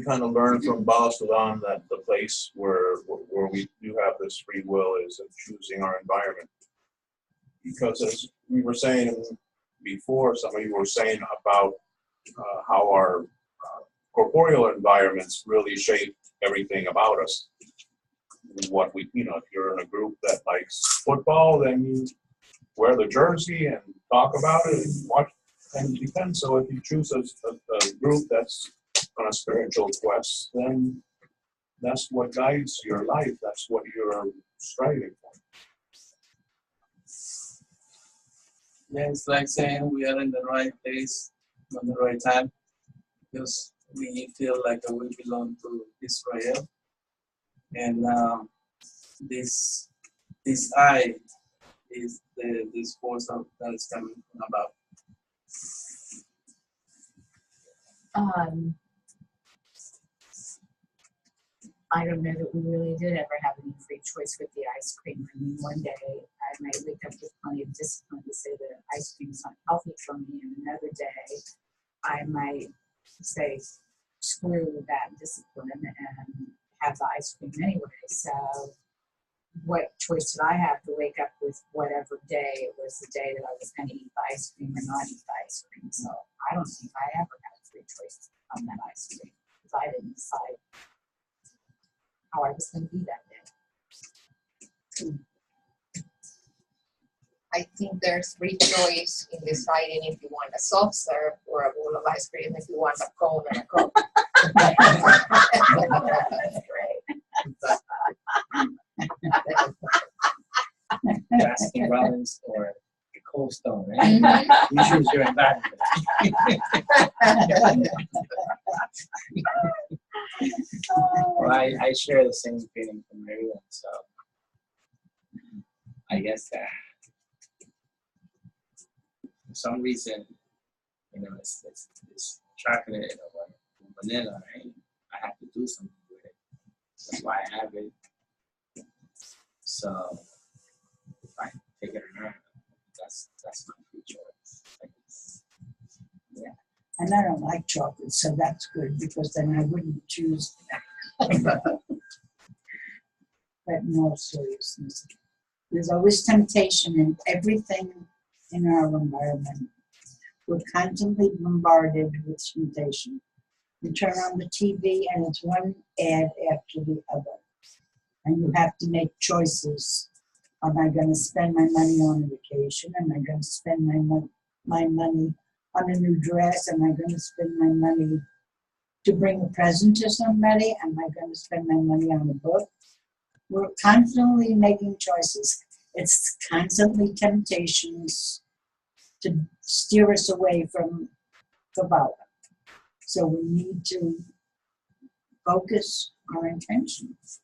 kind of learned from Bala Sudan that the place where we do have this free will is in choosing our environment. Because as we were saying before, some of you were saying about how our corporeal environments really shape everything about us. What if you're in a group that likes football, then you wear the jersey and talk about it and watch. And it depends. So if you choose a group that's on a spiritual quest, then that's what guides your life. That's what you're striving for.
Yeah, it's like saying we are in the right place at the right time, because we feel like we belong to Israel, and this I is this force that is coming about.
I don't know that we really did ever have any free choice with the ice cream. I mean, one day I might wake up with plenty of discipline to say that ice cream is not healthy for me, and another day I might say, screw that discipline and have the ice cream anyway. So what choice did I have to wake up with whatever day it was the day that I was going to eat the ice cream or not eat the ice cream? So I don't think I ever had free choice on that ice cream, because I didn't decide how I was going to be that day.
I think there's free choice in deciding if you want a soft serve or a bowl of ice cream, if you want a cone and a Coke. That's great.
Baskin Robbins or the Cold Stone, right? You choose your environment. Well, I share the same feeling from everyone. So I guess that for some reason, it's chocolate or vanilla, right? I have to do something with it. That's why I have it. So if I take it or not, that's my free choice. I guess.
Yeah. And I don't like chocolate, so that's good because then I wouldn't choose. But in all seriousness, there's always temptation in everything in our environment. We're constantly bombarded with temptation. You turn on the TV and it's one ad after the other. And you have to make choices. Am I going to spend my money on a vacation? Am I going to spend my money on a new dress? Am I going to spend my money to bring a present to somebody? Am I going to spend my money on a book? We're constantly making choices. It's constantly temptations to steer us away from Kabbalah. So we need to focus our intentions.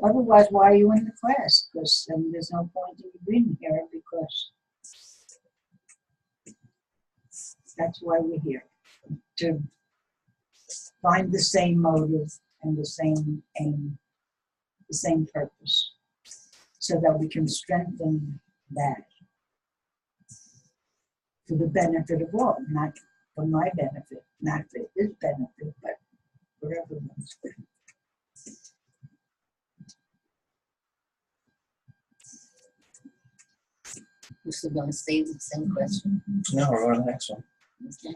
Otherwise, why are you in the class? Because there's no point in you being here because that's why we're here. To find the same motive and the same aim, the same purpose, so that we can strengthen that for the benefit of all, not for my benefit, not for his benefit, but for everyone's benefit.
We're still going to stay with the same question.
No, we're on the next one.
Okay.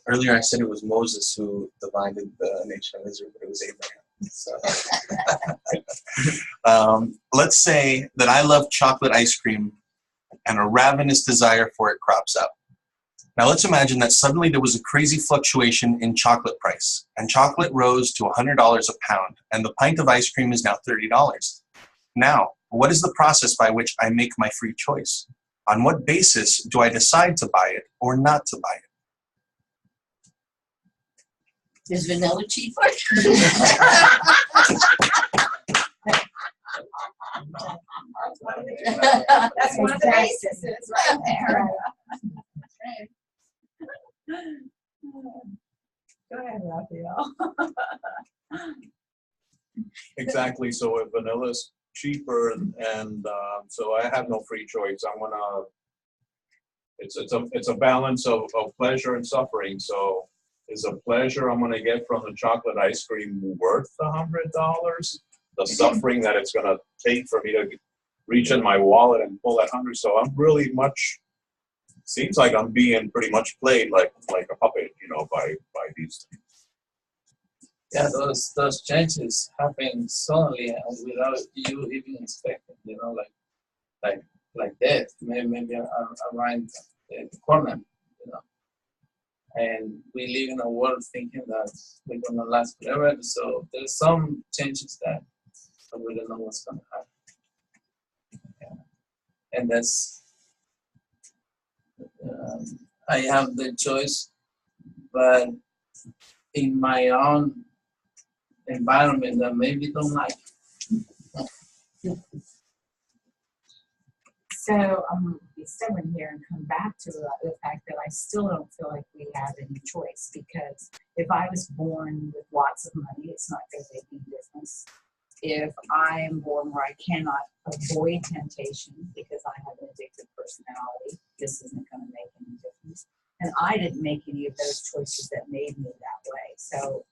Earlier I said it was Moses who divided the nation of Israel, but it was Abraham. So, let's say that I love chocolate ice cream and a ravenous desire for it crops up. Now let's imagine that suddenly there was a crazy fluctuation in chocolate price, and chocolate rose to $100 a pound, and the pint of ice cream is now $30. Now, what is the process by which I make my free choice? On what basis do I decide to buy it or not to buy it?
Is vanilla cheaper?
That's one of the bases right there. Go ahead, Raphael.
Exactly. So if vanilla's cheaper, and so I have no free choice. I'm gonna. It's a balance of pleasure and suffering. So is the pleasure I'm gonna get from the chocolate ice cream worth $100? The suffering that it's gonna take for me to reach in my wallet and pull that 100. So I'm really much. Seems like I'm being pretty much played like a puppet, by these things.
Yeah, those changes happen suddenly and without you even expecting, like death, maybe around the corner, And we live in a world thinking that we're gonna last forever. So there's some changes that we don't know what's gonna happen. Yeah. And that's I have the choice, but in my own environment that maybe don't like.
So I'm going to be stubborn here and come back to the fact that I still don't feel like we have any choice, because if I was born with lots of money, it's not going to make any difference. If I am born where I cannot avoid temptation because I have an addictive personality, this isn't going to make any difference. And I didn't make any of those choices that made me that way. So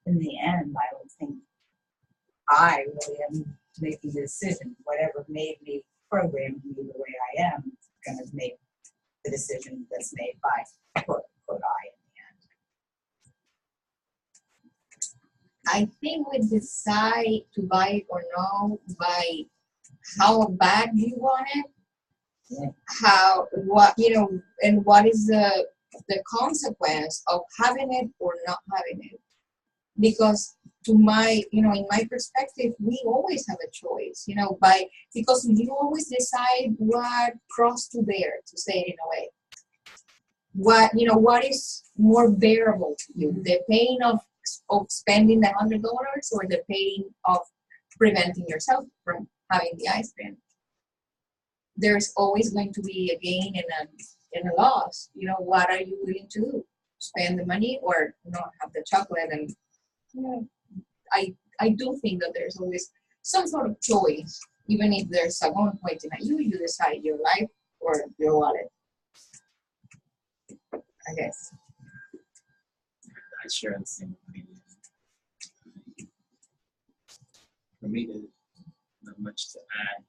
in the end, I don't think I really am making the decision. Whatever made me, programmed me the way I am, going to make the decision that's made by quote unquote I in the end.
I think we decide to buy it or no by how bad you want it, and what is the consequence of having it or not having it. Because in my perspective, we always have a choice, because you always decide what cross to bear, to say it in a way. What is more bearable to you, the pain of spending the $100 or the pain of preventing yourself from having the ice cream. There's always going to be a gain and a loss. You know, what are you willing to do? Spend the money or not have the chocolate? And you know, I do think that there's always some sort of choice, even if there's a one point in it. You decide your life or your wallet, I guess.
I share the same opinion. For me, there's not much to add.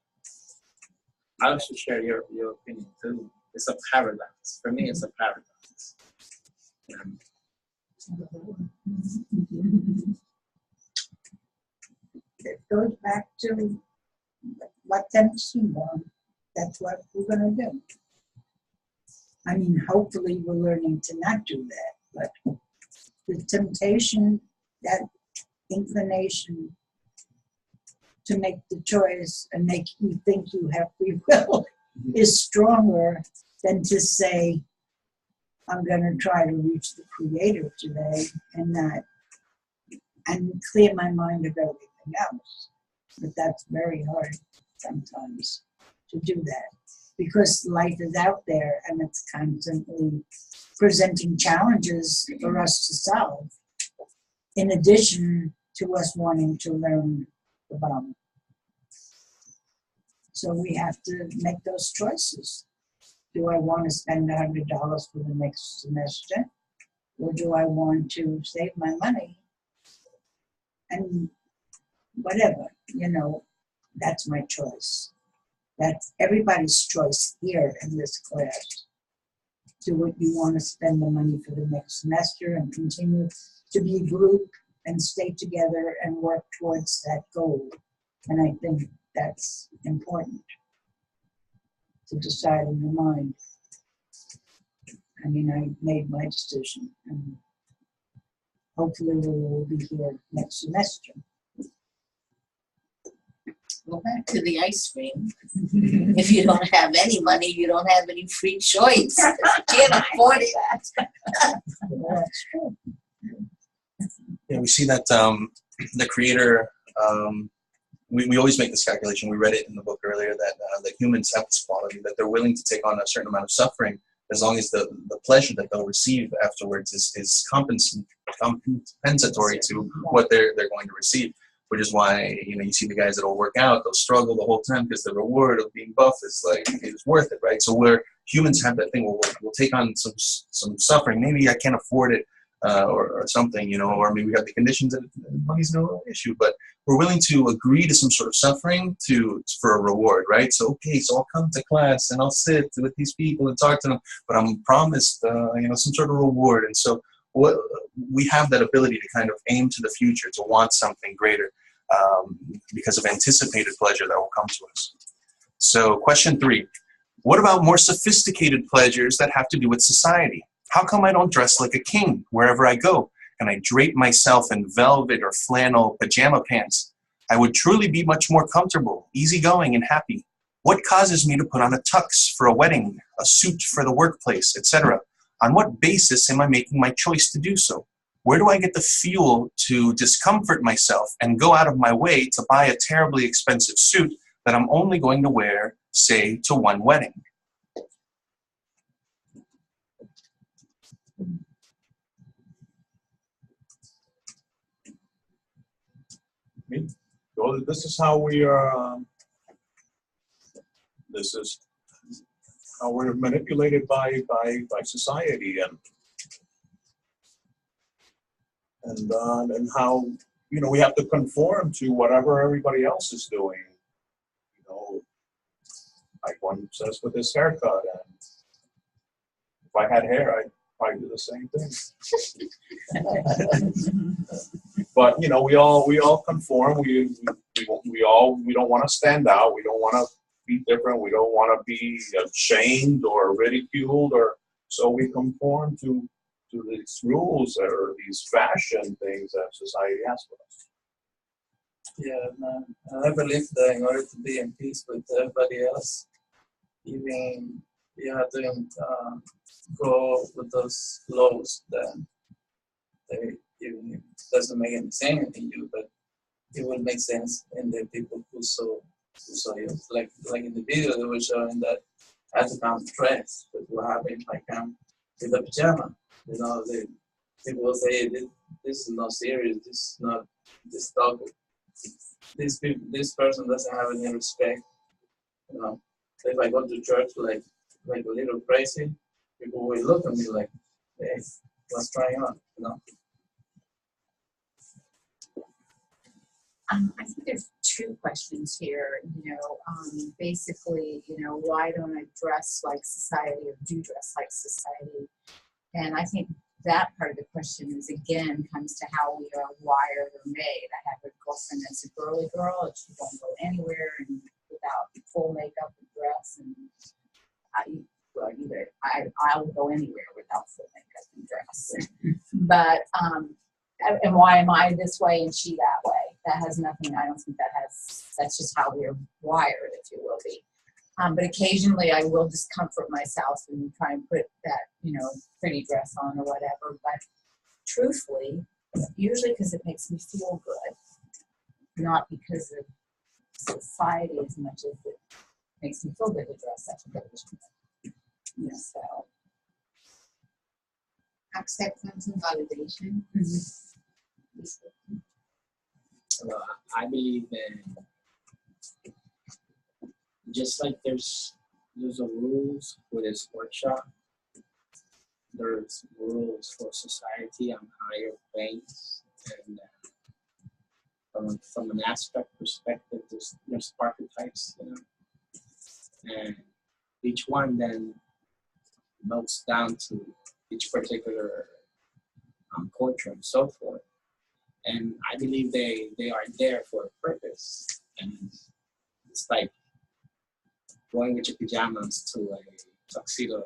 I also share your opinion too. It's a paradox. For me, it's a paradox.
It goes back to what tempts you want. That's what we're going to do. I mean, hopefully we're learning to not do that, but the temptation, that inclination to make the choice and make you think you have free will is stronger than to say, I'm going to try to reach the Creator today and clear my mind of everything else. But that's very hard sometimes to do that because life is out there and it's constantly presenting challenges for us to solve, in addition to us wanting to learn about it. So we have to make those choices. Do I want to spend $100 for the next semester? Or do I want to save my money? And whatever, that's my choice. That's everybody's choice here in this class. Do what you want to spend the money for the next semester and continue to be a group and stay together and work towards that goal. And I think that's important to decide in your mind. I mean, I made my decision and hopefully we will be here next semester.
Go back to the ice cream. If you don't have any money, you don't have any free choice. You can't afford it.
That's true.
Yeah, we see that the Creator, we always make this calculation. We read it in the book earlier that humans have this quality that they're willing to take on a certain amount of suffering as long as the pleasure that they'll receive afterwards is compensatory to what they're going to receive. Which is why you see the guys that will work out, they'll struggle the whole time because the reward of being buff is it's worth it, right? So where humans have that thing, we'll take on some suffering. Maybe I can't afford it or something, or maybe we have the conditions and money's no issue, but we're willing to agree to some sort of suffering for a reward, right? So I'll come to class and I'll sit with these people and talk to them, but I'm promised some sort of reward. And so we have that ability to kind of aim to the future, to want something greater because of anticipated pleasure that will come to us. So question 3, what about more sophisticated pleasures that have to do with society? How come I don't dress like a king wherever I go and I drape myself in velvet or flannel pajama pants? I would truly be much more comfortable, easygoing, and happy. What causes me to put on a tux for a wedding, a suit for the workplace, etc.? On what basis am I making my choice to do so? Where do I get the fuel to discomfort myself and go out of my way to buy a terribly expensive suit that I'm only going to wear, say, to one wedding?
So this is how we are. This is how we're manipulated by society and how we have to conform to whatever everybody else is doing. Like one says with his haircut, and if I had hair, I'd probably do the same thing. But we all conform. We don't want to stand out. We don't want to be different. We don't want to be shamed or ridiculed, so we conform to these rules or these fashion things that society has for us.
Yeah, man. I believe that in order to be in peace with everybody else, even you have to go with those flows that even if it doesn't make any sense in you, but it will make sense in the people who so So it's like in the video they were showing that I had to come dressed, but what happened if I come with a pajama? You know, people will say this is not serious. This is not this dog. This person doesn't have any respect. You know, if I go to church like a little crazy, people will look at me like, hey, what's going on? You know.
I think there's two questions here. Basically, why don't I dress like society or do dress like society? And I think that part of the question is, again, comes to how we are wired or made. I have a girlfriend that's a girly girl, and she won't go anywhere and without full makeup and dress. And I'll go anywhere without full makeup and dress. But and why am I this way and she that way? That has nothing. I don't think that's just how we're wired, if you will be. But occasionally I will just comfort myself and try and put that, pretty dress on or whatever. But truthfully, usually because it makes me feel good, not because of society as much as it makes me feel good to dress up and go. So.
Acceptance and validation.
I believe in, just like there's a rules for this workshop, there's rules for society on higher planes, and from an aspect perspective, there's archetypes, and each one then melts down to each particular culture and so forth. And I believe they are there for a purpose. And it's like going with your pajamas to a tuxedo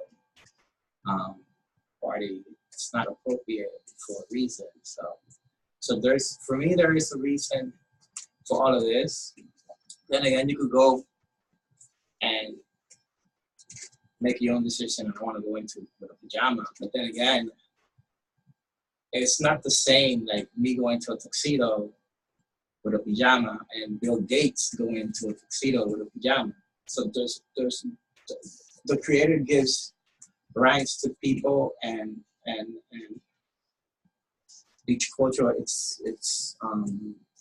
party. It's not appropriate for a reason. So for me, there is a reason for all of this. Then again, you could go and make your own decision. I want to go into with a pajama. But then again, it's not the same like me going to a tuxedo with a pajama and Bill Gates going into a tuxedo with a pajama. So there's the creator gives ranks to people and each culture its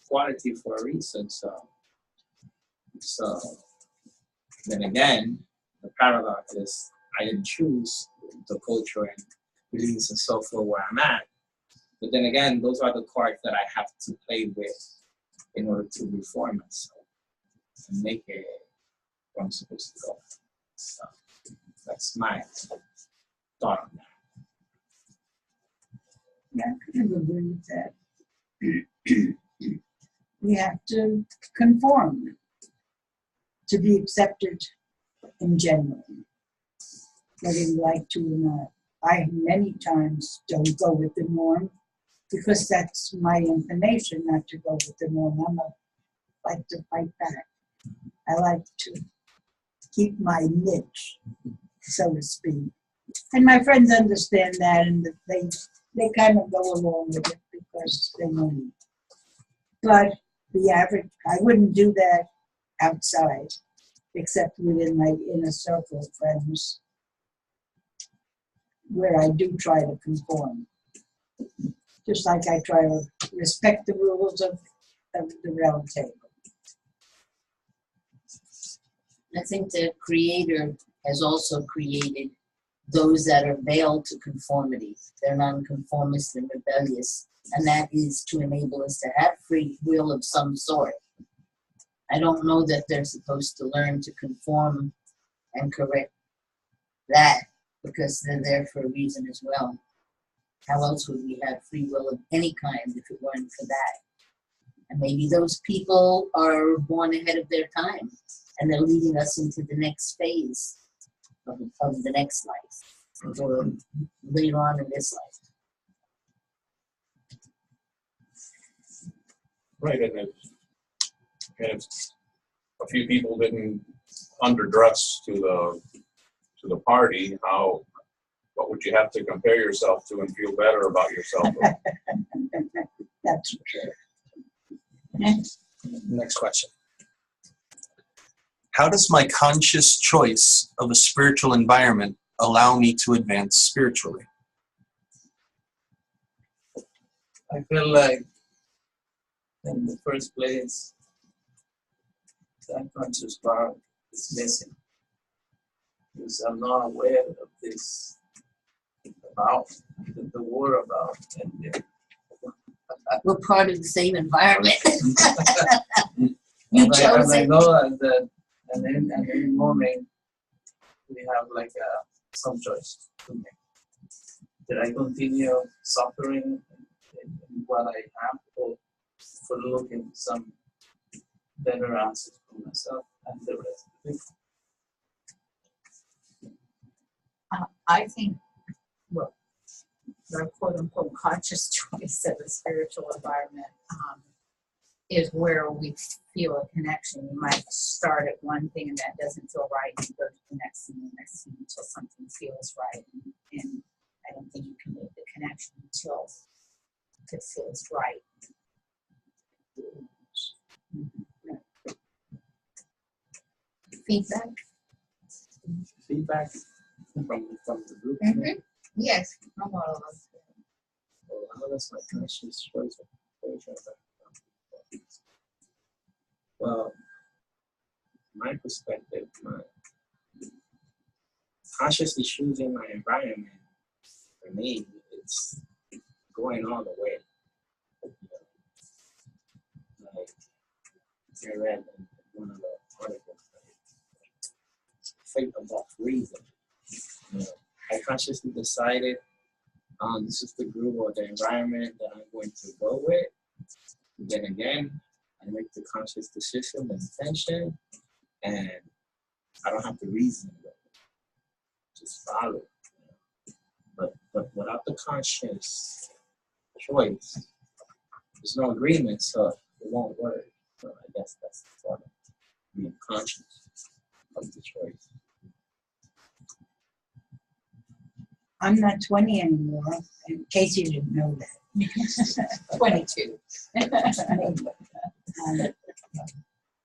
quality for a reason. So then again, the paradox is I didn't choose the culture and beliefs and so forth where I'm at. But then again, those are the cards that I have to play with in order to reform myself and make it where I'm supposed to go. So that's my thought on that.
Yeah, I kind of agree with that. We have to conform to be accepted in general, whether you like to or not. I many times don't go with the norm because that's my inclination not to go with the norm. I like to fight back. I like to keep my niche, so to speak. And my friends understand that, and they kind of go along with it because they know me. But the average, I wouldn't do that outside, except within my inner circle of friends, where I do try to conform. Just like I try to respect the rules of the round table.
I think the Creator has also created those that are veiled to conformity. They're nonconformist and rebellious, and that is to enable us to have free will of some sort. I don't know that they're supposed to learn to conform and correct that, because they're there for a reason as well. How else would we have free will of any kind if it weren't for that? And maybe those people are born ahead of their time, and they're leading us into the next phase of the next life, or later on in this life.
Right, and if a few people didn't underdress to the party, what would you have to compare yourself to and feel better about yourself?
That's true.
Next question.
How does my conscious choice of a spiritual environment allow me to advance spiritually?
I feel like in the first place, the unconscious part is missing because I'm not aware of this about the word about and
We're part of the same environment. You
and
chose
I
it.
know that and then at any moment we have like some choice to make. Did I continue suffering in what I have or for looking some better answers for myself and the rest of it?
I think, well, the quote unquote conscious choice of a spiritual environment is where we feel a connection. You might start at one thing and that doesn't feel right, and you go to the next thing until something feels right. And I don't think you can make the connection until it feels right. Feedback?
Feedback from the group.
Mhm. Yes, from all of us.
Well, how does my conscious choice of well, my perspective, my consciously choosing my environment, for me, it's going all the way. Like I read in one of the articles, fate above reason. You know, I consciously decided this is the group or the environment that I'm going to go with. Then again, I make the conscious decision and intention, and I don't have to reason with it. Just follow. But without the conscious choice, there's no agreement, so it won't work. So I guess that's the part of being conscious of the choice.
I'm not 20 anymore, in case you didn't know that.
22.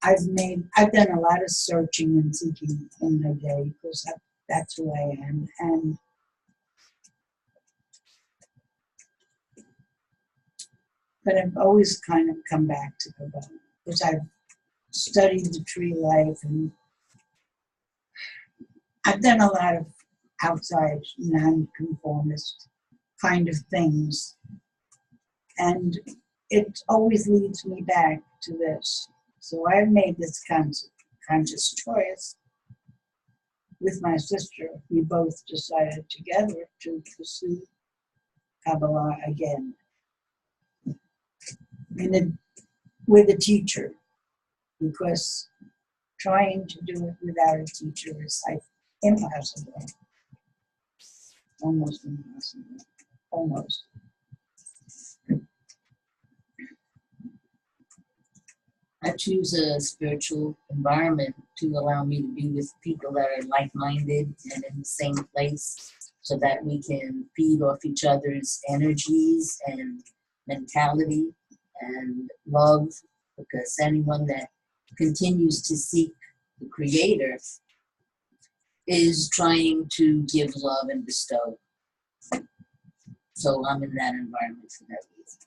I've done a lot of searching and seeking in my day because that's who I am. But I've always kind of come back to Kabbalah because I've studied the tree life and I've done a lot of outside non-conformist kind of things. And it always leads me back to this. So I've made this conscious choice with my sister. We both decided together to pursue Kabbalah again. And with a teacher, because trying to do it without a teacher is like impossible. Almost impossible. Almost.
I choose a spiritual environment to allow me to be with people that are like-minded and in the same place so that we can feed off each other's energies and mentality and love, because anyone that continues to seek the Creator is trying to give love and bestow. So I'm in that environment for that reason.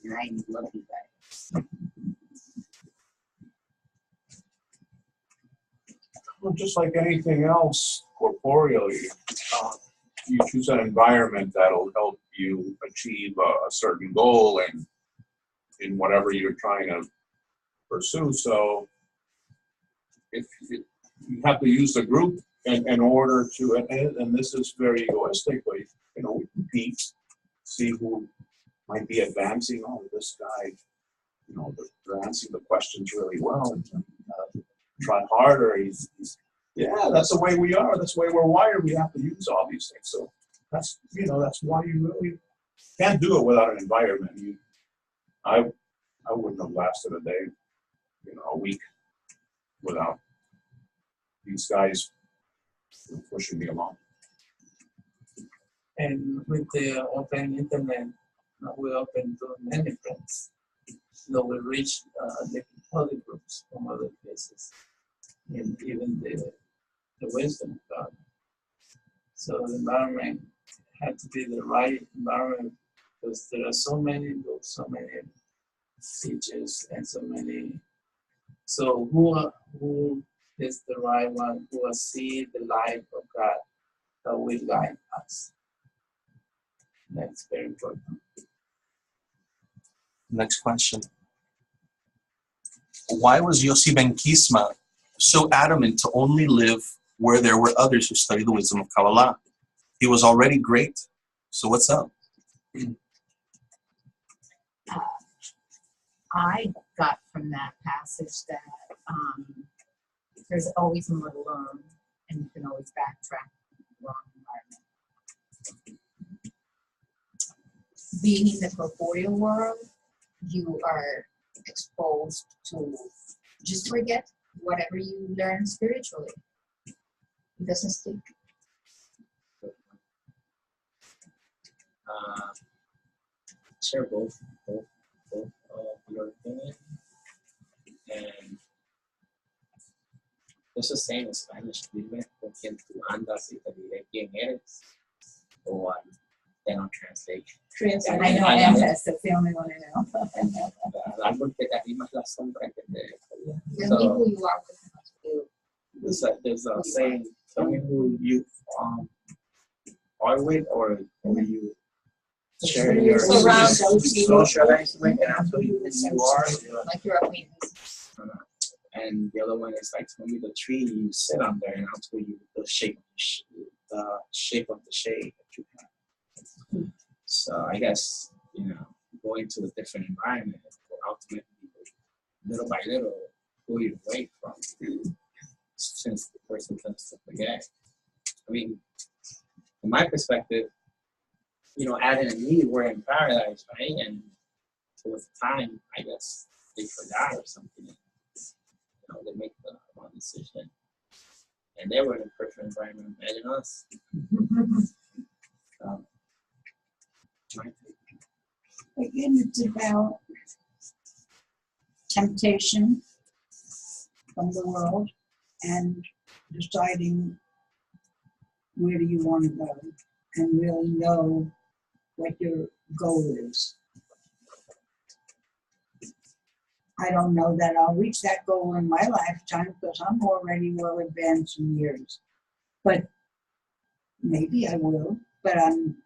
And I love you guys.
Well, just like anything else corporeally, you choose an environment that'll help you achieve a certain goal and in whatever you're trying to pursue. So if you have to use the group in order to, and this is very egoistic, but we compete, see who might be advancing. Oh, this guy, they're answering the questions really well. Try harder. Yeah, that's the way we are. That's the way we're wired. We have to use all these things. So that's why you really can't do it without an environment. I wouldn't have lasted a day, a week without these guys pushing me along.
And with the open internet, we're open to many friends. So we reach the other groups from other places. in even the wisdom of God. So the environment had to be the right environment because there are so many books, so many teachers, and so many. So who is the right one who will see the light of God that will guide us? That's very important.
Next question. Why was Yossi Ben Kisma so adamant to only live where there were others who studied the wisdom of Kabbalah? He was already great. So what's up?
I got from that passage that there's always more to learn, and you can always backtrack the wrong environment. Being in the corporeal world, you are exposed to just forget whatever you learn spiritually. It doesn't stick.
Share both your opinion. And it's the same in Spanish. Dime con quien tú andas y te diré quién eres. O they don't translate.
I know, and that's the only one I know.
Al árbol que te arrimas la sombra que te.
Tell me who you are with you.
There's a saying, tell me who you are with or who you share your socialize with, and I'll tell you who you are.
Like your acquaintance.
And the other one is like, tell me the tree you sit under, and I'll tell you the shape of the shade that you have. So I guess, going to a different environment will ultimately, little by little, pull you away from it, since the person tends to forget. I mean, from my perspective, Adam and Eve were in paradise, right? And with time, I guess they forgot or something. They make the wrong decision. And they were in a perfect environment. Imagine us.
Again, it's about temptation from the world and deciding where do you want to go and really know what your goal is. I don't know that I'll reach that goal in my lifetime because I'm already well advanced in years. But maybe I will, but I'm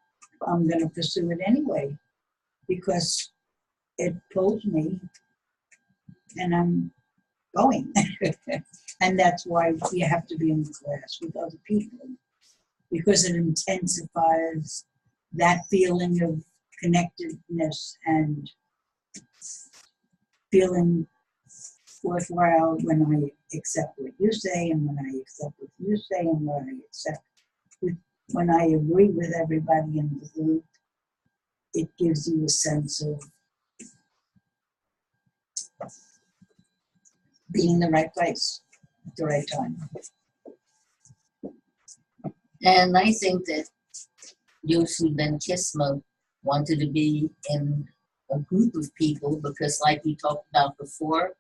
going to pursue it anyway because it pulls me and I'm going. And that's why you have to be in the class with other people because it intensifies that feeling of connectedness and feeling worthwhile when I accept what you say and when I accept what you say and when I agree with everybody in the group, it gives you a sense of being in the right place at the right time.
And I think that Yossi Ben Kisma wanted to be in a group of people because, like we talked about before,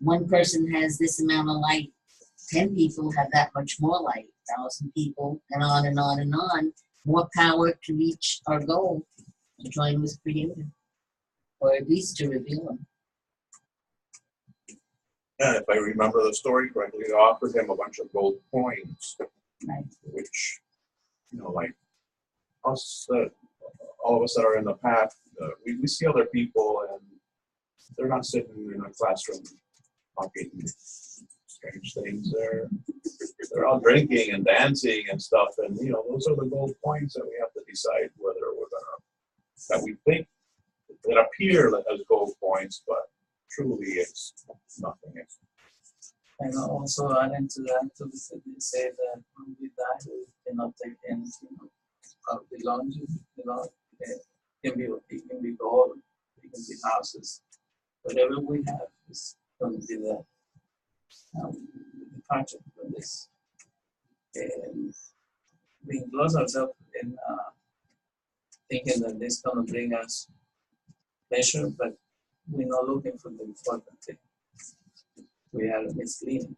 one person has this amount of light, 10 people have that much more light, 1,000 people, and on and on and on. More power to reach our goal, to join with Creator, or at least to reveal Him.
And if I remember the story correctly, they offered him a bunch of gold coins,
Right.
which, like us, all of us that are in the path, we see other people and they're not sitting in a classroom talking strange things. They're all drinking and dancing and stuff, and those are the gold coins that we have to decide whether we're that we think that appear as gold coins, but truly it's nothing.
And also adding to that, they say that when we die, we cannot take anything of belonging. It can be gold, it can be houses. Whatever we have is going to be the departure from this. And we enclose ourselves in thinking that this is going to bring us pleasure, but we're not looking for the important thing. We are misleading.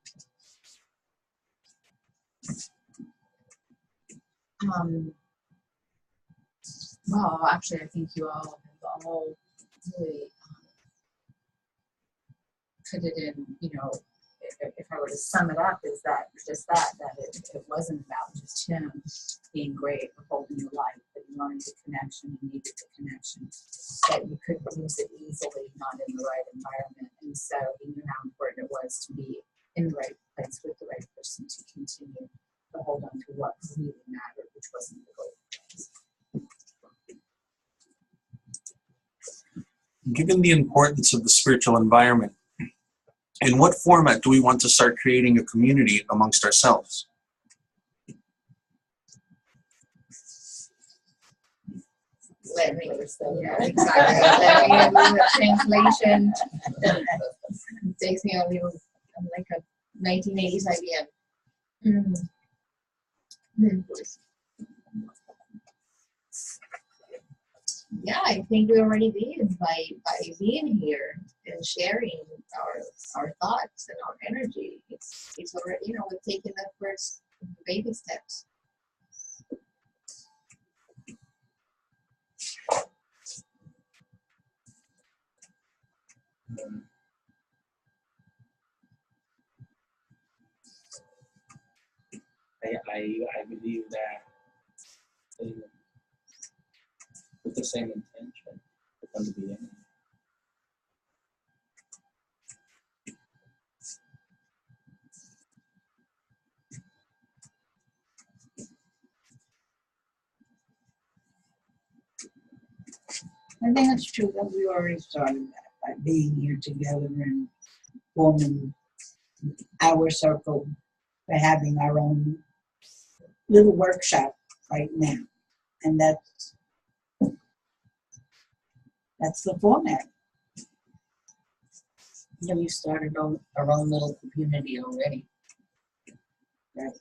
Well, actually, I think you all have all really put it in, if I were to sum it up, is that just that it wasn't about just him being great or holding your life, but he wanted the connection, he needed the connection, that you could lose it easily, not in the right environment. And so he knew how important it was to be in the right place with the right person to continue to hold on to what really mattered, which wasn't the goal.
Given the importance of the spiritual environment, in what format do we want to start creating a community amongst ourselves?
Let me understand. Yeah, exactly. Let me do the translation. It takes me a little, I'm like a 1980s IBM. Yeah, I think we already did by being here and sharing our thoughts and our energy. It's already, we're taking the first baby steps.
I believe that with the same intention from the beginning.
I think it's true that we already started that by being here together and forming our circle, by having our own little workshop right now. And that's the format.
Yeah, we started our own little community already. Right.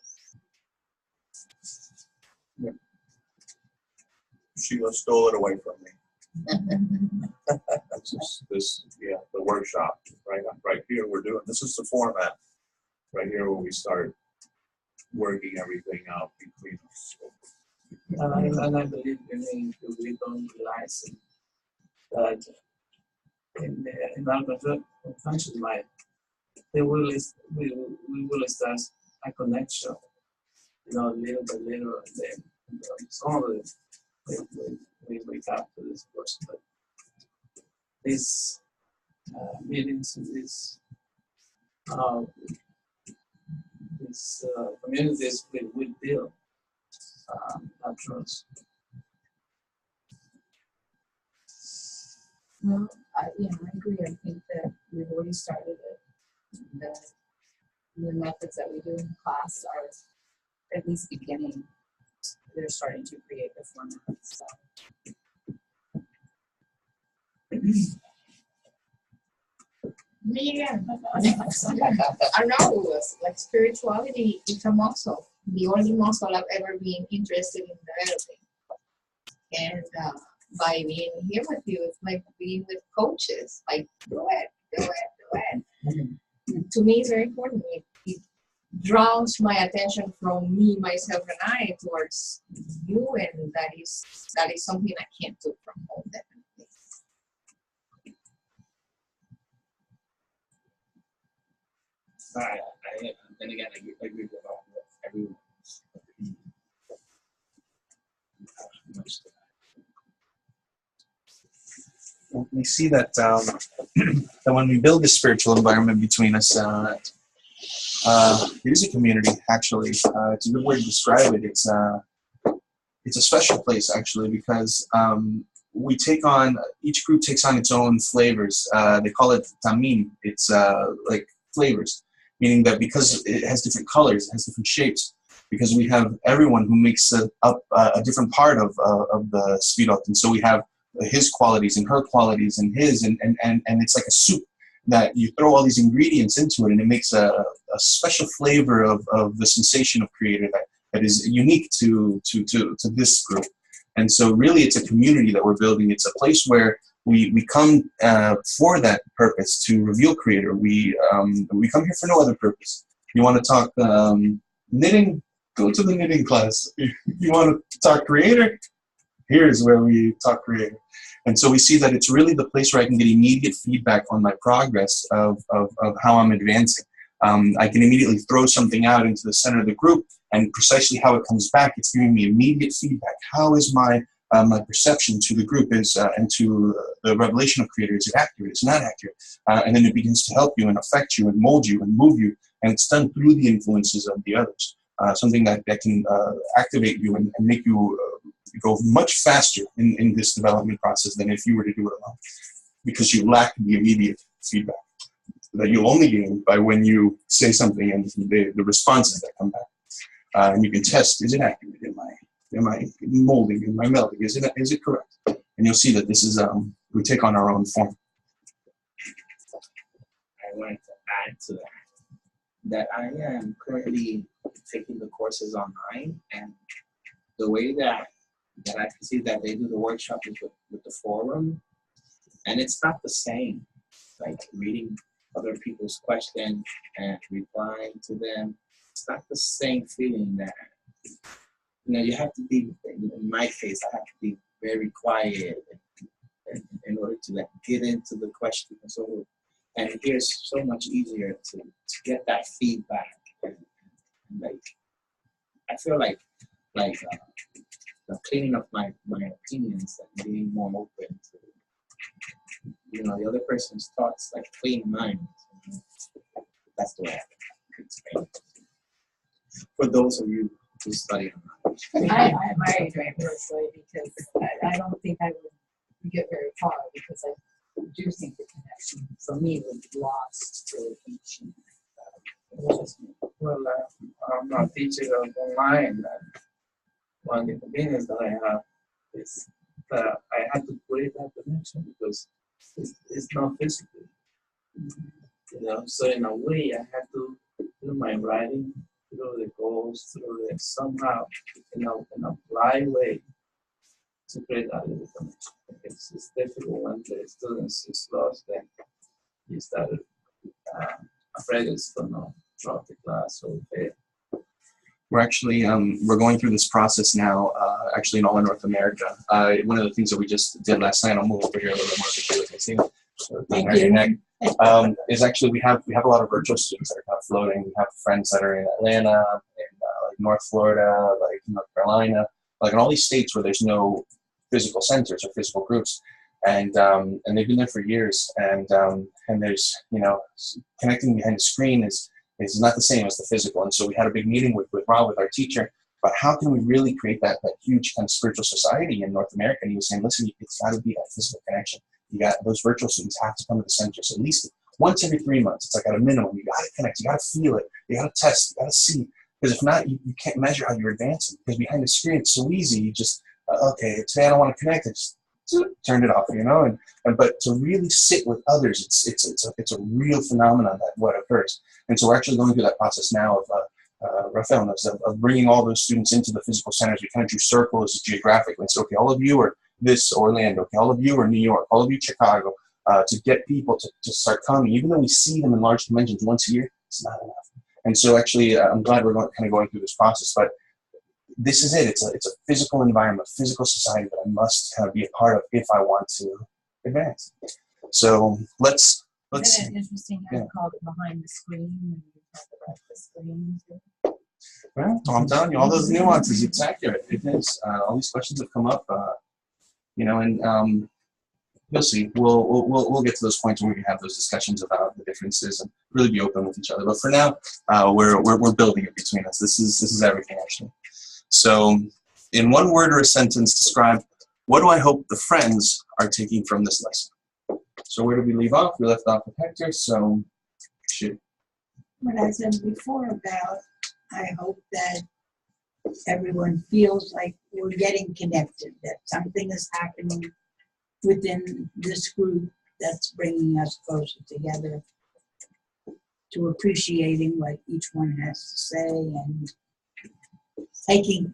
Sheila stole it away from me. The workshop, right here we're doing, this is the format, right here where we start working everything out between us.
And I believe we don't realize that in our conscious mind, we will start a connection, little by little, and then some of it we wake up to this person. But these meetings and these communities will build that trust.
Well, I agree. I think that we've already started it. The methods that we do in class are at least beginning. They're starting to create the format. So.
Yeah, I know, like spirituality is a muscle, the only muscle I've ever been interested in developing. And by being here with you, it's like being with coaches, like do it. To me, it's very important. It draws my attention from me, myself, and I towards you, and that is something I can't do from home, definitely.
Then again, I agree with everyone.
We see that that when we build this spiritual environment between us, it is a community. Actually, it's a good way to describe it. It's a special place actually because we take on, each group takes on its own flavors. They call it tamin. It's like flavors, meaning that because it has different colors, it has different shapes. Because we have everyone who makes up a different part of the Sfirot, and so we have his qualities and her qualities and his, and it's like a soup that you throw all these ingredients into it, and it makes a special flavor of the sensation of creator that is unique to this group. And so really it's a community that we're building. It's a place where we come for that purpose, to reveal creator. We come here for no other purpose. You want to talk knitting? go to the knitting class. If you want to talk creator, here's where we talk creator. And so we see that it's really the place where I can get immediate feedback on my progress of how I'm advancing. I can immediately throw something out into the center of the group, and precisely how it comes back, it's giving me immediate feedback. How is my my perception to the group is and to the revelation of creator, is it accurate, is it not accurate? And then it begins to help you and affect you and mold you and move you, and it's done through the influences of the others. Something that can activate you and make you go much faster in this development process than if you were to do it alone, because you lack the immediate feedback that you only gain by when you say something and the responses that come back. And you can test, is it accurate? Am I molding? Am I melding? Is it correct? And you'll see that this is, we take on our own form.
I wanted to add to that I am currently taking the courses online, and the way that I can see that they do the workshop is with the forum, and it's not the same, like reading other people's questions and replying to them. It's not the same feeling that, you have to be, in my case, I have to be very quiet in order to like get into the question. And here's so much easier to get that feedback. And like, I feel like cleaning up my opinions and being more open to, the other person's thoughts, like clean mine. That's the way I can explain it. For those of you who study online.
I admire you tremendously, because I don't think I would get very far, because I do think the connection for me would be lost really teaching.
Well, I'm not teaching online. And one of the convenience that I have is that I have to create that connection, because it's not physical. So in a way, I have to do my writing through the goals, through the somehow, in a live way to create that little connection. It's difficult when the students is lost, then you started afraid it's gonna drop the class or fail.
We're actually, we're going through this process now, actually in all of North America. One of the things that we just did last night, I'll move over here a little bit more to you, see.
Thank you.
Is actually we have a lot of virtual students that are kind of floating. We have friends that are in Atlanta, in like North Florida, like North Carolina, like in all these states where there's no physical centers or physical groups, and they've been there for years. And there's connecting behind the screen is not the same as the physical. And so we had a big meeting with Rob, with our teacher, about how can we really create that huge kind of spiritual society in North America. And he was saying, listen, it's got to be that physical connection. You got those virtual students have to come to the centers at least once every 3 months. It's like at a minimum. You got to connect. You got to feel it. You got to test. You got to see. Because if not, you can't measure how you're advancing. Because behind the screen, it's so easy. You just okay, today I don't want to connect. I just turn it off, And but to really sit with others, it's a real phenomenon that what occurs. And so we're actually going through that process now of Rafael knows of bringing all those students into the physical centers. We kind of drew circles geographically. So okay, all of you are this Orlando, okay, all of you are New York, all of you Chicago, to get people to start coming. Even though we see them in large conventions once a year, it's not enough. And so actually, I'm glad we're kind of going through this process. But this is it. It's a physical environment, physical society that I must kind of be a part of if I want to advance. So let's.
Isn't it interesting how you called it behind the screen when you talk about the screen?
Well, I'm telling you, all those nuances, it's accurate. It is. All these questions have come up, and you'll see. We'll get to those points where we can have those discussions about the differences and really be open with each other. But for now, we're building it between us. This is everything actually. So, in one word or a sentence, describe what do I hope the friends are taking from this lesson. So where did we leave off? We left off with Hector. So, shoot.
What I said before about, I hope that everyone feels like we're getting connected, that something is happening within this group that's bringing us closer together, to appreciating what each one has to say and taking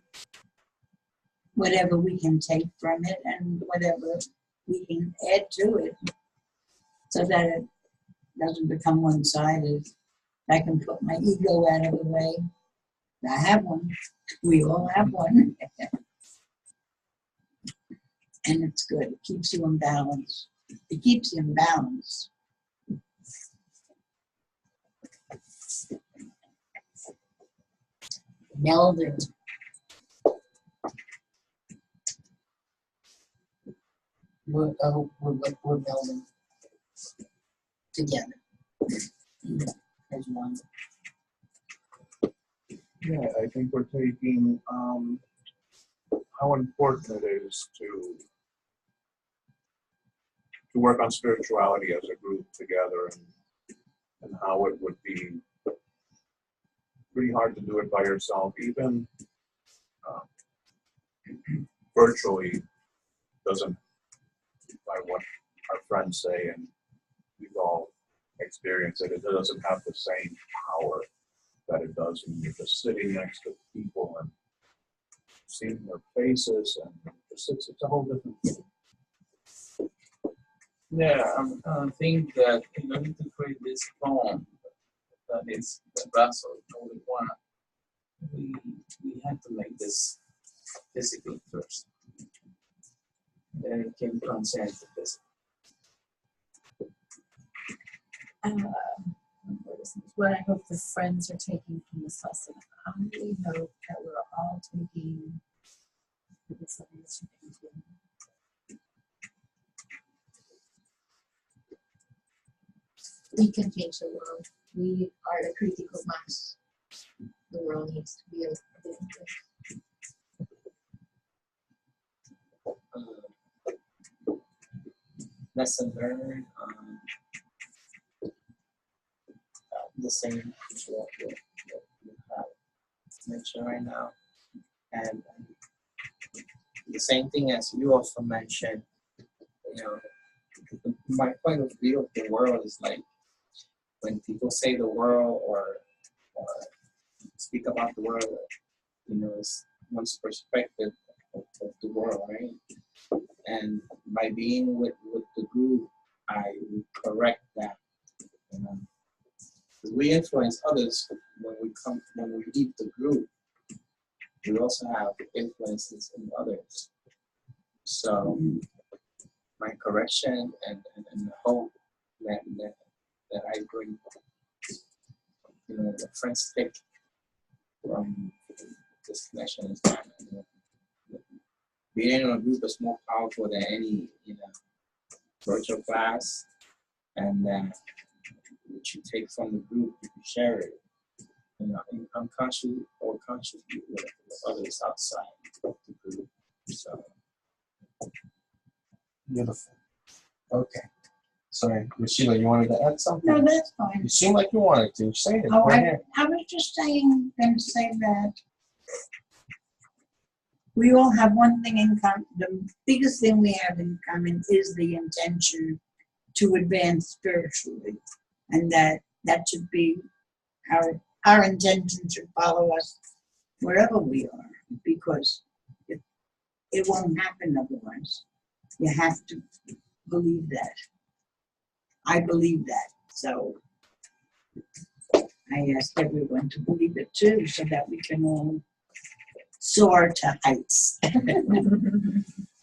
whatever we can take from it and whatever we can add to it so that it doesn't become one-sided. I can put my ego out of the way I have one. We all have one. And it's good. It keeps you in balance. It keeps you in balance.
Melding. We're melding together as one.
Yeah, I think we're taking how important it is to work on spirituality as a group together, and how it would be pretty hard to do it by yourself, even virtually. Doesn't, by what our friends say, and we've all experienced it, it doesn't have the same power that it does when you're just sitting next to people and seeing their faces, and it's a whole different thing.
Yeah, I think that in order to create this form that is the vessel, only one, we have to make this physical first. Then it can transcend to physical.
What I hope the friends are taking from this lesson. I really hope that we're all taking this lesson.
We can change the world. We are the critical mass. The world needs to be a different place.
Lesson learned. The same what you have mentioned right now, and the same thing as you also mentioned. You know, my point of view of the world is like when people say the world or speak about the world, you know, it's one's perspective of the world, right? And by being with the group, I would correct that. You know, because we influence others when we leave the group. We also have influences in others. So my correction and the hope that I bring, you know, the friends take from this connection is that, you know, being in a group is more powerful than any, you know, virtual class, and what you take from the group, you can share it, you know, unconsciously or consciously with others outside of the group. So
Beautiful. Okay. Sorry, Sheila, you wanted to add something?
No, that's fine.
You seem like you wanted to. Say it.
Oh,
Right here.
I was just going to say that we all have one thing in common. The biggest thing we have in common is the intention to advance spiritually, and that should be our intention should follow us wherever we are, because it won't happen otherwise. You have to believe that. I believe that, so I ask everyone to believe it too, so that we can all soar to heights.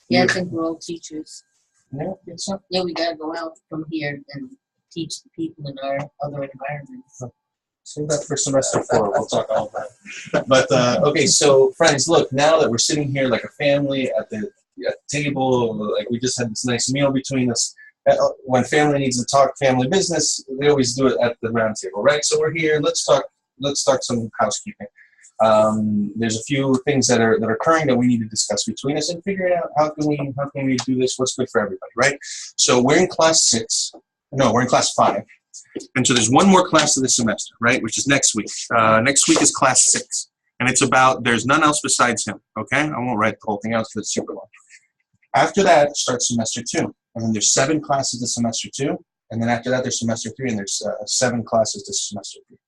Yeah, I think we're all teachers.
Yeah, good stuff.
Yeah, we gotta go out from here and teach the people in our other environments.
Save that for semester 4. We'll talk all about it. But okay, so friends, look, now that we're sitting here like a family at the table, like we just had this nice meal between us. When family needs to talk family business, they always do it at the round table, right? So we're here. Let's start some housekeeping. There's a few things that are occurring that we need to discuss between us and figure out how can we do this, what's good for everybody, right? So we're in class 6. No, we're in class 5. And so there's one more class of this semester, right, which is next week. Next week is class 6. And it's about there's none else besides him, okay? I won't write the whole thing out because it's super long. After that starts semester 2. And then there's 7 classes to semester 2. And then after that there's semester 3, and there's 7 classes to semester 3.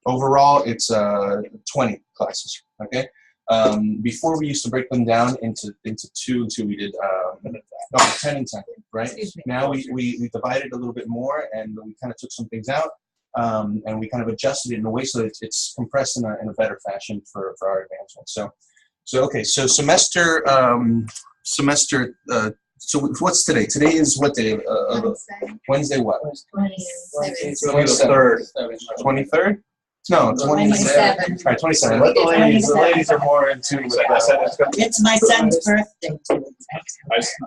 Overall, it's 20 classes, okay? Before we used to break them down into 2 until we did 10 and 10, right? Now we divided a little bit more, and we kind of took some things out. and we kind of adjusted it in a way so that it's compressed in a better fashion for our advancement. So okay, so semester. So what's today? Today is what day? Wednesday what?
23rd.
23rd? No,
27.
All right, 27. Let the ladies are more in tune with
I said
that.
it's gonna,
It's my son's birthday too.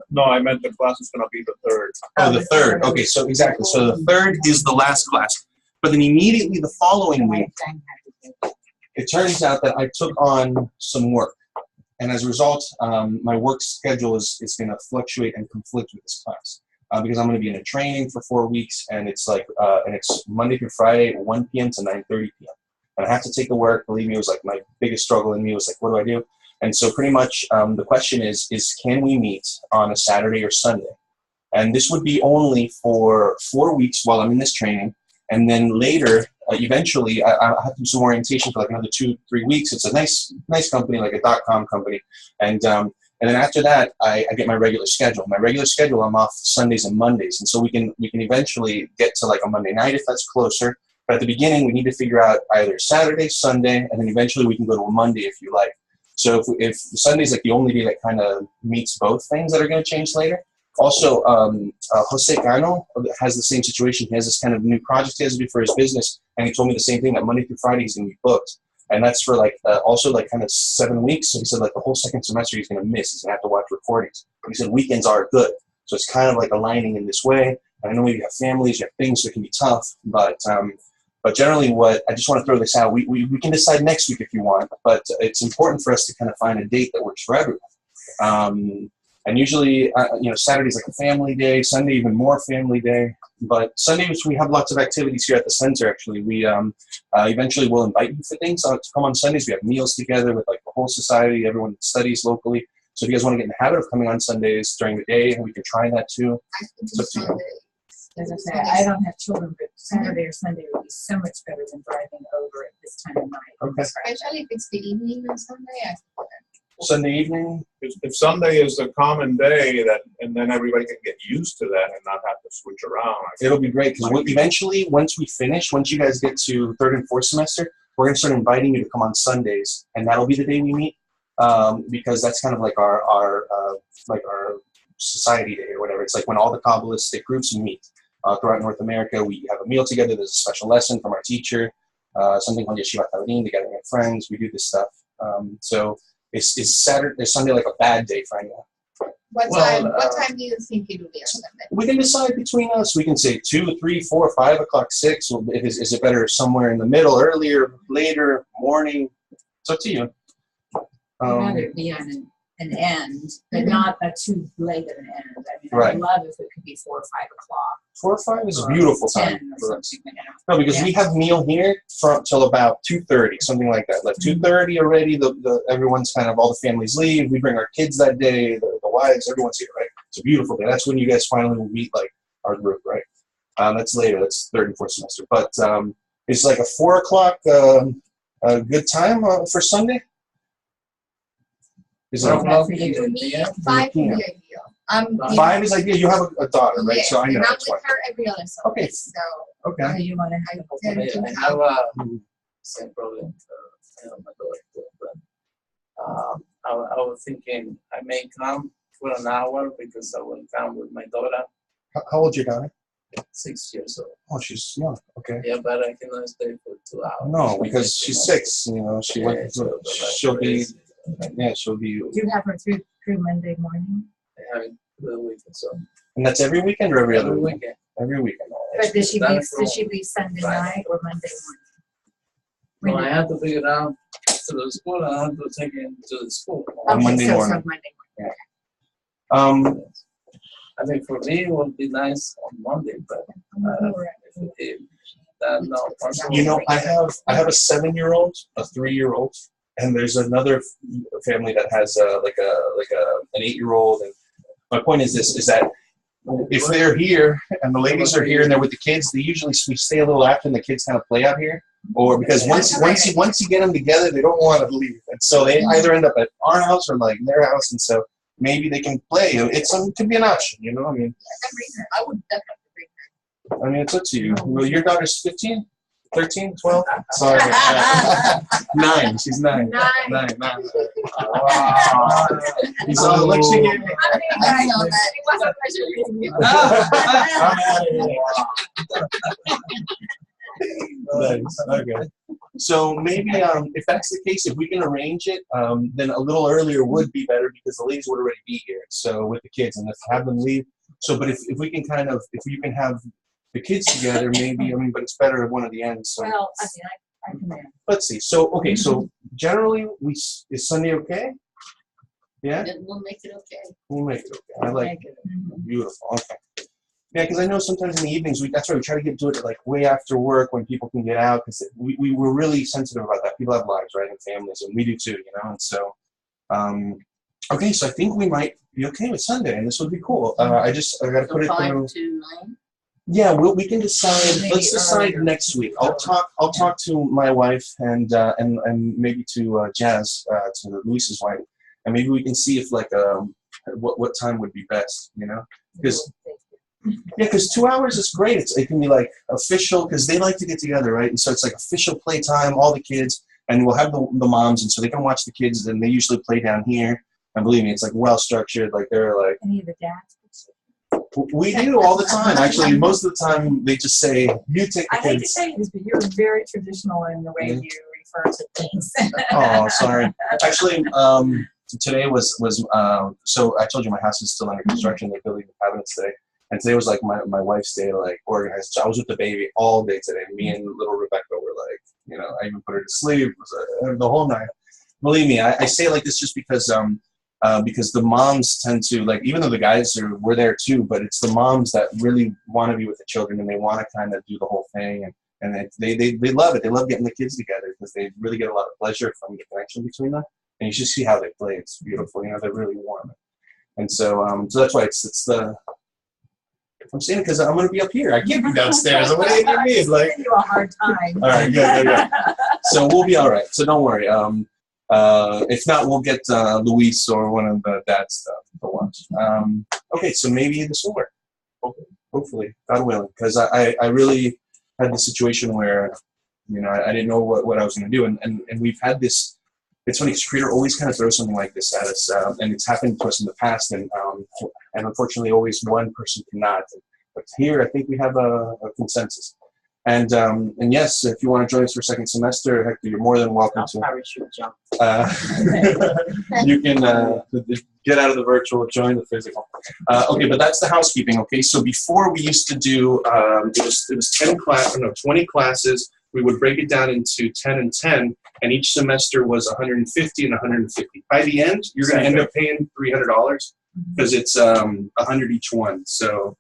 no, I meant the class is gonna be the 3rd.
Oh, the 3rd. Okay, so exactly. So the 3rd is the last class. But then immediately the following week, it turns out that I took on some work. And as a result, my work schedule is going to fluctuate and conflict with this class because I'm going to be in a training for 4 weeks, and it's Monday through Friday, 1 p.m. to 9:30 p.m. And I have to take the work. Believe me, it was like my biggest struggle in me was like, what do I do? And so pretty much the question is can we meet on a Saturday or Sunday? And this would be only for 4 weeks while I'm in this training, and then later. Eventually, I have to do some orientation for like another 2-3 weeks. It's a nice company, like a .com company, and then after that, I get my regular schedule. My regular schedule, I'm off Sundays and Mondays, and so we can eventually get to like a Monday night if that's closer. But at the beginning, we need to figure out either Saturday, Sunday, and then eventually we can go to a Monday if you like. So if Sunday's like the only day that kind of meets both things that are going to change later. Also, Jose Cano has the same situation. He has this kind of new project he has to do for his business, and he told me the same thing, that Monday through Friday he's going to be booked. And that's for like also like kind of 7 weeks. So he said like the whole second semester he's going to miss. He's going to have to watch recordings. But he said weekends are good. So it's kind of like aligning in this way. And I know you have families, you have things that can be tough, but generally I just want to throw this out. We can decide next week if you want, but it's important for us to kind of find a date that works for everyone. And usually, Saturday's like a family day, Sunday even more family day. But Sundays, we have lots of activities here at the center, actually. We eventually will invite you for things to come on Sundays. We have meals together with like the whole society, everyone that studies locally. So if you guys want to get in the habit of coming on Sundays during the day, we can try that too. It's up to you.
As I say, I don't have children, but Saturday or Sunday would be so much better than driving over at this time of night.
Okay.
Especially if it's the evening on Sunday, I think
Sunday evening?
If Sunday is a common day, and then everybody can get used to that and not have to switch around.
It'll be great because eventually, once you guys get to 3rd and 4th semester, we're going to start inviting you to come on Sundays, and that'll be the day we meet because that's kind of like our society day or whatever. It's like when all the Kabbalistic groups meet throughout North America. We have a meal together. There's a special lesson from our teacher, something called Yeshiva Tavrin, together with friends. We do this stuff. So. Is Sunday like a bad day for anyone?
What time do you think it will be on Sunday?
We can decide between us. We can say 2, 3, 4, 5 o'clock, 6. Is it better somewhere in the middle, earlier, later, morning? It's up to you.
I'd rather be on an end, but not a too late of an end. I mean,
Right.
I'd love if it could be 4 or 5 o'clock.
4 or 5 is a beautiful
10
time.
or something,
No, because we have meal here from till about 2:30, something like that. Like 2:30 already, everyone's kind of all the families leave. We bring our kids that day, the wives, everyone's here, right? It's a beautiful day. That's when you guys finally will meet like our group, right? That's later. That's 3rd and 4th semester. But it's like a 4 o'clock a good time for Sunday. Is it?
To me, 5 would be ideal.
5 is ideal. You have a daughter, right? So I know
and I'm
that's why.
with her every other Sunday.
Okay.
So
Okay.
You want to have a
tend to
I
have
have same problem. My daughter too, but I was thinking I may come for an hour because I will come with my daughter,
How old's your daughter?
6 years old.
Oh, she's young. Okay.
Yeah, but I cannot stay for 2 hours.
No, because she's 6. You know, she'll be. Yeah, she'll be.
Do you have her through Monday morning?
I have it for the weekend, so
And that's every weekend or every other
every
weekend?
weekend.
Every weekend.
But does she
Done
leave
from
Sunday
Friday.
night or Monday
No,
morning?
I have to figure out to the school. I have to take him to the school.
On Monday
so
morning.
Monday
I think for me it would be nice on Monday, but if that not possible.
You know, I have a 7-year-old, a 3-year-old, and there's another family that has an 8-year-old. And my point is this: is that if they're here and the ladies are here and they're with the kids, we stay a little after and the kids kind of play out here, or because once you get them together, they don't want to leave, and so they either end up at our house or like their house, and so maybe they can play. It could be an option, you know. I mean,
I would definitely bring her.
it's up to you. Well, your daughter's 15. 13, 12? Sorry. 9. She's 9. 9. Wow. You saw the look she gave me?
I know that. It was a pleasure meeting you.
Nice. Okay. So maybe if that's the case, if we can arrange it, then a little earlier would be better because the ladies would already be here. So with the kids, and if have them leave. So, but if we can kind of, if you can have the kids together, maybe. I mean, but it's better at one of the ends. So.
Well, I mean, I can manage.
Let's see. So okay. So generally, is Sunday okay? Yeah.
Then we'll make it okay.
We'll make it okay. I like
Make it.
beautiful. Okay. Yeah, because I know sometimes in the evenings, that's why we try to do it like way after work when people can get out, because we were really sensitive about that. People have lives, right, and families, and we do too, you know. And so, okay, so I think we might be okay with Sunday, and this would be cool. I got to put it
5
through.
to 9.
Yeah, we can decide.
Maybe
Let's decide
earlier.
next week. I'll talk to my wife and maybe to Jazz, to Luis's wife, and maybe we can see if like what time would be best, you know, because. Yeah, because 2 hours is great. It can be like official, because they like to get together, right? And so it's like official playtime, all the kids, and we'll have the moms, and so they can watch the kids, and they usually play down here. And believe me, it's like well structured. Like they're like,
Any of the dads?
we do all the time. Actually, most of the time they just say, "You take the
I hate to
kids."
say this, but you're very traditional in the way you refer to things.
Oh, sorry. Actually, today was so I told you my house is still under construction. They're building the cabinets today. And today was like my wife's day to like organize. So I was with the baby all day today. Me and little Rebecca were like, you know, I even put her to sleep. It was the whole night. Believe me, I say it like this just because the moms tend to, like, even though the guys were there too, but it's the moms that really want to be with the children, and they want to kind of do the whole thing, and they love it. They love getting the kids together because they really get a lot of pleasure from the connection between them. And you should see how they play. It's beautiful. You know, they're really warm. And so that's why it's the. I'm saying it because I'm going to be up here. I can't be downstairs. What do you mean? Like,
Giving you a hard time.
all right, good. So we'll be all right. So don't worry. If not, we'll get Luis or one of the dad's stuff to watch. Okay, so maybe this will work. Hopefully, God willing, because I really had the situation where, you know, I didn't know what I was going to do, and we've had this. It's funny because Creator always kind of throws something like this at us, and it's happened to us in the past, and unfortunately, always one person cannot. But here, I think we have a consensus. And yes, if you want to join us for second semester, Hector, you're more than welcome to.
Parachute jump.
You can get out of the virtual, join the physical. Okay, but that's the housekeeping. Okay, so before we used to do it was 20 classes. We would break it down into 10 and 10, and each semester was 150 and 150. By the end, you're going to end up paying $300 because it's 100 each one. So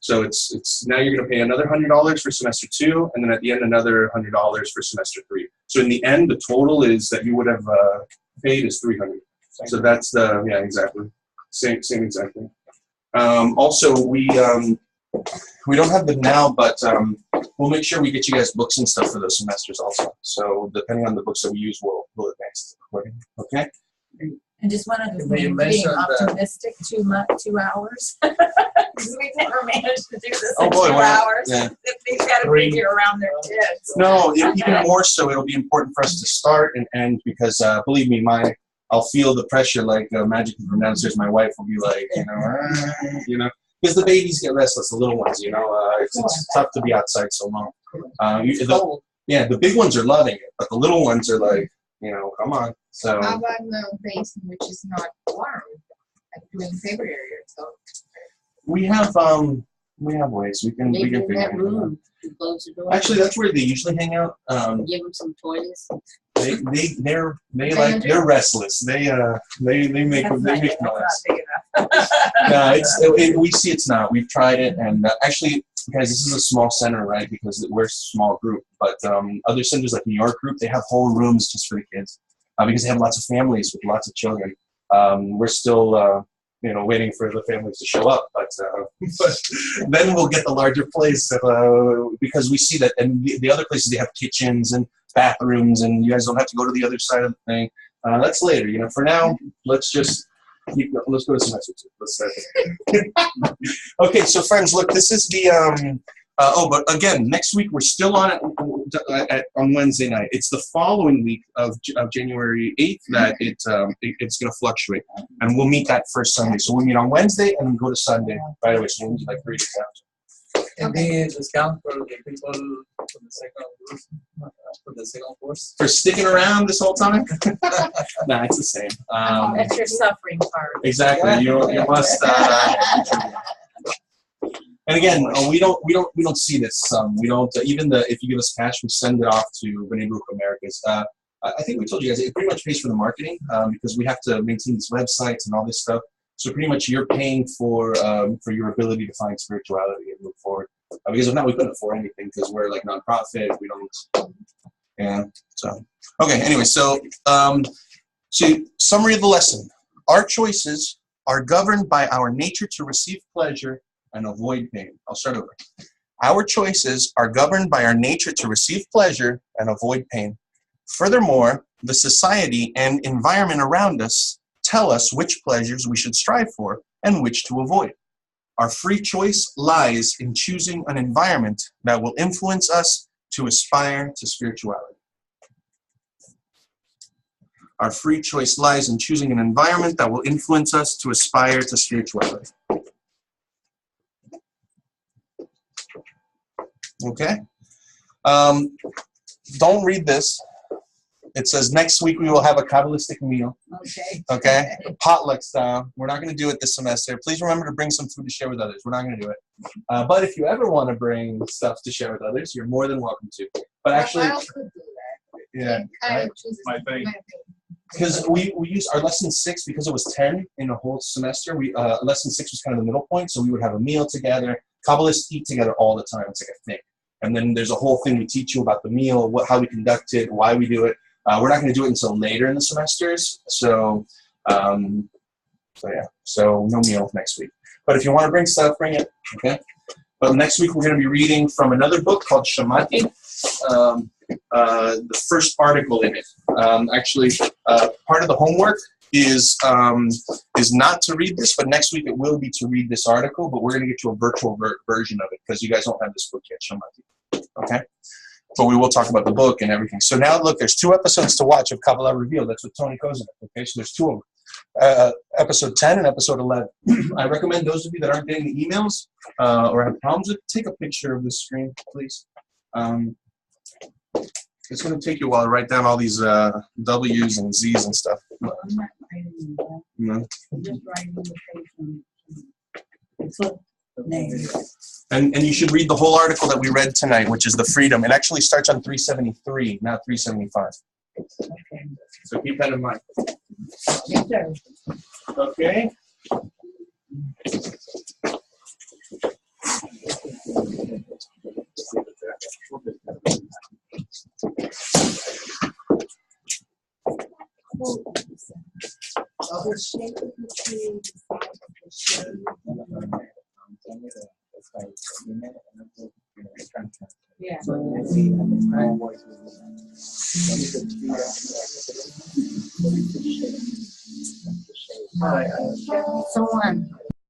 it's now you're going to pay another $100 for semester 2, and then at the end another $100 for semester 3. So in the end, the total is that you would have paid is $300. So that's exactly same exact thing. Also, we don't have them now, but we'll make sure we get you guys books and stuff for those semesters also. So depending on the books that we use, we'll advance it accordingly. Okay.
And just one other
You
thing, being
mentioned that-
optimistic 2 hours. Because we've never managed to do this
Oh,
in
boy,
2
wow.
hours.
Yeah.
They've got to figure around their kids.
No, even more so, it'll be important for us to start and end because believe me, I'll feel the pressure like magic from downstairs. My wife will be like, you know, because the babies get restless, the little ones, you know, it's tough to be outside so long. The big ones are loving it, but the little ones are like, you know, come on. So
How about the days in which it's not warm, like during February or so?
we have ways we can
Maybe in
figure
that
it out.
room, you close the door.
Actually, that's where they usually hang out.
Give them some toys.
They're restless. They make
That's
noise.
not big enough.
No, we see it's not. We've tried it, and actually, guys, this is a small center, right? Because we're a small group. But other centers like New York Group, they have whole rooms just for the kids because they have lots of families with lots of children. We're still, waiting for the families to show up, but then we'll get the larger place because we see that, and the other places they have kitchens and bathrooms, and you guys don't have to go to the other side of the thing. That's later, you know. For now, let's just let's go to semester 2. Let's start there. Okay, so friends, look, this is the. But again, next week we're still on it. on Wednesday night. It's the following week of January 8th that it's going to fluctuate, and we'll meet that first Sunday. So we'll meet on Wednesday and then go to Sunday. By the way, so we'll meet like 3 days after.
Any discount for the people for the second group, for the second course?
For sticking around this whole time? Nah, it's the same.
That's your suffering part.
Exactly. You must. And again, we don't see this. We don't even if you give us cash, we send it off to B'nai Baruch Americas. I think we told you guys it pretty much pays for the marketing because we have to maintain these websites and all this stuff. So pretty much you're paying for your ability to find spirituality and move forward. Because if not, we couldn't afford anything because we're like nonprofit. We don't. Yeah. So okay. Anyway, so summary of the lesson: our choices are governed by our nature to receive pleasure and avoid pain. I'll start over. Our choices are governed by our nature to receive pleasure and avoid pain. Furthermore, the society and environment around us tell us which pleasures we should strive for and which to avoid. Our free choice lies in choosing an environment that will influence us to aspire to spirituality. Our free choice lies in choosing an environment that will influence us to aspire to spirituality. Okay? Don't read this. It says next week we will have a Kabbalistic meal.
Okay.
Okay? Potluck style. We're not going to do it this semester. Please remember to bring some food to share with others. We're not going to do it. But if you ever want to bring stuff to share with others, you're more than welcome to. But actually,
I could do that.
yeah.
I choose
My thing.
Because we use our lesson 6 because it was 10 in a whole semester. Lesson 6 was kind of the middle point, so we would have a meal together. Kabbalists eat together all the time. It's like a thing. And then there's a whole thing we teach you about the meal, how we conduct it, why we do it. We're not going to do it until later in the semesters. So yeah. So no meal next week. But if you want to bring stuff, bring it. Okay. But next week we're going to be reading from another book called Shamati. The first article in it. Actually, part of the homework is not to read this, but next week it will be to read this article. But we're going to get you a virtual version of it because you guys don't have this book yet, Shamati. Okay. But we will talk about the book and everything. So now, look, there's 2 episodes to watch of Kabbalah Revealed. That's with Tony Kozak. Okay, so there's 2 of them. Episode 10 and episode 11. I recommend those of you that aren't getting the emails or have problems with, take a picture of the screen, please. It's going to take you a while to write down all these W's and Z's and stuff.
I'm not writing that.
No.
I'm just writing the patient. It's a name.
And you should read the whole article that we read tonight, which is the freedom. It actually starts on 373, not 375.
Okay.
So keep that in mind.
Yes, sir.
Okay.
Yeah.
So on.